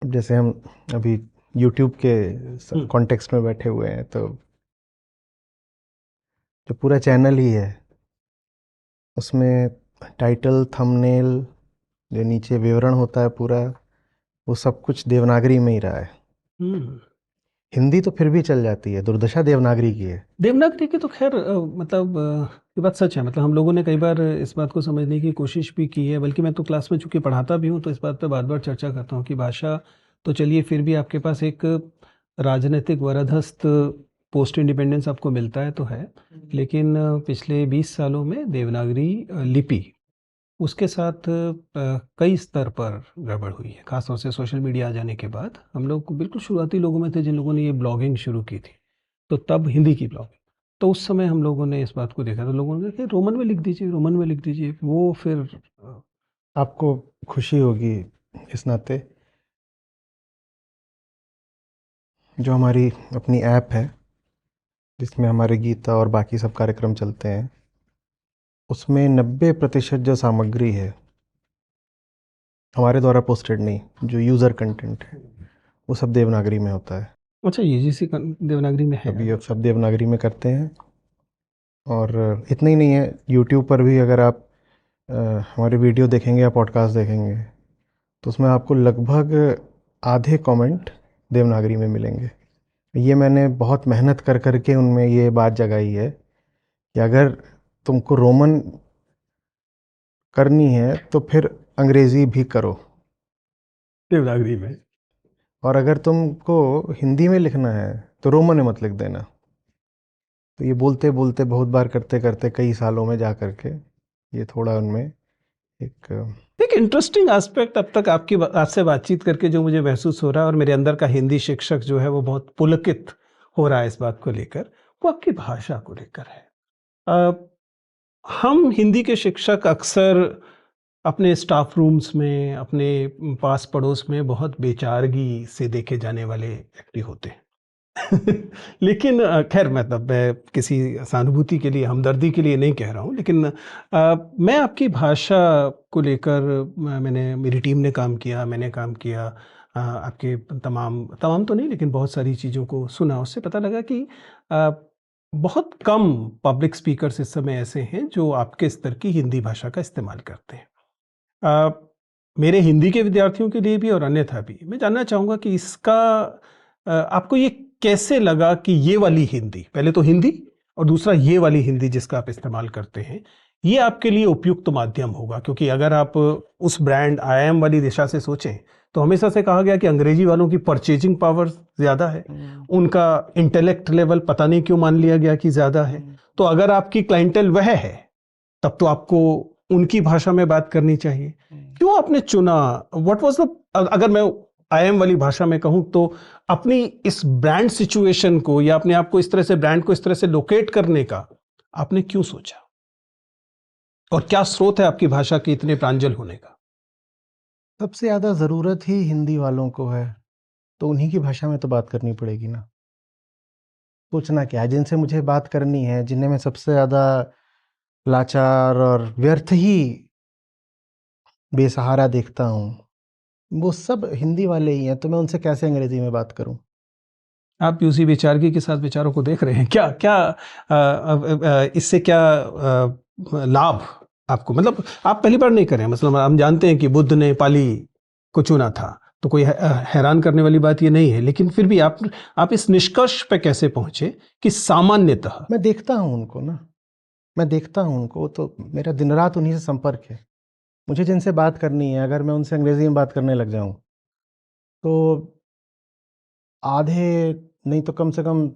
जैसे हम अभी YouTube के कॉन्टेक्स्ट में बैठे हुए हैं, तो जो पूरा चैनल ही है उसमें टाइटल, थंबनेल, जो नीचे विवरण होता है पूरा, वो सब कुछ देवनागरी में ही रहा है। हिंदी तो फिर भी चल जाती है, दुर्दशा देवनागरी की है। देवनागरी की तो खैर मतलब ये बात सच है। मतलब हम लोगों ने कई बार इस बात को समझने की कोशिश भी की है, बल्कि मैं तो क्लास में चूंकि पढ़ाता भी हूँ तो इस बात पे बार बार चर्चा करता हूँ कि भाषा तो चलिए, फिर भी आपके पास एक राजनीतिक वरदहस्त पोस्ट इंडिपेंडेंस आपको मिलता है तो है, लेकिन पिछले 20 सालों में देवनागरी लिपि उसके साथ कई स्तर पर गड़बड़ हुई है। खासतौर से सोशल मीडिया आ जाने के बाद हम लोग बिल्कुल शुरुआती लोगों में थे जिन लोगों ने ये ब्लॉगिंग शुरू की थी, तो तब हिंदी की ब्लॉगिंग, तो उस समय हम लोगों ने इस बात को देखा, तो लोगों ने कहा कि रोमन में लिख दीजिए, रोमन में लिख दीजिए। वो फिर आपको खुशी होगी इस नाते, जो हमारी अपनी ऐप है जिसमें हमारे गीता और बाकी सब कार्यक्रम चलते हैं, उसमें 90% जो सामग्री है हमारे द्वारा पोस्टेड नहीं, जो यूज़र कंटेंट है वो सब देवनागरी में होता है। अच्छा, यूजीसी देवनागरी में है? अभी अब सब देवनागरी में करते हैं। और इतना ही नहीं है, यूट्यूब पर भी अगर आप हमारे वीडियो देखेंगे या पॉडकास्ट देखेंगे तो उसमें आपको लगभग आधे कमेंट देवनागरी में मिलेंगे। ये मैंने बहुत मेहनत कर करके उनमें ये बात जगाई है कि अगर तुमको रोमन करनी है तो फिर अंग्रेज़ी भी करो, देवनागरी में। और अगर तुमको हिंदी में लिखना है तो रोमन में मत लिख देना। तो ये बोलते बोलते बहुत बार करते करते कई सालों में जा करके ये थोड़ा उनमें एक इंटरेस्टिंग एस्पेक्ट अब तक आपसे बातचीत करके जो मुझे महसूस हो रहा है, और मेरे अंदर का हिंदी शिक्षक जो है वो बहुत पुलकित हो रहा है इस बात को लेकर, वो आपकी भाषा को लेकर है। हम हिंदी के शिक्षक अक्सर अपने स्टाफ रूम्स में, अपने पास पड़ोस में बहुत बेचारगी से देखे जाने वाले व्यक्ति होते हैं। लेकिन खैर, मतलब मैं किसी सहानुभूति के लिए, हमदर्दी के लिए नहीं कह रहा हूँ, लेकिन मैं आपकी भाषा को लेकर मेरी टीम ने काम किया, मैंने काम किया, आपके तमाम तो नहीं लेकिन बहुत सारी चीज़ों को सुना। उससे पता लगा कि बहुत कम पब्लिक स्पीकर्स इस समय ऐसे हैं जो आपके स्तर की हिंदी भाषा का इस्तेमाल करते हैं। मेरे हिंदी के विद्यार्थियों के लिए भी और अन्यथा भी मैं जानना चाहूँगा कि इसका आपको ये कैसे लगा कि ये वाली हिंदी, पहले तो हिंदी और दूसरा ये वाली हिंदी जिसका आप इस्तेमाल करते हैं, ये आपके लिए उपयुक्त माध्यम होगा? क्योंकि अगर आप उस ब्रांड IIM वाली दिशा से सोचें तो हमेशा से कहा गया कि अंग्रेजी वालों की परचेजिंग पावर ज़्यादा है, उनका इंटेलेक्ट लेवल पता नहीं क्यों मान लिया गया कि ज़्यादा है। तो अगर आपकी क्लाइंटेल वह है तब तो आपको उनकी भाषा में बात करनी चाहिए। क्यों आपने चुना? व्हाट वाज द, अगर मैं IIM वाली भाषा में कहूं तो, अपनी इस ब्रांड सिचुएशन को या अपने आप को इस तरह से, ब्रांड को इस तरह से लोकेट करने का आपने क्यों सोचा? और क्या स्रोत है आपकी भाषा के इतने प्रांजल होने का? सबसे ज़्यादा ज़रूरत ही हिंदी वालों को है, तो उन्हीं की भाषा में तो बात करनी पड़ेगी ना। सोचना क्या है, जिनसे मुझे बात करनी है, जिन्हें मैं सबसे ज़्यादा लाचार और व्यर्थ ही बेसहारा देखता हूँ, वो सब हिंदी वाले ही हैं, तो मैं उनसे कैसे अंग्रेज़ी में बात करूँ? आप उसी बेचारगी के साथ विचारों को देख रहे हैं क्या? इससे क्या लाभ आपको, मतलब आप पहली बार नहीं कर रहे हैं, मतलब हम जानते हैं कि बुद्ध ने पाली को चुना था, तो कोई हैरान करने वाली बात ये नहीं है, लेकिन फिर भी आप इस निष्कर्ष पे कैसे पहुंचे कि सामान्यतः? मैं देखता हूँ उनको ना, मैं देखता हूँ उनको, तो मेरा दिन रात उन्हीं से संपर्क है। मुझे जिनसे बात करनी है, अगर मैं उनसे अंग्रेज़ी में बात करने लग जाऊँ तो आधे नहीं तो कम से कम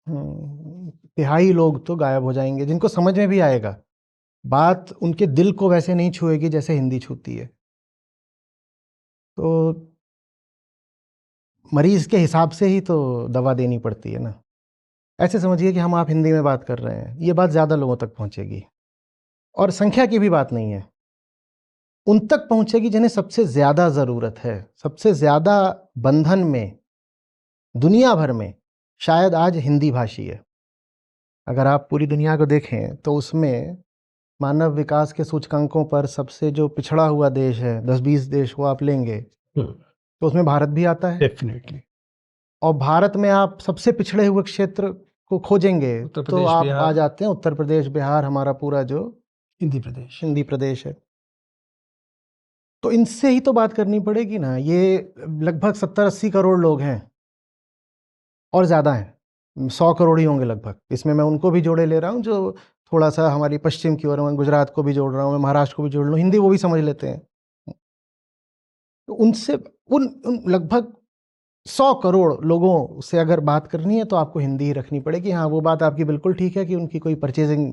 तिहाई लोग तो गायब हो जाएंगे, जिनको समझ में भी आएगा। बात उनके दिल को वैसे नहीं छुएगी जैसे हिंदी छूती है। तो मरीज़ के हिसाब से ही तो दवा देनी पड़ती है ना। ऐसे समझिए कि आप हिंदी में बात कर रहे हैं, ये बात ज़्यादा लोगों तक पहुँचेगी, और संख्या की भी बात नहीं है, उन तक पहुँचेगी जिन्हें सबसे ज़्यादा ज़रूरत है। सबसे ज़्यादा बंधन में दुनिया भर में शायद आज हिंदी भाषी है। अगर आप पूरी दुनिया को देखें तो उसमें मानव विकास के सूचकांकों पर सबसे जो पिछड़ा हुआ देश है, 10-20 देश वो आप लेंगे तो उसमें भारत भी आता है। डेफिनेटली। और भारत में आप सबसे पिछड़े हुए क्षेत्र को खोजेंगे तो आप आ जाते हैं उत्तर प्रदेश, बिहार, हमारा पूरा जो हिंदी प्रदेश है। तो इनसे ही तो बात करनी पड़ेगी ना। ये लगभग 70-80 करोड़ लोग हैं और ज़्यादा हैं, 100 करोड़ ही होंगे लगभग। इसमें मैं उनको भी जोड़े ले रहा हूँ जो थोड़ा सा हमारी पश्चिम की ओर, मैं गुजरात को भी जोड़ रहा हूँ, मैं महाराष्ट्र को भी जोड़ लूँ, हिंदी वो भी समझ लेते हैं। तो उनसे उन लगभग 100 करोड़ लोगों से अगर बात करनी है तो आपको हिंदी ही रखनी पड़ेगी। हाँ, वो बात आपकी बिल्कुल ठीक है कि उनकी कोई परचेजिंग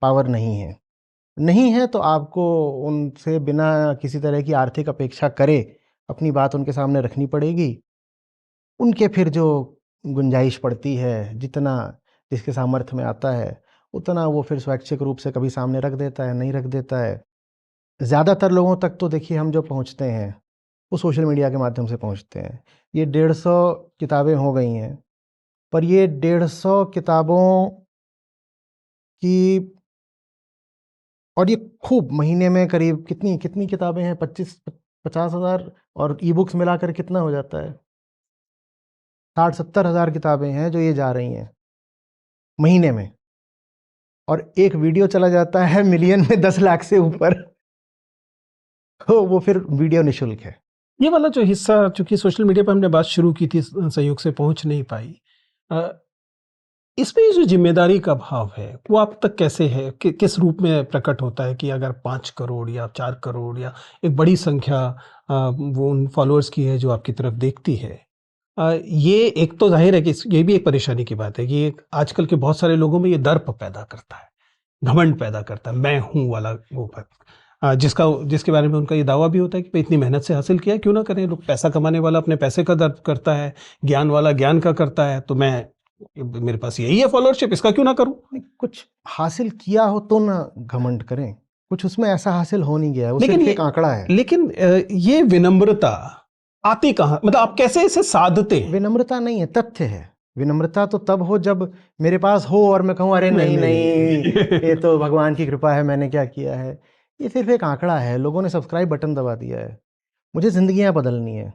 पावर नहीं है तो आपको उनसे बिना किसी तरह की आर्थिक अपेक्षा करे अपनी बात उनके सामने रखनी पड़ेगी। उनके फिर जो गुंजाइश पड़ती है, जितना जिसके सामर्थ्य में आता है, उतना वो फिर स्वैच्छिक रूप से कभी सामने रख देता है, नहीं रख देता है। ज़्यादातर लोगों तक तो देखिए हम जो पहुँचते हैं, वो सोशल मीडिया के माध्यम से पहुँचते हैं। ये 150 किताबें हो गई हैं, पर ये 150 किताबों की, और ये खूब महीने में करीब कितनी कितनी किताबें हैं, 25-50 हज़ार, और ई बुक्स मिलाकर कितना हो जाता है, 60-70 हज़ार किताबें हैं जो ये जा रही हैं महीने में। और एक वीडियो चला जाता है मिलियन में, 10 लाख से ऊपर, तो वो फिर वीडियो निःशुल्क है। ये वाला जो हिस्सा, चूंकि सोशल मीडिया पर हमने बात शुरू की थी, संयोग से पहुंच नहीं पाई, इसमें ये जो जिम्मेदारी का भाव है वो आप तक कैसे है, किस रूप में प्रकट होता है कि अगर 5 करोड़ या 4 करोड़ या एक बड़ी संख्या वो उन फॉलोअर्स की है जो आपकी तरफ देखती है, ये एक तो जाहिर है कि ये भी एक परेशानी की बात है कि आजकल के बहुत सारे लोगों में ये दर्प पैदा करता है, घमंड पैदा करता है, मैं हूँ वाला वो जिसके बारे में उनका ये दावा भी होता है कि भाई इतनी मेहनत से हासिल किया है, क्यों ना करें। लोग, पैसा कमाने वाला अपने पैसे का दर्द करता है, ज्ञान वाला ज्ञान का करता है, तो मेरे पास यही है फॉलोअरशिप, इसका क्यों ना करूं। नहीं, कुछ हासिल किया हो तो ना घमंड करें, कुछ उसमें ऐसा हासिल हो नहीं गया है, वो लेकिन सिर्फ एक आंकड़ा है। लेकिन ये विनम्रता आती कहाँ, मतलब आप कैसे इसे साधते हैं? विनम्रता नहीं है, तथ्य है। विनम्रता तो तब हो जब मेरे पास हो और मैं कहूँ अरे नहीं नहीं, ये तो भगवान की कृपा है, मैंने क्या किया है। ये सिर्फ एक आंकड़ा है, लोगों ने सब्सक्राइब बटन दबा दिया है। मुझे ज़िंदगियाँ बदलनी है,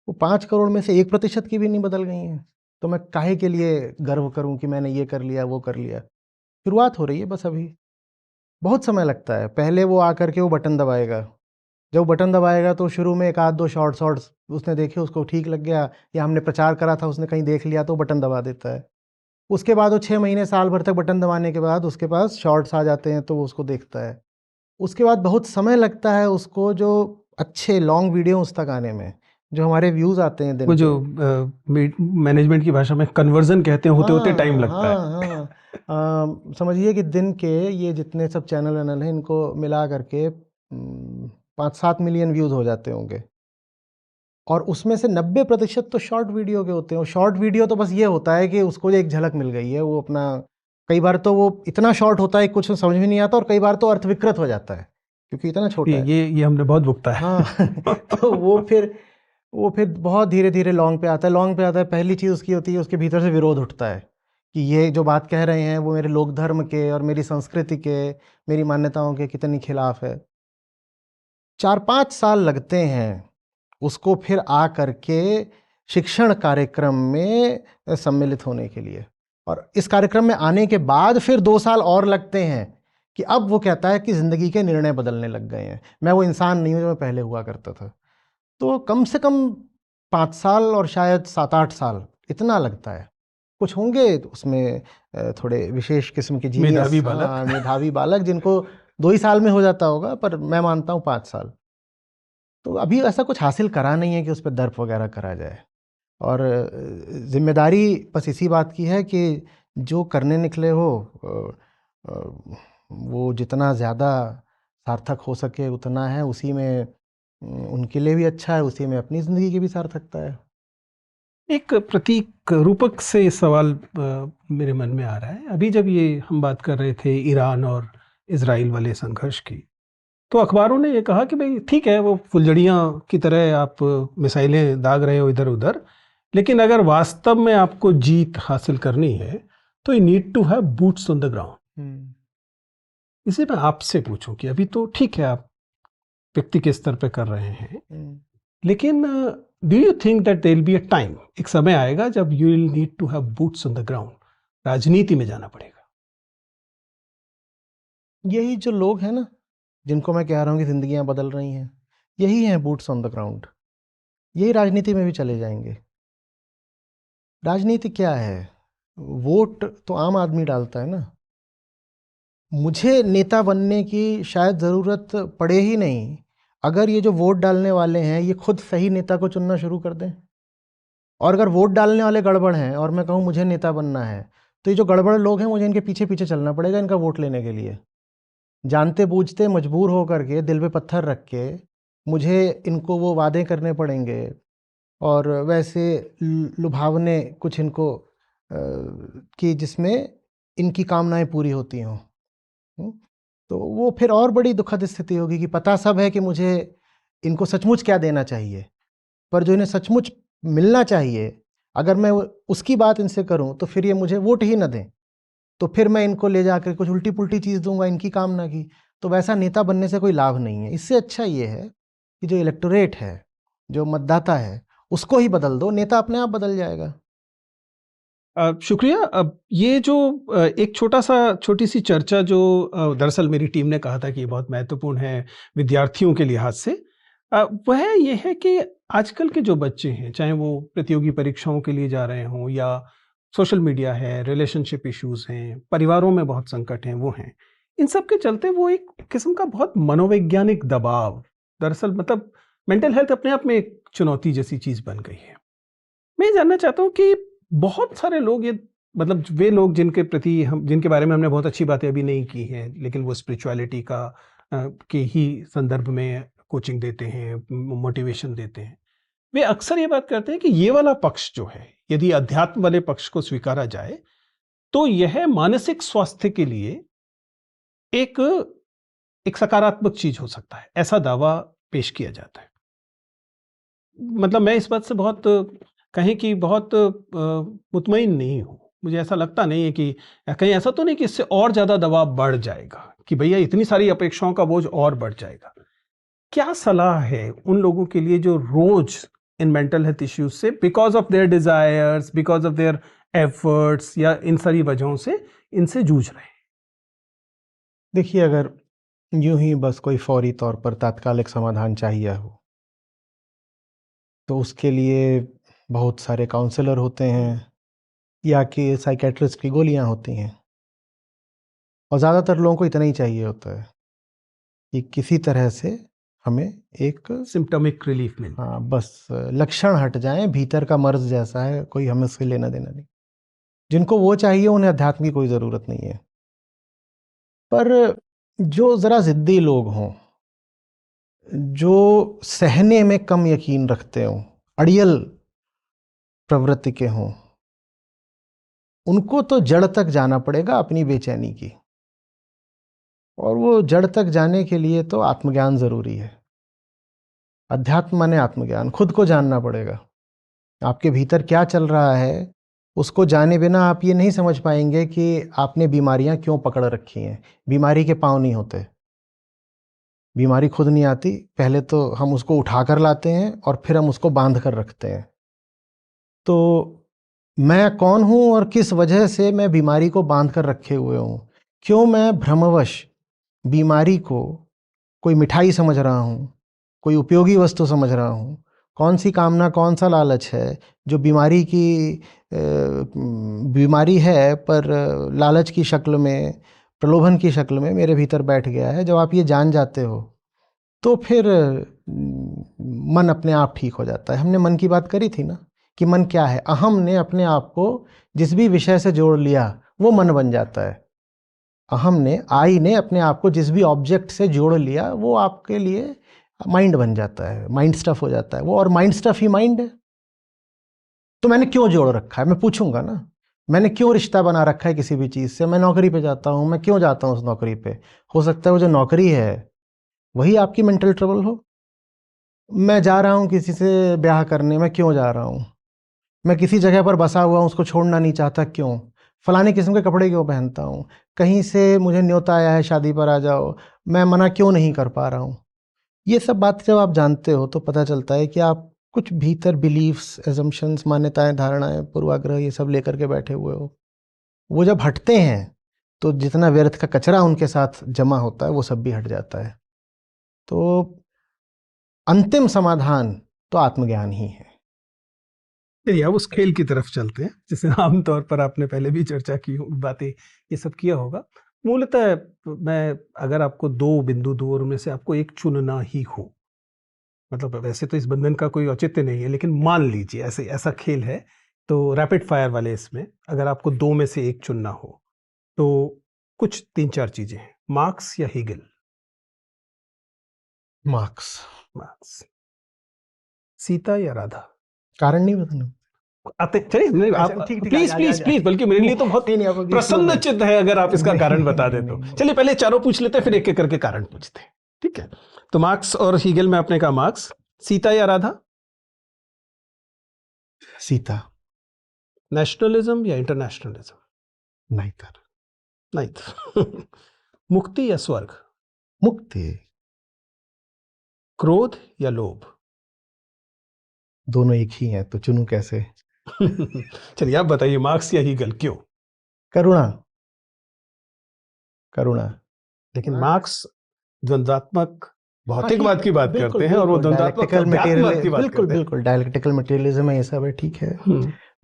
वो 5 करोड़ में से 1% की भी नहीं बदल गई हैं, तो मैं काहे के लिए गर्व करूं कि मैंने ये कर लिया, वो कर लिया। शुरुआत हो रही है बस अभी, बहुत समय लगता है। पहले वो आकर के वो बटन दबाएगा, जब वो बटन दबाएगा तो शुरू में एक आध दो शॉर्ट्स उसने देखे, उसको ठीक लग गया, या हमने प्रचार करा था उसने कहीं देख लिया तो बटन दबा देता है। उसके बाद वो 6 महीने साल भर तक बटन दबाने के बाद उसके पास शॉर्ट्स आ जाते हैं तो वो उसको देखता है। उसके बाद बहुत समय लगता है उसको जो अच्छे लॉन्ग वीडियो उस तक आने में, जो हमारे व्यूज़ आते हैं दिन वो के। जो मैनेजमेंट की भाषा में कन्वर्जन कहते हैं, होते होते टाइम हाँ लगता है। हाँ हाँ। समझिए कि दिन के ये जितने सब चैनल वैनल हैं इनको मिला करके 5-7 मिलियन व्यूज़ हो जाते होंगे, और उसमें से 90% तो शॉर्ट वीडियो के होते हैं। और शॉर्ट वीडियो तो बस ये होता है कि उसको एक झलक मिल गई है, वो अपना, कई बार तो वो इतना शॉर्ट होता है कुछ समझ में नहीं आता, और कई बार तो अर्थविकृत हो जाता है क्योंकि इतना छोटा है। ये हमने बहुत भुगता है। हाँ तो वो फिर बहुत धीरे धीरे लॉन्ग पे आता है। लॉन्ग पे आता है, पहली चीज़ उसकी होती है, उसके भीतर से विरोध उठता है कि ये जो बात कह रहे हैं वो मेरे लोक धर्म के और मेरी संस्कृति के, मेरी मान्यताओं के कितनी खिलाफ है। 4-5 साल लगते हैं उसको फिर आ करके शिक्षण कार्यक्रम में सम्मिलित होने के लिए, और इस कार्यक्रम में आने के बाद फिर 2 साल और लगते हैं कि अब वो कहता है कि ज़िंदगी के निर्णय बदलने लग गए हैं, मैं वो इंसान नहीं हूँ जो मैं पहले हुआ करता था। तो कम से कम 5 साल और शायद 7-8 साल इतना लगता है। कुछ होंगे उसमें थोड़े विशेष किस्म के जीनियस, मेधावी बालक। हाँ, मेधावी बालक जिनको 2 ही साल में हो जाता होगा, पर मैं मानता हूँ 5 साल। तो अभी ऐसा कुछ हासिल करा नहीं है कि उस पे दर्प वगैरह करा जाए। और ज़िम्मेदारी बस इसी बात की है कि जो करने निकले हो वो जितना ज़्यादा सार्थक हो सके उतना है, उसी में उनके लिए भी अच्छा है, उसी में अपनी ज़िंदगी की भी सार्थकता है। एक प्रतीक रूपक से ये सवाल मेरे मन में आ रहा है। अभी जब ये हम बात कर रहे थे ईरान और इजराइल वाले संघर्ष की, तो अखबारों ने ये कहा कि भाई ठीक है, वो फुलझड़ियाँ की तरह आप मिसाइलें दाग रहे हो इधर उधर, लेकिन अगर वास्तव में आपको जीत हासिल करनी है तो you need to have boots on the ground. इसे मैं आपसे पूछूं कि अभी तो ठीक है, आप व्यक्ति के स्तर पे कर रहे हैं, लेकिन do you think that there will be a time, एक समय आएगा जब you will need to have boots on the ground, राजनीति में जाना पड़ेगा? यही जो लोग हैं ना, जिनको मैं कह रहा हूँ कि ज़िंदगियाँ बदल रही हैं, यही हैं बूट्स ऑन द ग्राउंड। यही राजनीति में भी चले जाएंगे। राजनीति क्या है? वोट तो आम आदमी डालता है ना। मुझे नेता बनने की शायद ज़रूरत पड़े ही नहीं, अगर ये जो वोट डालने वाले हैं ये खुद सही नेता को चुनना शुरू कर दें। और अगर वोट डालने वाले गड़बड़ हैं और मैं कहूँ मुझे नेता बनना है, तो ये जो गड़बड़ लोग हैं मुझे इनके पीछे पीछे चलना पड़ेगा इनका वोट लेने के लिए। जानते बूझते मजबूर होकर के दिल पे पत्थर रख के मुझे इनको वो वादे करने पड़ेंगे और वैसे लुभावने कुछ इनको कि जिसमें इनकी कामनाएं पूरी होती हों। हुँ? तो वो फिर और बड़ी दुखद स्थिति होगी कि पता सब है कि मुझे इनको सचमुच क्या देना चाहिए, पर जो इन्हें सचमुच मिलना चाहिए, अगर मैं उसकी बात इनसे करूँ तो फिर ये मुझे वोट ही ना दें। तो फिर मैं इनको ले जाकर कुछ उल्टी-पुल्टी चीज़ दूँगा इनकी कामना की, तो वैसा नेता बनने से कोई लाभ नहीं है। इससे अच्छा ये है कि जो इलेक्टोरेट है, जो मतदाता है, उसको ही बदल दो, नेता अपने आप बदल जाएगा। शुक्रिया। अब ये जो एक छोटी सी चर्चा जो दरअसल मेरी टीम ने कहा था कि ये बहुत महत्वपूर्ण है विद्यार्थियों के लिहाज से, वह ये है कि आजकल के जो बच्चे हैं, चाहे वो प्रतियोगी परीक्षाओं के लिए जा रहे हों या सोशल मीडिया है, रिलेशनशिप इश्यूज़ हैं, परिवारों में बहुत संकट हैं, वो हैं। इन सब के चलते वो एक किस्म का बहुत मनोवैज्ञानिक दबाव, दरअसल मतलब मेंटल हेल्थ अपने आप में एक चुनौती जैसी चीज़ बन गई है। मैं ये जानना चाहता हूँ कि बहुत सारे लोग ये मतलब वे लोग जिनके प्रति हम जिनके बारे में हमने बहुत अच्छी बातें अभी नहीं की हैं, लेकिन वो स्पिरिचुअलिटी का के ही संदर्भ में कोचिंग देते हैं, मोटिवेशन देते हैं। वे अक्सर ये बात करते हैं कि ये वाला पक्ष जो है, यदि अध्यात्म वाले पक्ष को स्वीकारा जाए, तो यह मानसिक स्वास्थ्य के लिए एक एक सकारात्मक चीज़ हो सकता है। ऐसा दावा पेश किया जाता है। मतलब मैं इस बात से बहुत कहें कि बहुत मुतमईन नहीं हूँ। मुझे ऐसा लगता नहीं है कि कहीं ऐसा तो नहीं कि इससे और ज़्यादा दबाव बढ़ जाएगा, कि भैया इतनी सारी अपेक्षाओं का बोझ और बढ़ जाएगा। क्या सलाह है उन लोगों के लिए जो रोज़ इन मेंटल हेल्थ इश्यूज़ से because of their desires, because of their efforts या इन सारी वजहों से इनसे जूझ रहे हैं? देखिए, अगर यूँ ही बस कोई फ़ौरी तौर पर तात्कालिक समाधान चाहिए हो, तो उसके लिए बहुत सारे काउंसलर होते हैं या कि साइकियाट्रिस्ट की गोलियाँ होती हैं। और ज़्यादातर लोगों को इतना ही चाहिए होता है कि किसी तरह से हमें एक सिम्प्टोमिक रिलीफ मिल जाए। हाँ, बस लक्षण हट जाएँ, भीतर का मर्ज़ जैसा है, कोई हमें उससे लेना-देना नहीं। जिनको वो चाहिए उन्हें अध्यात्म की कोई ज़रूरत नहीं है। पर जो ज़रा ज़िद्दी लोग हों, जो सहने में कम यकीन रखते हों, अड़ियल प्रवृत्ति के हों, उनको तो जड़ तक जाना पड़ेगा अपनी बेचैनी की। और वो जड़ तक जाने के लिए तो आत्मज्ञान ज़रूरी है। अध्यात्म माने आत्मज्ञान, खुद को जानना पड़ेगा। आपके भीतर क्या चल रहा है, उसको जाने बिना आप ये नहीं समझ पाएँगे कि आपने बीमारियाँ क्यों पकड़ रखी हैं। बीमारी के पाँव नहीं होते। बीमारी खुद नहीं आती, पहले तो हम उसको उठाकर लाते हैं और फिर हम उसको बाँध कर रखते हैं। तो मैं कौन हूँ और किस वजह से मैं बीमारी को बाँध कर रखे हुए हूँ? क्यों मैं भ्रमवश बीमारी को कोई मिठाई समझ रहा हूँ, कोई उपयोगी वस्तु समझ रहा हूँ? कौन-सी कामना, कौन-सा लालच है जो बीमारी है पर लालच की शक्ल में, प्रलोभन की शक्ल में मेरे भीतर बैठ गया है। जब आप ये जान जाते हो, तो फिर मन अपने आप ठीक हो जाता है। हमने मन की बात करी थी ना कि मन क्या है? अहम ने अपने आप को जिस भी विषय से जोड़ लिया, वो मन बन जाता है। अहम ने, आई ने अपने आप को जिस भी ऑब्जेक्ट से जोड़ लिया, वो आपके लिए माइंड बन जाता है, माइंड स्टफ हो जाता है वो, और माइंड स्टफ ही माइंड है। तो मैंने क्यों जोड़ रखा है? मैं पूछूँगा ना, मैंने क्यों रिश्ता बना रखा है किसी भी चीज़ से? मैं नौकरी पे जाता हूँ, मैं क्यों जाता हूँ उस नौकरी पे? हो सकता है वो जो नौकरी है, वही आपकी मेंटल ट्रबल हो। मैं जा रहा हूँ किसी से ब्याह करने, मैं क्यों जा रहा हूँ? मैं किसी जगह पर बसा हुआ हूँ, उसको छोड़ना नहीं चाहता, क्यों? फलाने किस्म के कपड़े क्यों पहनता हूँ? कहीं से मुझे न्योता आया है शादी पर आ जाओ, मैं मना क्यों नहीं कर पा रहा हूँ? ये सब बात जब आप जानते हो तो पता चलता है कि आप कुछ भीतर बिलीफ्स, असम्पशन्स, मान्यताएँ, धारणाएँ, पूर्वाग्रह ये सब लेकर के बैठे हुए हो। वो जब हटते हैं, तो जितना व्यर्थ का कचरा उनके साथ जमा होता है, वो सब भी हट जाता है। तो अंतिम समाधान तो आत्मज्ञान ही है। चलिए अब उस खेल की तरफ चलते हैं, जिसे आम तौर पर आपने पहले भी चर्चा की हो बातें ये सब किया होगा। मूलतः मैं अगर आपको 2 बिंदु दूँ और उनमें से आपको एक चुनना ही हो, मतलब वैसे तो इस बंधन का कोई औचित्य नहीं है, लेकिन मान लीजिए ऐसे ऐसा खेल है, तो रैपिड फायर वाले इसमें अगर आपको दो में से एक चुनना हो तो कुछ 3-4 चीजें हैं, मार्क्स या हीगल? मार्क्स। मार्क्स। सीता या राधा? कारण नहीं बताना? आते चलिए, नहीं आप ठीक ठीक, प्लीज आ प्लीज जा। प्लीज, बल्कि मेरे लिए तो बहुत नहीं नहीं, आप अभी प्रसन्न slow चित्त है अगर आप इसका नहीं, कारण बता दे नहीं, तो। नहीं। चलिए पहले चारों पूछ लेते हैं, फिर एक एक करके कारण पूछते हैं, ठीक है? तो मार्क्स और हीगल में आपने कहा मार्क्स। सीता या राधा? सीता। नेशनलिज्म या इंटरनेशनलिज्म? नाइटर। नहीं। मुक्ति या स्वर्ग? मुक्ति। क्रोध या लोभ? दोनों एक ही हैं, तो चुनूं कैसे? चलिए आप बताइए, मार्क्स या हीगल, क्यों? करुणा। करुणा। लेकिन मार्क्स द्वंद्वात्मक भौतिकवाद की बात बिल्कुल, करते हैं और वो बिल्कुल, द्वंद्वात्मक dialectical अध्यात्मवाद की बात बिल्कुल करते हैं। बिल्कुल डायलेक्टिकल मटेरियलिज्म है, ये सब है, ठीक है।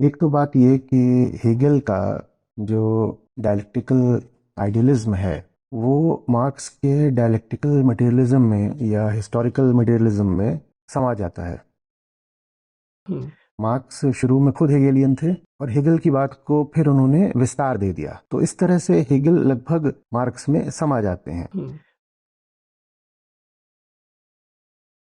एक तो बात ये कि हेगल का जो डायलेक्टिकल आइडियलिज्म है वो मार्क्स के डायलेक्टिकल मटेरियलिज्म में या हिस्टोरिकल मटेरियलिज्म में समा जाता है। मार्क्स शुरू में खुद हेगेलियन थे और हेगल की बात को फिर उन्होंने विस्तार दे दिया, तो इस तरह से हेगल लगभग मार्क्स में समा जाते हैं।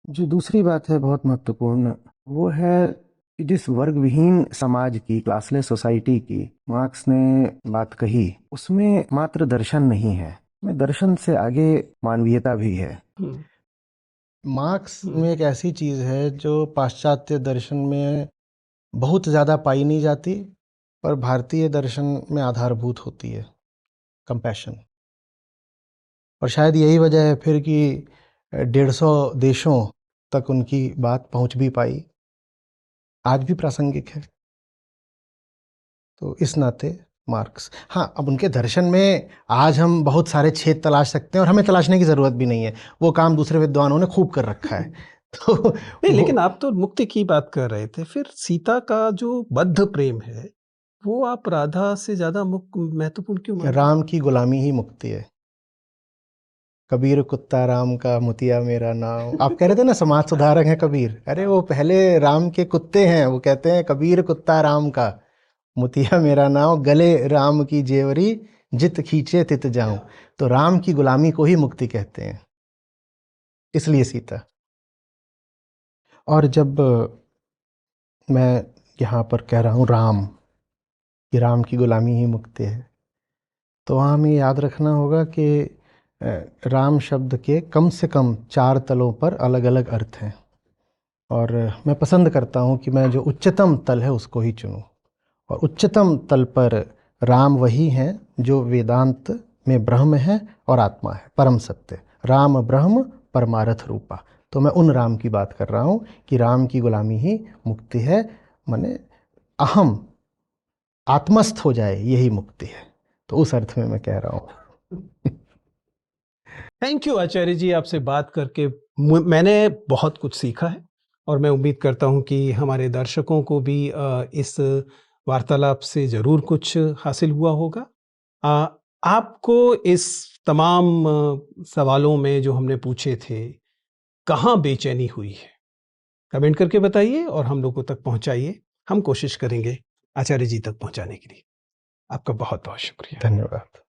जो दूसरी बात है बहुत महत्वपूर्ण, वो है कि जिस वर्ग विहीन समाज की, क्लासलेस सोसाइटी की मार्क्स ने बात कही, उसमें मात्र दर्शन नहीं है, में दर्शन से आगे मानवीयता भी है। मार्क्स में एक ऐसी चीज है जो पाश्चात्य दर्शन में बहुत ज्यादा पाई नहीं जाती, पर भारतीय दर्शन में आधारभूत होती है, कंपैशन। और शायद यही वजह है फिर कि 150 देशों तक उनकी बात पहुंच भी पाई, आज भी प्रासंगिक है। तो इस नाते मार्क्स। हाँ, अब उनके दर्शन में आज हम बहुत सारे छेद तलाश सकते हैं और हमें तलाशने की जरूरत भी नहीं है, वो काम दूसरे विद्वानों ने खूब कर रखा है। तो नहीं, लेकिन आप तो मुक्ति की बात कर रहे थे, फिर सीता का जो बद्ध प्रेम है वो आप राधा से ज्यादा महत्वपूर्ण क्यों मान रहे हैं? राम की गुलामी ही मुक्ति है। कबीर कुत्ता राम का, मुतिया मेरा नाम। आप कह रहे थे ना समाज सुधारक हैं कबीर, अरे वो पहले राम के कुत्ते हैं, वो कहते हैं कबीर कुत्ता राम का, मुतिया मेरा नाम, गले राम की जेवरी, जित खींचे तित जाऊं। तो राम की गुलामी को ही मुक्ति कहते हैं, इसलिए सीता। और जब मैं यहाँ पर कह रहा हूँ राम, कि राम की गुलामी ही मुक्ति है, तो वहाँ हमें याद रखना होगा कि राम शब्द के कम से कम 4 तलों पर अलग अलग अर्थ हैं। और मैं पसंद करता हूँ कि मैं जो उच्चतम तल है उसको ही चुनूँ। और उच्चतम तल पर राम वही हैं जो वेदांत में ब्रह्म है और आत्मा है, परम सत्य। राम ब्रह्म परमार्थ रूपा। तो मैं उन राम की बात कर रहा हूँ कि राम की गुलामी ही मुक्ति है, माने अहम आत्मस्थ हो जाए, यही मुक्ति है। तो उस अर्थ में मैं कह रहा हूँ। थैंक यू आचार्य जी, आपसे बात करके मैंने बहुत कुछ सीखा है और मैं उम्मीद करता हूं कि हमारे दर्शकों को भी इस वार्तालाप से ज़रूर कुछ हासिल हुआ होगा। आपको इस तमाम सवालों में जो हमने पूछे थे, कहाँ बेचैनी हुई है, कमेंट करके बताइए और हम लोगों तक पहुंचाइए। हम कोशिश करेंगे आचार्य जी तक पहुंचाने के लिए। आपका बहुत बहुत शुक्रिया। धन्यवाद।